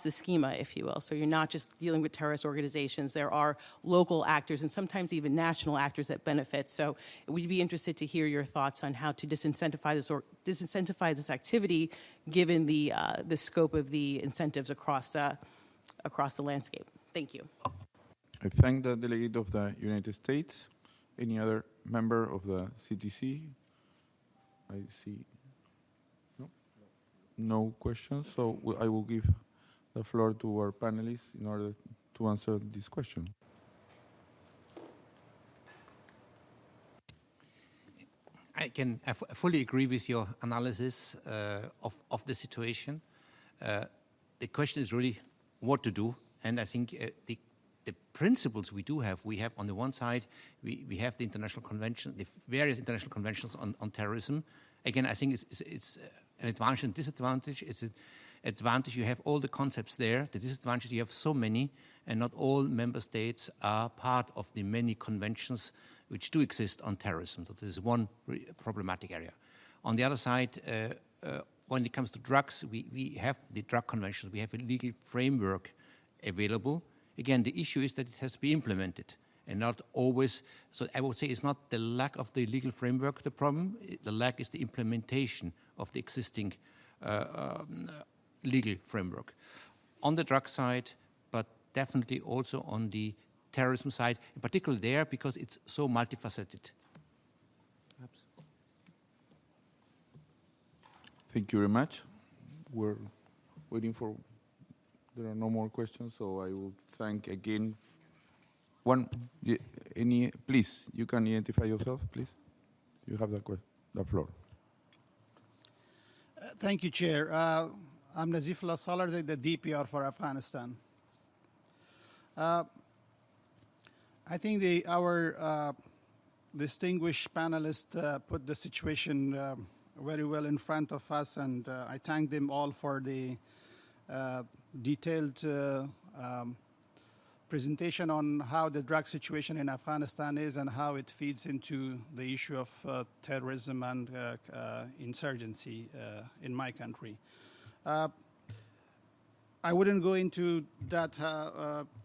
the schema, if you will. So you're not just dealing with terrorist organizations. There are local actors and sometimes even national actors that benefit. So we'd be interested to hear your thoughts on how to disincentivize this activity, given the scope of the incentives across the landscape. Thank you. I thank the delegate of the United States. Any other member of the CTC? I see no questions, so I will give the floor to our panelists in order to answer this question. I can fully agree with your analysis of the situation. The question is really what to do, and I think the principles we have on the one side, we have the international convention, the various international conventions on terrorism. Again, I think it's an advantage and disadvantage. It's an advantage you have all the concepts there. The disadvantage you have so many, and not all member states are part of the many conventions which do exist on terrorism. So this is one problematic area. On the other side, when it comes to drugs, we have the drug conventions. We have a legal framework available. Again, the issue is that it has to be implemented, and not always. So I would say it's not the lack of the legal framework the problem. The lack is the implementation of the existing legal framework. On the drug side, but definitely also on the terrorism side, in particular there, because it's so multifaceted. Perhaps. Thank you very much. We're waiting for, there are no more questions, so I will thank again. Please, you can identify yourself, please. You have the floor. Thank you, Chair. I'm Nazifullah Salarzi, the DPR for Afghanistan. I think our distinguished panelists put the situation very well in front of us, and I thank them all for the detailed presentation on how the drug situation in Afghanistan is and how it feeds into the issue of terrorism and insurgency in my country. I wouldn't go into that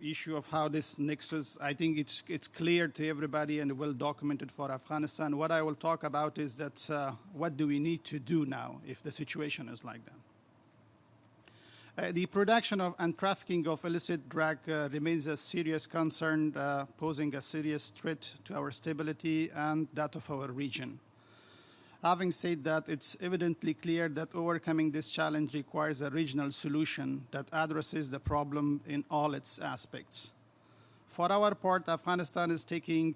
issue of how this nexus. I think it's clear to everybody and well documented for Afghanistan. What I will talk about is that what do we need to do now if the situation is like that? The production of and trafficking of illicit drug remains a serious concern, posing a serious threat to our stability and that of our region. Having said that, it's evidently clear that overcoming this challenge requires a regional solution that addresses the problem in all its aspects. For our part, Afghanistan is taking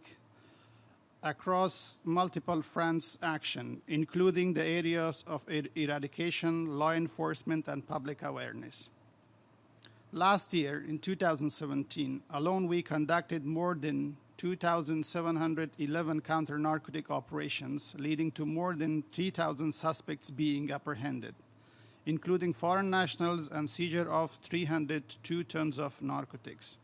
across multiple fronts action, including the areas of eradication, law enforcement, and public awareness. Last year, in 2017, alone we conducted more than 2,711 counter-narcotic operations, leading to more than 3,000 suspects being apprehended, including foreign nationals and seizure of 302 tons of narcotics.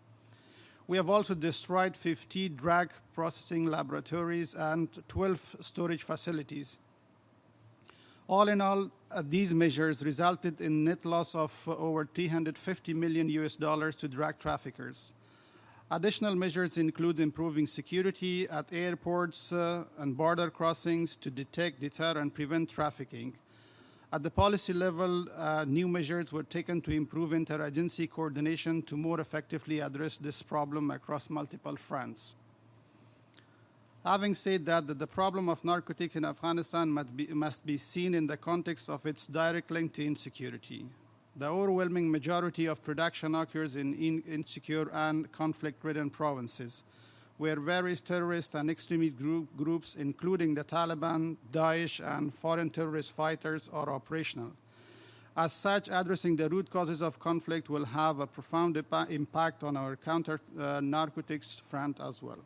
We have also destroyed 50 drug processing laboratories and 12 storage facilities. All in all, these measures resulted in net loss of over $350 million to drug traffickers. Additional measures include improving security at airports and border crossings to detect, deter, and prevent trafficking. At the policy level, new measures were taken to improve interagency coordination to more effectively address this problem across multiple fronts. Having said that, the problem of narcotics in Afghanistan must be seen in the context of its direct link to insecurity. The overwhelming majority of production occurs in insecure and conflict-ridden provinces, where various terrorist and extremist groups, including the Taliban, Daesh, and foreign terrorist fighters, are operational. As such, addressing the root causes of conflict will have a profound impact on our counter-narcotics front as well.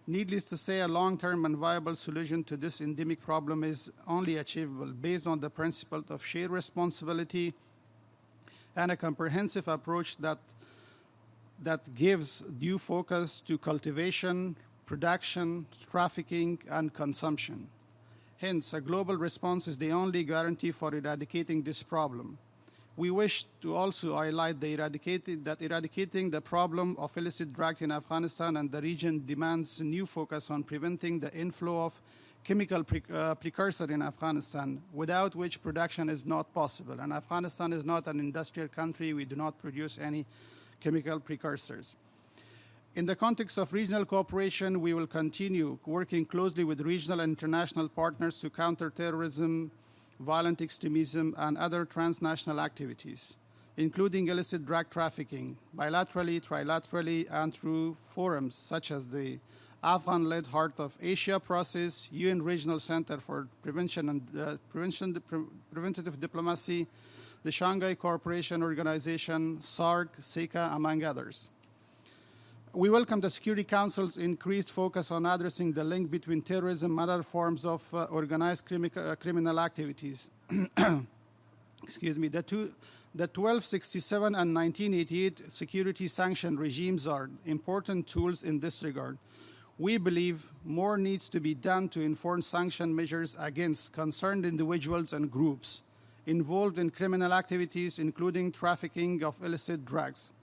Needless to say, a long-term and viable solution to this endemic problem is only achievable based on the principle of shared responsibility and a comprehensive approach that gives due focus to cultivation, production, trafficking, and consumption. Hence, a global response is the only guarantee for eradicating this problem. We wish to also highlight that eradicating the problem of illicit drugs in Afghanistan and the region demands a new focus on preventing the inflow of chemical precursor in Afghanistan, without which production is not possible. And Afghanistan is not an industrial country. We do not produce any chemical precursors. In the context of regional cooperation, we will continue working closely with regional and international partners to counter terrorism, violent extremism, and other transnational activities, including illicit drug trafficking, bilaterally, trilaterally, and through forums such as the Afghan-led Heart of Asia process, UN Regional Center for Prevention and Preventative Diplomacy, the Shanghai Cooperation Organization, SARC, SECA, among others. We welcome the Security Council's increased focus on addressing the link between terrorism and other forms of organized criminal activities. Excuse me. The 1267 and 1988 security sanction regimes are important tools in this regard. We believe more needs to be done to enforce sanction measures against concerned individuals and groups involved in criminal activities, including trafficking of illicit drugs.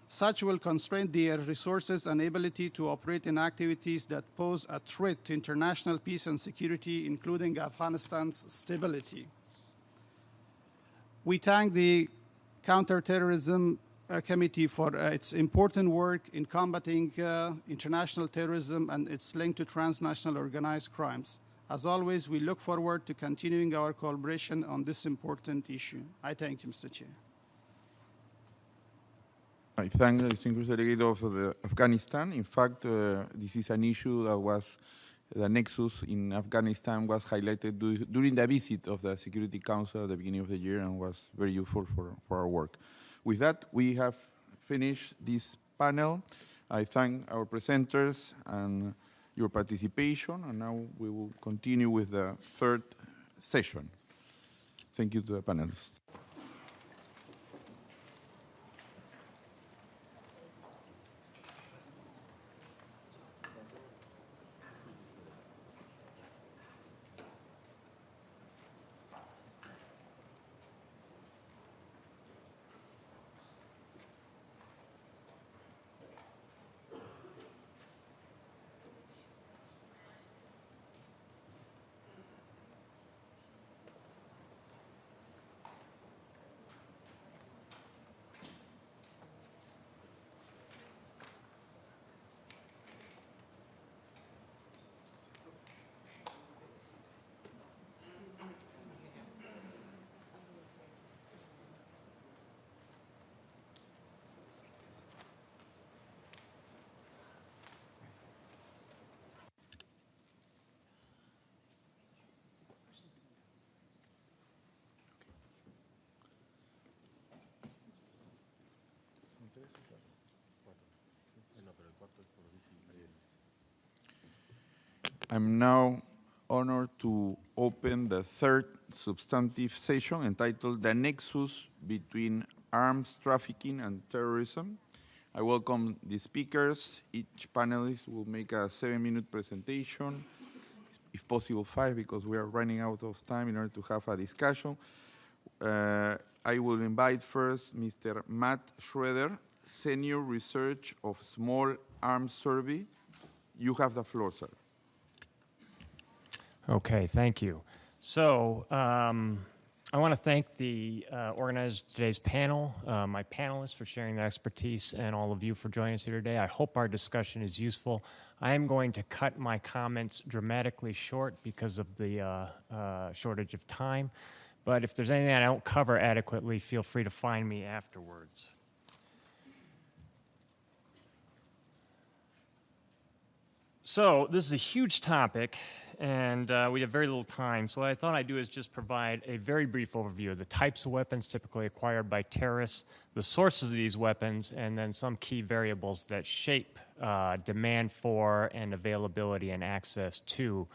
Such will constrain their resources and ability to operate in activities that pose a threat to international peace and security, including Afghanistan's stability. We thank the Counter-Terrorism Committee for its important work in combating international terrorism and its link to transnational organized crimes. As always, we look forward to continuing our collaboration on this important issue. I thank you, Mr. Chair. I thank the distinguished delegate of Afghanistan. In fact, this is an issue that was, the Nexus in Afghanistan was highlighted during the visit of the Security Council at the beginning of the year and was very useful for our work. With that, we have finished this panel. I thank our presenters and your participation, and now we will continue with the third session. Thank you to the panelists. I'm now honored to open the third substantive session entitled The Nexus Between Arms Trafficking and Terrorism. I welcome the speakers. Each panelist will make a 7-minute presentation, if possible 5, because we are running out of time in order to have a discussion. I will invite first Mr. Matt Schroeder, Senior Research of Small Arms Survey. You have the floor, sir. Okay, thank you. So I want to thank the organizers of today's panel, my panelists for sharing their expertise, and all of you for joining us here today. I hope our discussion is useful. I am going to cut my comments dramatically short because of the shortage of time. But if there's anything I don't cover adequately, feel free to find me afterwards. So this is a huge topic, and we have very little time. So what I thought I'd do is just provide a very brief overview of the types of weapons typically acquired by terrorists, the sources of these weapons, and then some key variables that shape demand for and availability and access to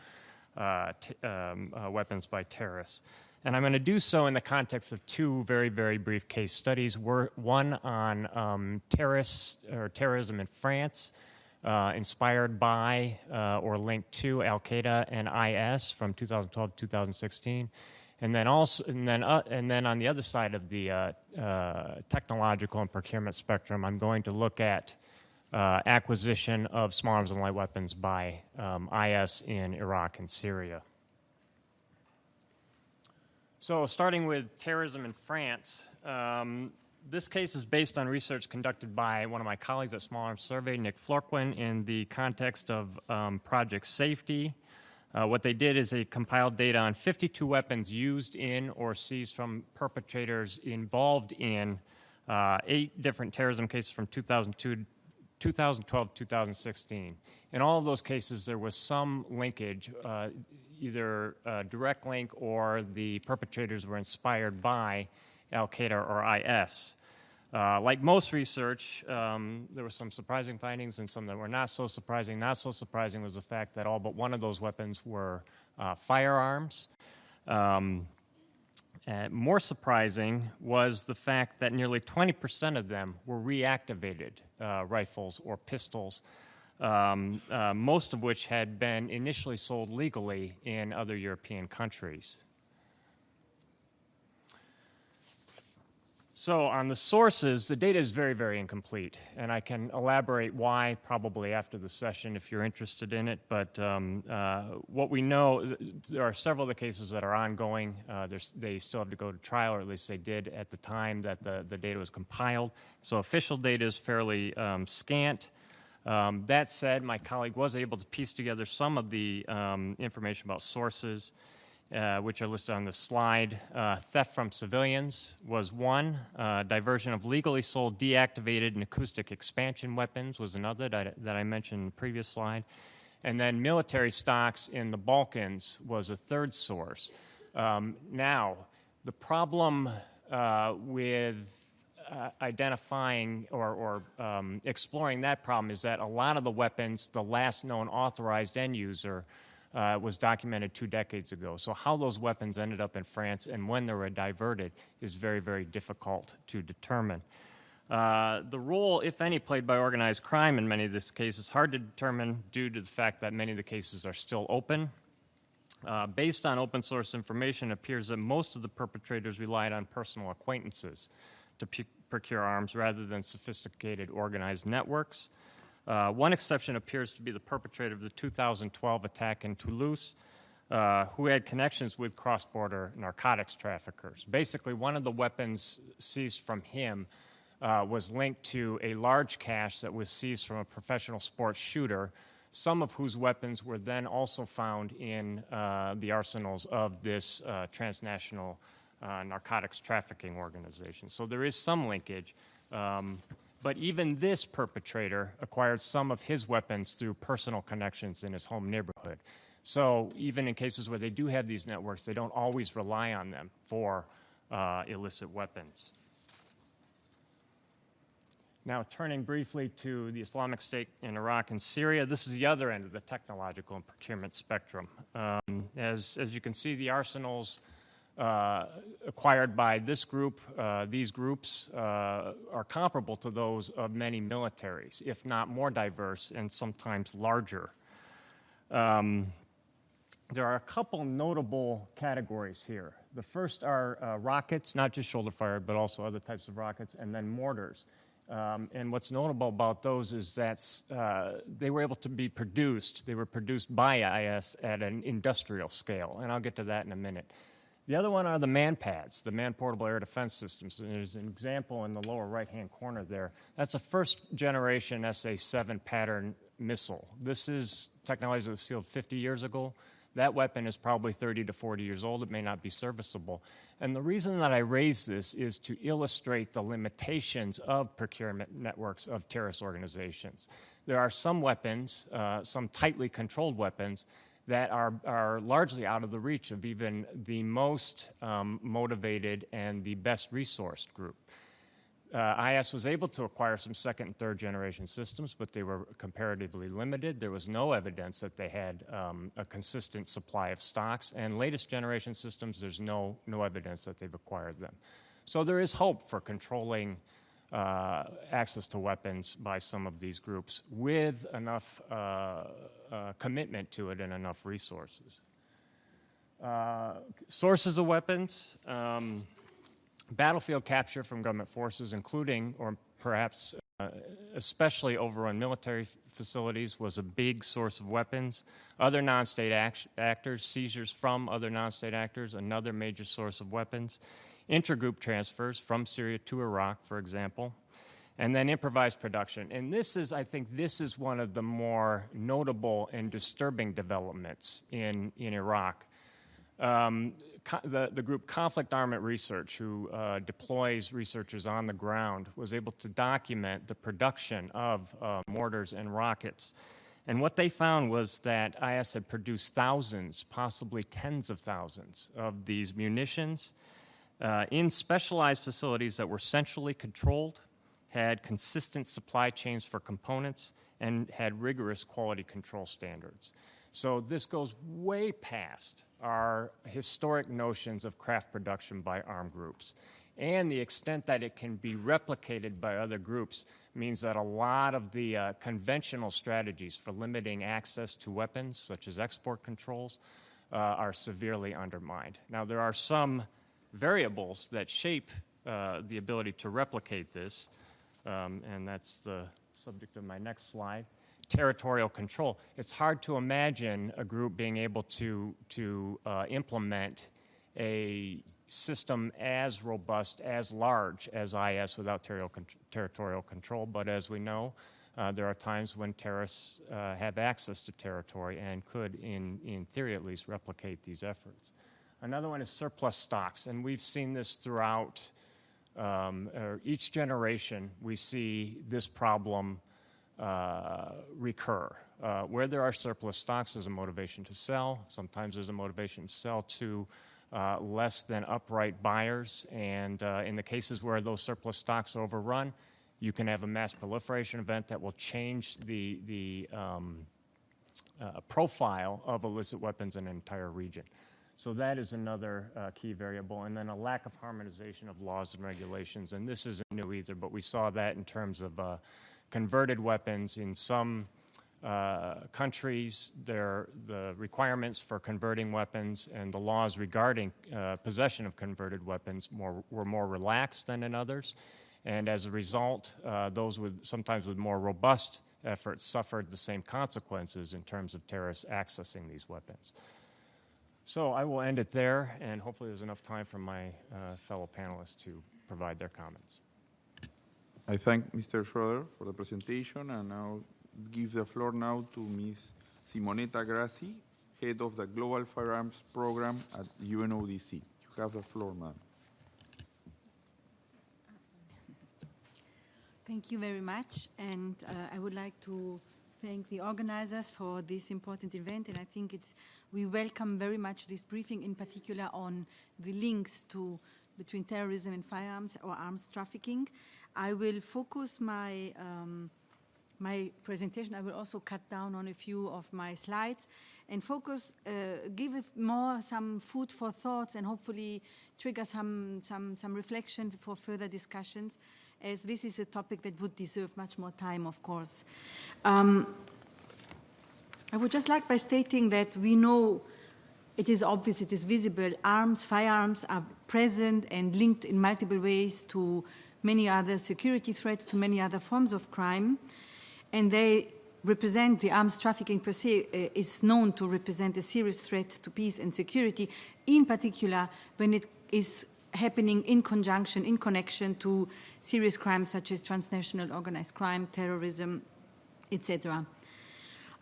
weapons by terrorists. And I'm going to do so in the context of 2 very, very brief case studies. One on terrorism in France, inspired by or linked to Al-Qaeda and IS from 2012 to 2016, and then on the other side of the technological and procurement spectrum, I'm going to look at acquisition of small arms and light weapons by IS in Iraq and Syria. So starting with terrorism in France, this case is based on research conducted by one of my colleagues at Small Arms Survey, Nick Florquin, in the context of Project Safety. What they did is they compiled data on 52 weapons used in or seized from perpetrators involved in 8 different terrorism cases from 2012 to 2016. In all of those cases, there was some linkage, either a direct link or the perpetrators were inspired by Al-Qaeda or IS. Like most research, there were some surprising findings and some that were not so surprising. Not so surprising was the fact that all but one of those weapons were firearms. More surprising was the fact that nearly 20% of them were reactivated rifles or pistols, most of which had been initially sold legally in other European countries. So on the sources, the data is very, very incomplete, and I can elaborate why probably after the session if you're interested in it. But what we know, there are several of the cases that are ongoing. They still have to go to trial, or at least they did at the time that the data was compiled. So official data is fairly scant. That said, my colleague was able to piece together some of the information about sources, which are listed on the slide. Theft from civilians was one. Diversion of legally sold deactivated and acoustic expansion weapons was another that I mentioned in the previous slide. And then military stocks in the Balkans was a third source. Now, the problem with identifying or exploring that problem is that a lot of the weapons, the last known authorized end user, was documented 2 decades ago. So how those weapons ended up in France and when they were diverted is very, very difficult to determine. The role, if any, played by organized crime in many of these cases is hard to determine due to the fact that many of the cases are still open. Based on open source information, it appears that most of the perpetrators relied on personal acquaintances to procure arms rather than sophisticated organized networks. One exception appears to be the perpetrator of the 2012 attack in Toulouse, who had connections with cross-border narcotics traffickers. Basically, one of the weapons seized from him was linked to a large cache that was seized from a professional sports shooter, some of whose weapons were then also found in the arsenals of this transnational narcotics trafficking organization. So there is some linkage. But even this perpetrator acquired some of his weapons through personal connections in his home neighborhood. So even in cases where they do have these networks, they don't always rely on them for illicit weapons. Now, turning briefly to the Islamic State in Iraq and Syria, this is the other end of the technological and procurement spectrum. As you can see, the arsenals acquired by this group, these groups, are comparable to those of many militaries, if not more diverse and sometimes larger. There are a couple notable categories here. The first are rockets, not just shoulder-fired, but also other types of rockets, and then mortars. And what's notable about those is that they were able to be produced. They were produced by IS at an industrial scale, and I'll get to that in a minute. The other one are the man-pads, the man-portable air defense systems. And there's an example in the lower right-hand corner there. That's a first-generation SA-7 pattern missile. This is technology that was fielded 50 years ago. That weapon is probably 30 to 40 years old. It may not be serviceable. And the reason that I raise this is to illustrate the limitations of procurement networks of terrorist organizations. There are some weapons, some tightly controlled weapons, that are largely out of the reach of even the most motivated and the best resourced group. IS was able to acquire some second and third generation systems, but they were comparatively limited. There was no evidence that they had a consistent supply of stocks. And latest generation systems, there's no evidence that they've acquired them. So there is hope for controlling access to weapons by some of these groups with enough commitment to it and enough resources. Sources of weapons. Battlefield capture from government forces, including, or perhaps especially overrun military facilities, was a big source of weapons. Other non-state actors, seizures from other non-state actors, another major source of weapons. Intergroup transfers from Syria to Iraq, for example. And then improvised production. And this is, I think, this is one of the more notable and disturbing developments in Iraq. The group Conflict Armament Research, who deploys researchers on the ground, was able to document the production of mortars and rockets. And what they found was that IS had produced thousands, possibly tens of thousands of these munitions in specialized facilities that were centrally controlled, had consistent supply chains for components, and had rigorous quality control standards. So this goes way past our historic notions of craft production by armed groups. And the extent that it can be replicated by other groups means that a lot of the conventional strategies for limiting access to weapons, such as export controls, are severely undermined. Now, there are some variables that shape the ability to replicate this, and that's the subject of my next slide. Territorial control. It's hard to imagine a group being able to implement a system as robust, as large as IS without territorial control. But as we know, there are times when terrorists have access to territory and could, in theory at least, replicate these efforts. Another one is surplus stocks, and we've seen this throughout each generation. We see this problem recur. Where there are surplus stocks, there's a motivation to sell. Sometimes there's a motivation to sell to less than upright buyers. And in the cases where those surplus stocks overrun, you can have a mass proliferation event that will change the profile of illicit weapons in an entire region. So that is another key variable. And then a lack of harmonization of laws and regulations. And this isn't new either, but we saw that in terms of converted weapons. In some countries, the requirements for converting weapons and the laws regarding possession of converted weapons were more relaxed than in others. And as a result, those sometimes with more robust efforts suffered the same consequences in terms of terrorists accessing these weapons. So I will end it there, and hopefully there's enough time for my fellow panelists to provide their comments. I thank Mr. Schroeder for the presentation, and I'll give the floor now to Ms. Simonetta Grassi, Head of the Global Firearms Program at UNODC. You have the floor, ma'am. Thank you very much, and I would like to thank the organizers for this important event, and I think we welcome very much this briefing, in particular on the links between terrorism and firearms or arms trafficking. I will focus my my presentation. I will also cut down on a few of my slides and focus, give more some food for thoughts and hopefully trigger some reflection for further discussions, as this is a topic that would deserve much more time, of course. I would just like by stating that we know, it is obvious, it is visible, firearms are present and linked in multiple ways to many other security threats, to many other forms of crime. And they represent, the arms trafficking per se is known to represent a serious threat to peace and security, in particular when it is happening in conjunction, in connection to serious crimes such as transnational organized crime, terrorism, etc.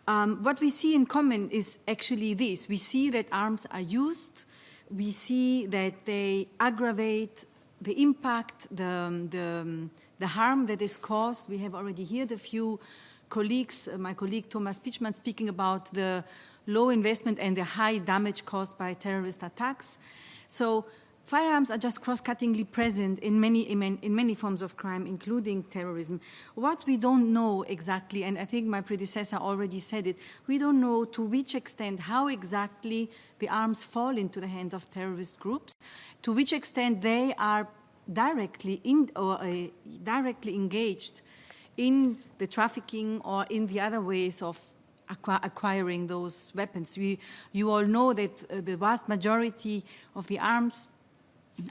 What we see in common is actually this. We see that arms are used. We see that they aggravate the impact, the harm that is caused. We have already heard a few colleagues, my colleague Thomas Pichman, speaking about the low investment and the high damage caused by terrorist attacks. So firearms are just cross-cuttingly present in many forms of crime, including terrorism. What we don't know exactly, and I think my predecessor already said it, we don't know to which extent, how exactly the arms fall into the hands of terrorist groups, to which extent they are directly engaged in the trafficking or in the other ways of acquiring those weapons. You all know that the vast majority of the arms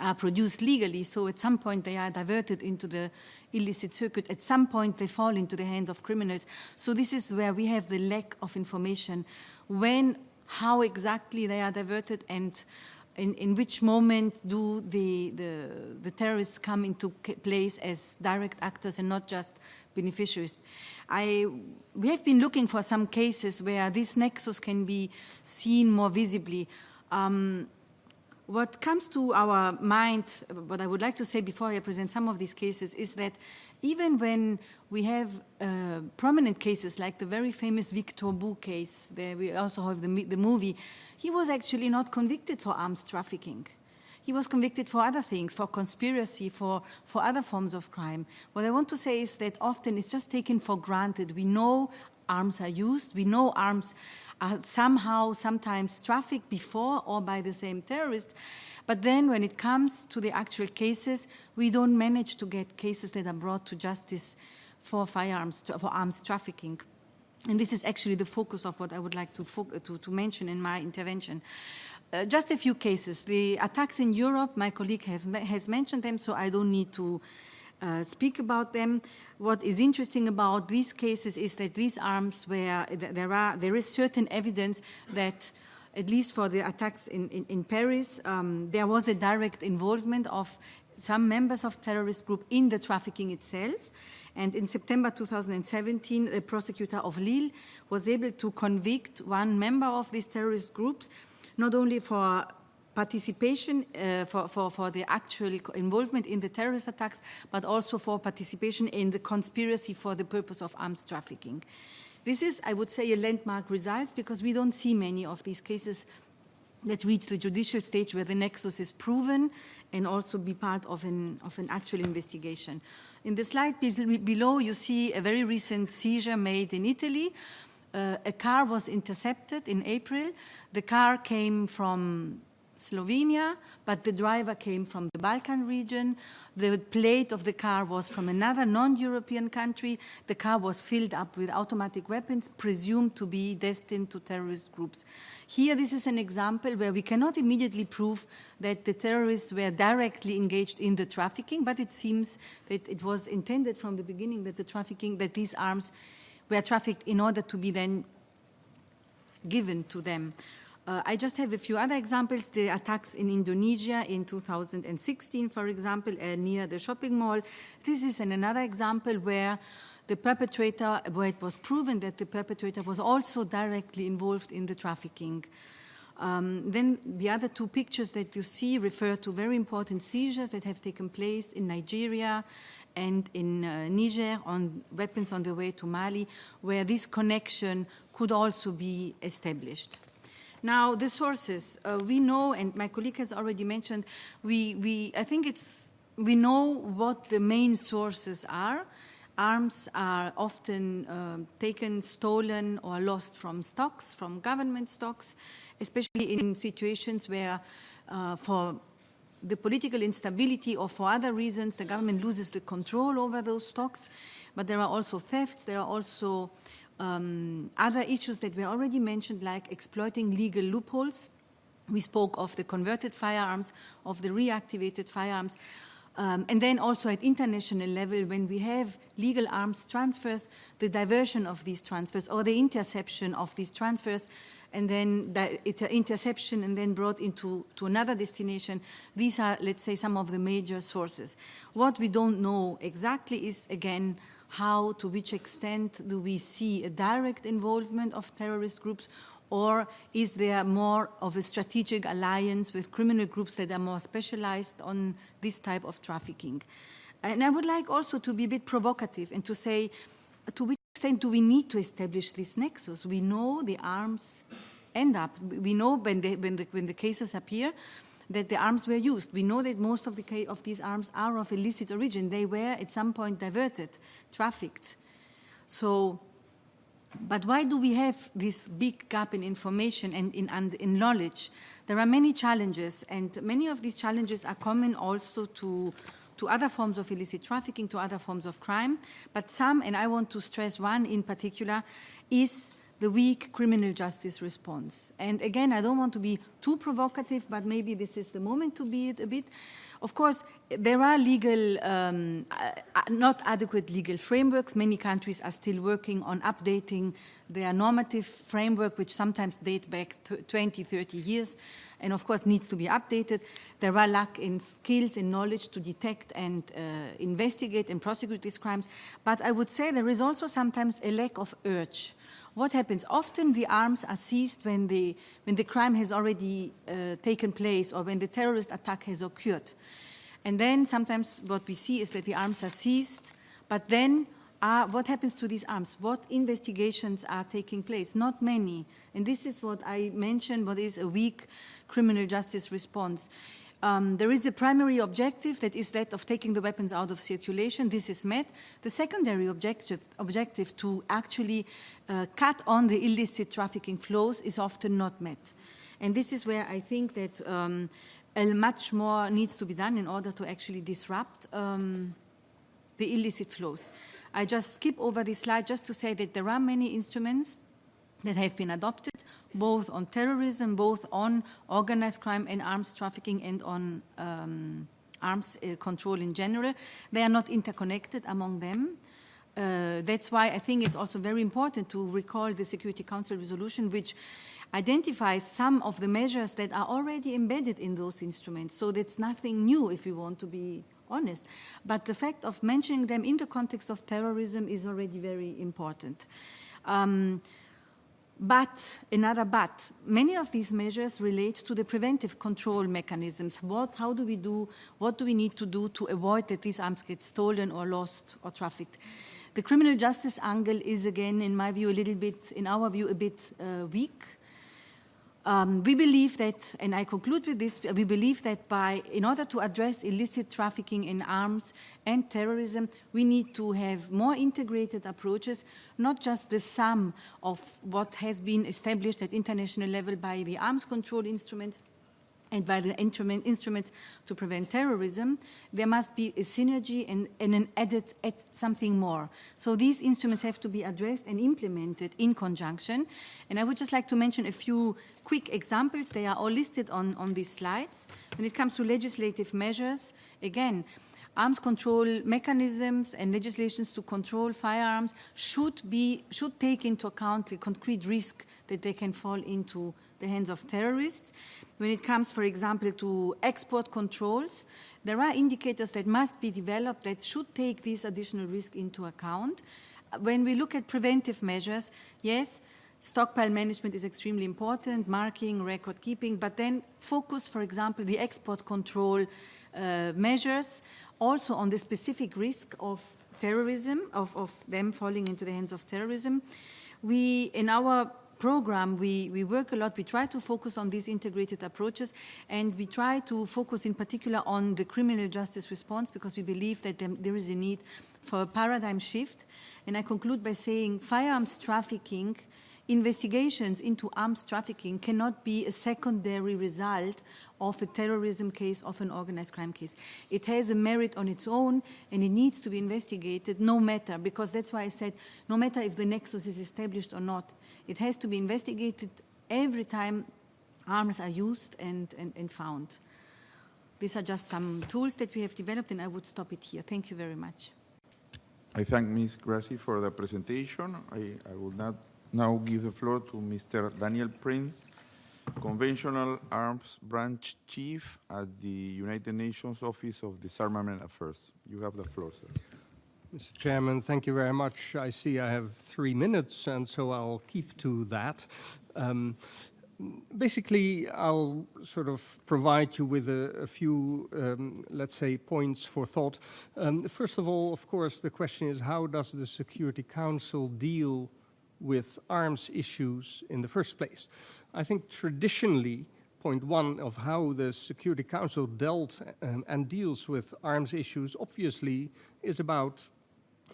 are produced legally, so at some point they are diverted into the illicit circuit. At some point they fall into the hands of criminals. So this is where we have the lack of information, when, how exactly they are diverted, and in which moment do the terrorists come into place as direct actors and not just beneficiaries. We have been looking for some cases where this nexus can be seen more visibly. What comes to our mind, what I would like to say before I present some of these cases, is that even when we have prominent cases like the very famous Victor Bou case, there we also have the movie, he was actually not convicted for arms trafficking. He was convicted for other things, for conspiracy, for other forms of crime. What I want to say is that often it's just taken for granted. We know arms are used. We know arms are somehow, sometimes trafficked before or by the same terrorists. But then when it comes to the actual cases, we don't manage to get cases that are brought to justice for arms trafficking. And this is actually the focus of what I would like to mention in my intervention. Just a few cases. The attacks in Europe, my colleague has mentioned them, so I don't need to speak about them. What is interesting about these cases is that these arms, where there is certain evidence that, at least for the attacks in Paris, there was a direct involvement of some members of terrorist group in the trafficking itself. And in September 2017, the prosecutor of Lille was able to convict one member of these terrorist groups, not only for participation, for the actual involvement in the terrorist attacks, but also for participation in the conspiracy for the purpose of arms trafficking. This is, I would say, a landmark result, because we don't see many of these cases that reach the judicial stage where the nexus is proven and also be part of an actual investigation. In the slide below, you see a very recent seizure made in Italy. A car was intercepted in April. The car came from Slovenia, but the driver came from the Balkan region. The plate of the car was from another non-European country. The car was filled up with automatic weapons, presumed to be destined to terrorist groups. Here, this is an example where we cannot immediately prove that the terrorists were directly engaged in the trafficking, but it seems that it was intended from the beginning that these arms were trafficked in order to be then given to them. I just have a few other examples. The attacks in Indonesia in 2016, for example, near the shopping mall. This is another example where the perpetrator, where it was proven that the perpetrator was also directly involved in the trafficking. Then the other two pictures that you see refer to very important seizures that have taken place in Nigeria and in Niger on weapons on the way to Mali, where this connection could also be established. Now, the sources, we know, and my colleague has already mentioned, I think it's we know what the main sources are. Arms are often taken, stolen, or lost from stocks, from government stocks, especially in situations where for the political instability or for other reasons, the government loses the control over those stocks. But there are also thefts, there are also other issues that were already mentioned, like exploiting legal loopholes. We spoke of the converted firearms, of the reactivated firearms. And then also at international level, when we have legal arms transfers, the diversion of these transfers or the interception of these transfers, and then the interception and then brought into another destination, these are, let's say, some of the major sources. What we don't know exactly is, again, how, to which extent do we see a direct involvement of terrorist groups, or is there more of a strategic alliance with criminal groups that are more specialized on this type of trafficking? And I would like also to be a bit provocative and to say, to which extent do we need to establish this nexus? We know the arms end up. We know when the cases appear that the arms were used. We know that most of these arms are of illicit origin. They were at some point diverted, trafficked. So, but why do we have this big gap in information and in knowledge? There are many challenges, and many of these challenges are common also to other forms of illicit trafficking, to other forms of crime. But some, and I want to stress one in particular, is the weak criminal justice response. And again, I don't want to be too provocative, but maybe this is the moment to be it a bit. Of course, there are legal, not adequate legal frameworks. Many countries are still working on updating their normative framework, which sometimes date back 20, 30 years, and of course needs to be updated. There are lack in skills and knowledge to detect and investigate and prosecute these crimes. But I would say there is also sometimes a lack of urge. What happens? Often the arms are seized when the crime has already taken place or when the terrorist attack has occurred. And then sometimes what we see is that the arms are seized, but then what happens to these arms? What investigations are taking place? Not many. And this is what I mentioned, what is a weak criminal justice response. There is a primary objective, that is that of taking the weapons out of circulation. This is met. The secondary objective to actually cut on the illicit trafficking flows is often not met. And this is where I think that much more needs to be done in order to actually disrupt the illicit flows. I just skip over this slide just to say that there are many instruments that have been adopted, both on terrorism, both on organized crime and arms trafficking, and on arms control in general. They are not interconnected among them. That's why I think it's also very important to recall the Security Council resolution, which identifies some of the measures that are already embedded in those instruments. So that's nothing new, if we want to be honest. But the fact of mentioning them in the context of terrorism is already very important. But, many of these measures relate to the preventive control mechanisms. What do we need to do to avoid that these arms get stolen or lost or trafficked? The criminal justice angle is, again, in my view, in our view, a bit weak. We believe that, and I conclude with this, we believe that in order to address illicit trafficking in arms and terrorism, we need to have more integrated approaches, not just the sum of what has been established at international level by the arms control instruments and by the instruments to prevent terrorism. There must be a synergy and an added something more. So these instruments have to be addressed and implemented in conjunction. And I would just like to mention a few quick examples. They are all listed on these slides. When it comes to legislative measures, again, arms control mechanisms and legislations to control firearms should take into account the concrete risk that they can fall into the hands of terrorists. When it comes, for example, to export controls, there are indicators that must be developed that should take this additional risk into account. When we look at preventive measures, yes, stockpile management is extremely important, marking, record keeping, but then focus, for example, the export control measures also on the specific risk of terrorism, of them falling into the hands of terrorism. We, in our program, we work a lot. We try to focus on these integrated approaches, and we try to focus in particular on the criminal justice response, because we believe that there is a need for a paradigm shift. And I conclude by saying firearms trafficking, investigations into arms trafficking cannot be a secondary result of a terrorism case, of an organized crime case. It has a merit on its own, and it needs to be investigated no matter, because that's why I said no matter if the nexus is established or not, it has to be investigated every time arms are used and found. These are just some tools that we have developed, and I would stop it here. Thank you very much. I thank Ms. Grassi for the presentation. I will now give the floor to Mr. Daniel Prince, Conventional Arms Branch Chief at the United Nations Office of Disarmament Affairs. You have the floor, sir. Mr. Chairman, thank you very much. I see I have 3 minutes, and so I'll keep to that. Basically, I'll sort of provide you with a few, let's say, points for thought. First of all, of course, the question is, how does the Security Council deal with arms issues in the first place? I think traditionally, point one of how the Security Council dealt and deals with arms issues obviously is about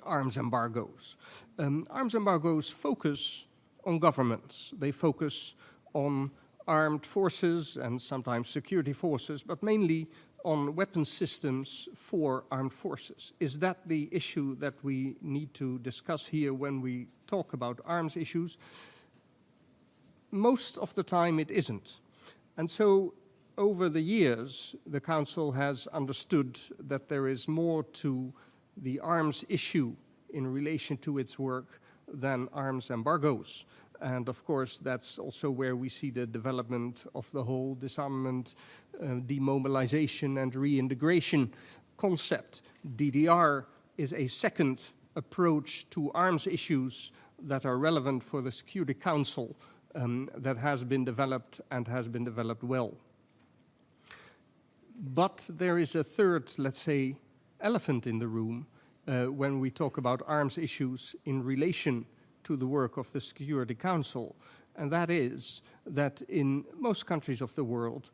arms embargoes. Arms embargoes focus on governments. They focus on armed forces and sometimes security forces, but mainly on weapon systems for armed forces. Is that the issue that we need to discuss here when we talk about arms issues? Most of the time it isn't. And so over the years, the Council has understood that there is more to the arms issue in relation to its work than arms embargoes. And of course, that's also where we see the development of the whole disarmament, demobilization and reintegration concept. DDR is a second approach to arms issues that are relevant for the Security Council that has been developed and has been developed well. But there is a third, let's say, elephant in the room when we talk about arms issues in relation to the work of the Security Council, and that is that in most countries of the world,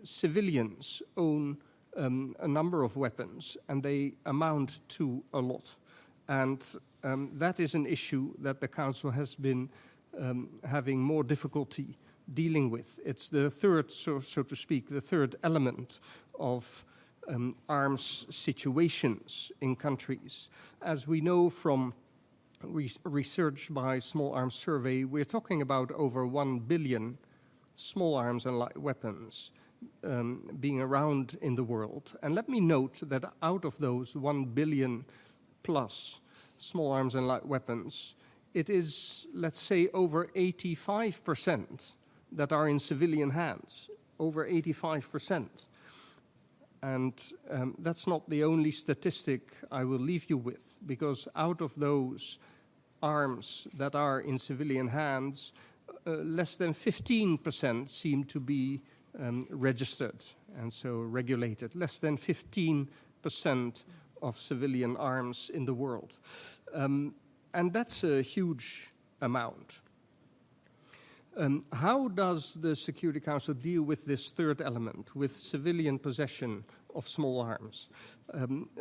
civilians own a number of weapons, and they amount to a lot. And that is an issue that the Council has been having more difficulty dealing with. It's the third, so to speak, the third element of arms situations in countries. As we know from research by Small Arms Survey, we're talking about over 1 billion small arms and light weapons being around in the world. And let me note that out of those 1 billion plus small arms and light weapons, it is, let's say, over 85% that are in civilian hands, over 85%. And that's not the only statistic I will leave you with, because out of those arms that are in civilian hands, less than 15% seem to be registered and so regulated. Less than 15% of civilian arms in the world. And that's a huge amount. How does the Security Council deal with this third element, with civilian possession of small arms?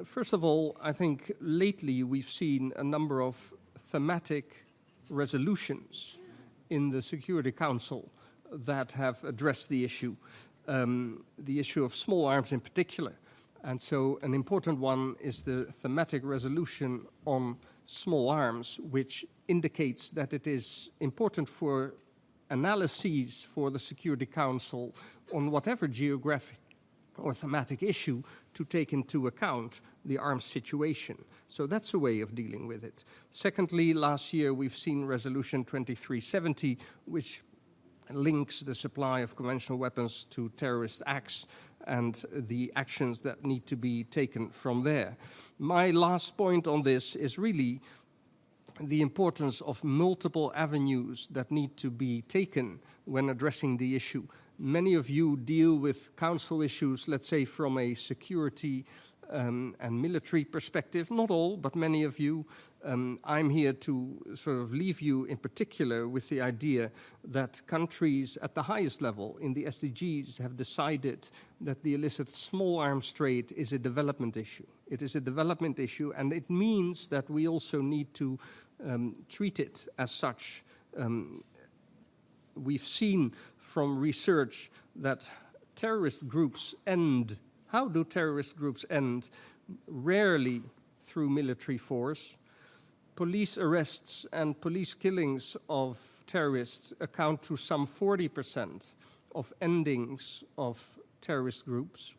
First of all, I think lately we've seen a number of thematic resolutions in the Security Council that have addressed the issue of small arms in particular. And so an important one is the thematic resolution on small arms, which indicates that it is important for analyses for the Security Council on whatever geographic or thematic issue to take into account the arms situation. So that's a way of dealing with it. Secondly, last year we've seen Resolution 2370, which links the supply of conventional weapons to terrorist acts and the actions that need to be taken from there. My last point on this is really the importance of multiple avenues that need to be taken when addressing the issue. Many of you deal with council issues, let's say from a security and military perspective, not all, but many of you, I'm here to sort of leave you in particular with the idea that countries at the highest level in the SDGs have decided that the illicit small arms trade is a development issue. It is a development issue, and it means that we also need to treat it as such. We've seen from research that terrorist groups end. How do terrorist groups end? Rarely through military force. Police arrests and police killings of terrorists account to some 40% of endings of terrorist groups.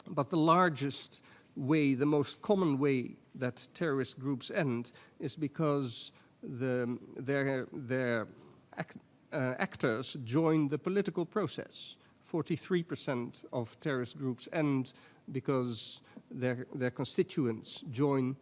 But the largest way, the most common way that terrorist groups end is because their actors join the political process. 43% of terrorist groups end because their constituents join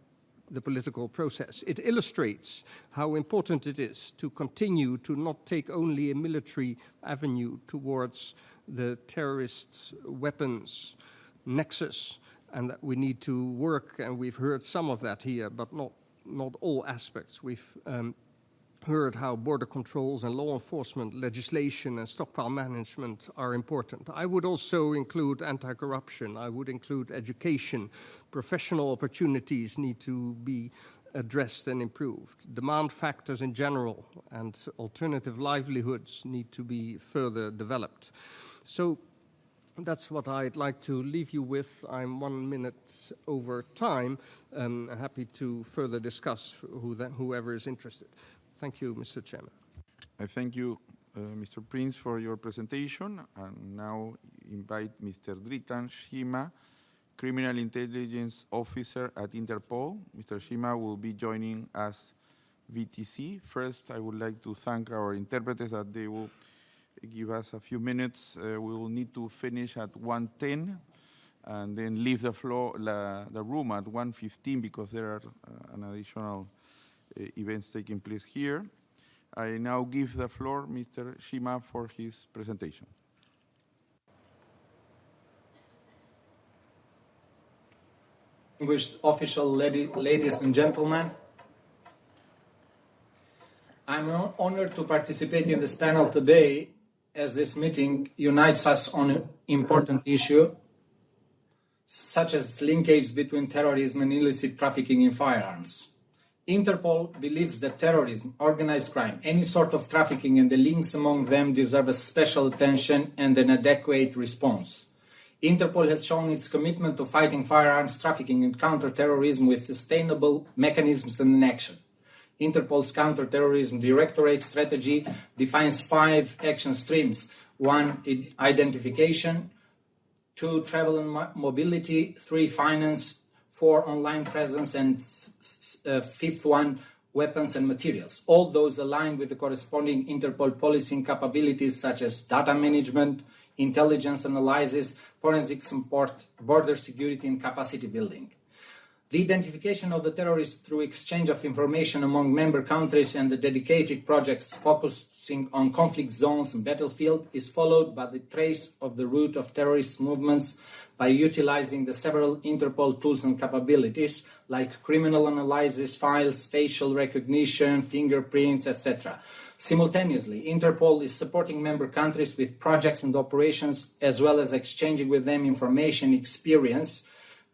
the political process. It illustrates how important it is to continue to not take only a military avenue towards the terrorist weapons nexus, and that we need to work, and we've heard some of that here, but not all aspects. We've heard how border controls and law enforcement legislation and stockpile management are important. I would also include anti-corruption. I would include education. Professional opportunities need to be addressed and improved. Demand factors in general and alternative livelihoods need to be further developed. So that's what I'd like to leave you with. I'm 1 minute over time. Happy to further discuss whoever is interested. Thank you, Mr. Chairman. I thank you, Mr. Prince, for your presentation. And now invite Mr. Dritan Shima, Criminal Intelligence Officer at Interpol. Mr. Shima will be joining us VTC. First, I would like to thank our interpreters that they will give us a few minutes. We will need to finish at 1:10 and then leave the room at 1:15 because there are an additional events taking place here. I now give the floor Mr. Shima for his presentation. Distinguished official ladies and gentlemen, I'm honored to participate in this panel today as this meeting unites us on an important issue such as linkage between terrorism and illicit trafficking in firearms. Interpol believes that terrorism, organized crime, any sort of trafficking and the links among them deserve a special attention and an adequate response. Interpol has shown its commitment to fighting firearms trafficking and counter-terrorism with sustainable mechanisms and action. Interpol's Counter-Terrorism Directorate strategy defines 5 action streams. 1, identification. 2, travel and mobility. 3, finance. 4, online presence. And 5th one, weapons and materials. All those align with the corresponding Interpol policing capabilities such as data management, intelligence analysis, forensic support, border security, and capacity building. The identification of the terrorists through exchange of information among member countries and the dedicated projects focusing on conflict zones and battlefield is followed by the trace of the route of terrorist movements by utilizing the several Interpol tools and capabilities like criminal analysis, files, facial recognition, fingerprints, etc. Simultaneously, Interpol is supporting member countries with projects and operations as well as exchanging with them information, experience,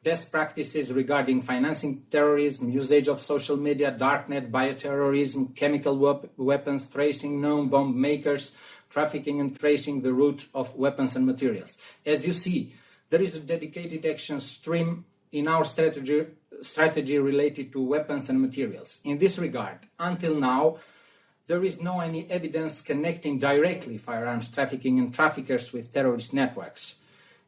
best practices regarding financing terrorism, usage of social media, darknet, bioterrorism, chemical weapons, tracing known bomb makers, trafficking and tracing the route of weapons and materials. As you see, there is a dedicated action stream in our strategy related to weapons and materials. In this regard, until now, there is no any evidence connecting directly firearms trafficking and traffickers with terrorist networks.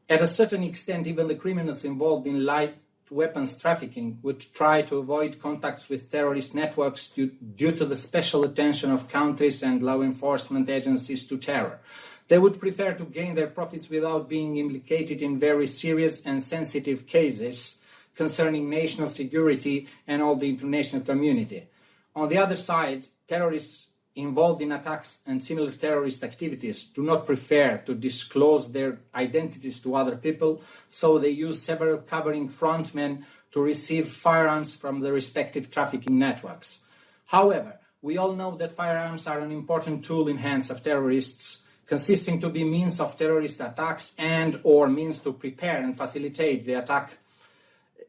At a certain extent, even the criminals involved in light weapons trafficking would try to avoid contacts with terrorist networks due to the special attention of countries and law enforcement agencies to terror. They would prefer to gain their profits without being implicated in very serious and sensitive cases concerning national security and all the international community. On the other side, terrorists involved in attacks and similar terrorist activities do not prefer to disclose their identities to other people, so they use several covering frontmen to receive firearms from the respective trafficking networks. However, we all know that firearms are an important tool in hands of terrorists, consisting to be means of terrorist attacks and or means to prepare and facilitate the attack,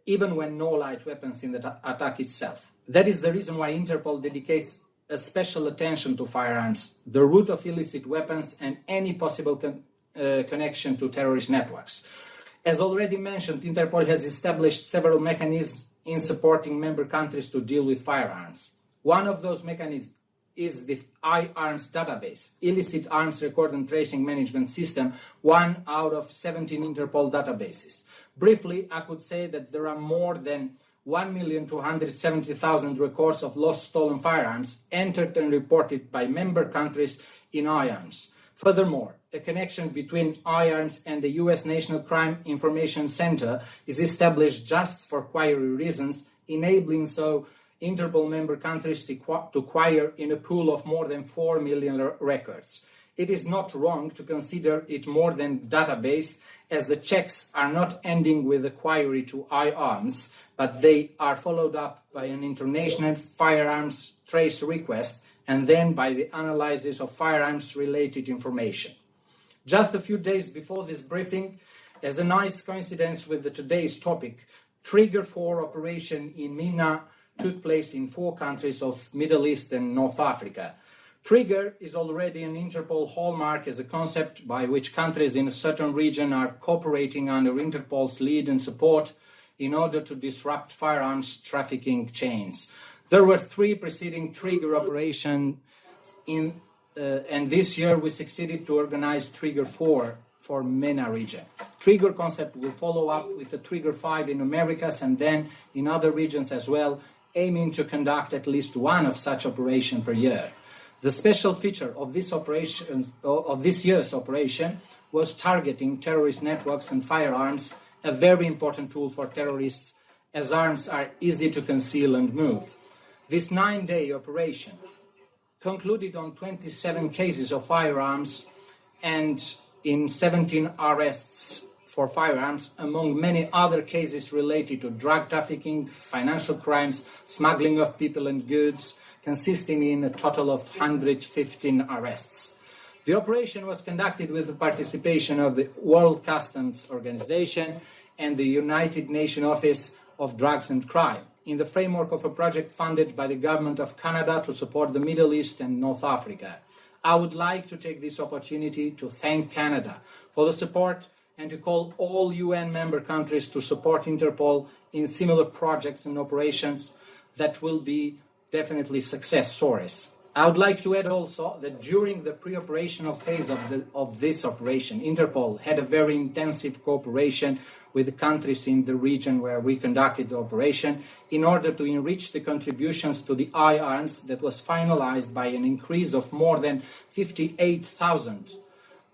even when no light weapons in the attack itself. That is the reason why Interpol dedicates a special attention to firearms, the route of illicit weapons, and any possible connection to terrorist networks. As already mentioned, Interpol has established several mechanisms in supporting member countries to deal with firearms. One of those mechanisms is the iArms database, Illicit Arms Record and Tracing Management System, one out of 17 Interpol databases. Briefly, I could say that there are more than 1,270,000 records of lost stolen firearms entered and reported by member countries in iArms. Furthermore, a connection between iArms and the US National Crime Information Center is established just for query reasons, enabling so Interpol member countries to acquire in a pool of more than 4 million records. It is not wrong to consider it more than database, as the checks are not ending with a query to iArms, but they are followed up by an international firearms trace request and then by the analysis of firearms-related information. Just a few days before this briefing, as a nice coincidence with today's topic, Trigger 4 operation in MENA took place in 4 countries of Middle East and North Africa. Trigger is already an Interpol hallmark as a concept by which countries in a certain region are cooperating under Interpol's lead and support in order to disrupt firearms trafficking chains. There were 3 preceding Trigger operations and this year we succeeded to organize Trigger 4 for MENA region. Trigger concept will follow up with a Trigger 5 in Americas and then in other regions as well, aiming to conduct at least one of such operations per year. The special feature of this year's operation was targeting terrorist networks and firearms, a very important tool for terrorists as arms are easy to conceal and move. This 9-day operation concluded on 27 cases of firearms and in 17 arrests for firearms, among many other cases related to drug trafficking, financial crimes, smuggling of people and goods, consisting in a total of 115 arrests. The operation was conducted with the participation of the World Customs Organization and the United Nations Office of Drugs and Crime, in the framework of a project funded by the Government of Canada to support the Middle East and North Africa. I would like to take this opportunity to thank Canada for the support and to call all UN member countries to support Interpol in similar projects and operations that will be definitely success stories. I would like to add also that during the pre-operational phase of this operation, Interpol had a very intensive cooperation with the countries in the region where we conducted the operation in order to enrich the contributions to the iArms that was finalized by an increase of more than 58,000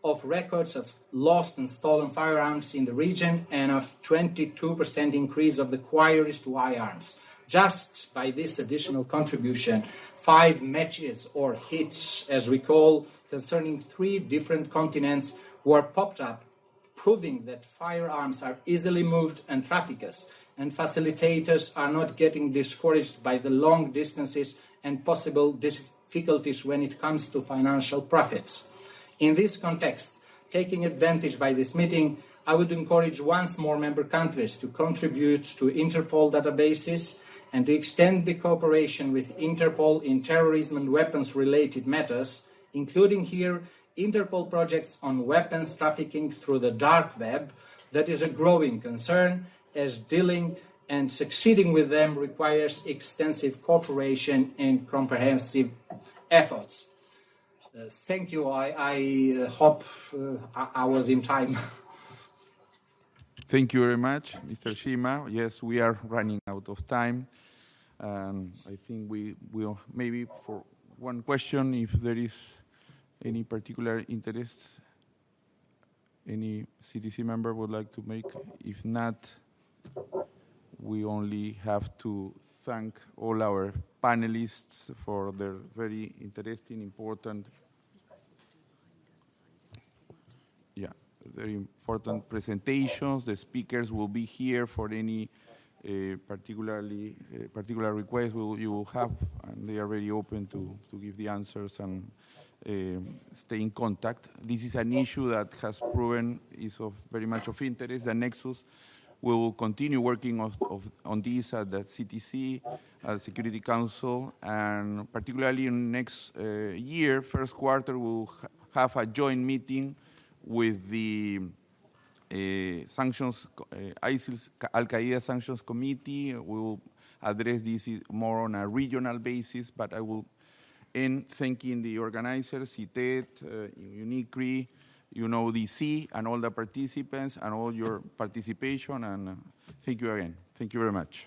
of records of lost and stolen firearms in the region and of 22% increase of the queries to iArms. Just by this additional contribution, 5 matches or hits, as we call, concerning 3 different continents were popped up, proving that firearms are easily moved and traffickers and facilitators are not getting discouraged by the long distances and possible difficulties when it comes to financial profits. In this context, taking advantage by this meeting, I would encourage once more member countries to contribute to Interpol databases and to extend the cooperation with Interpol in terrorism and weapons-related matters, including here Interpol projects on weapons trafficking through the dark web. That is a growing concern, as dealing and succeeding with them requires extensive cooperation and comprehensive efforts. Thank you. I hope I was in time. Thank you very much, Mr. Shima. Yes, we are running out of time. I think we will maybe for one question, if there is any particular interest, any CTC member would like to make. If not, we only have to thank all our panelists for their very interesting, important, very important presentations. The speakers will be here for any particular request you will have, and they are very open to give the answers and stay in contact. This is an issue that has proven is of very much of interest. The Nexus will continue working on this at the CTC, at the Security Council, and particularly in next year, first quarter, we'll have a joint meeting with the sanctions, ISIL's Al-Qaeda Sanctions Committee. We will address this more on a regional basis, but I will end thanking the organizers, CTED, UNICRI, UNODC, and all the participants, and all your participation, and thank you again. Thank you very much.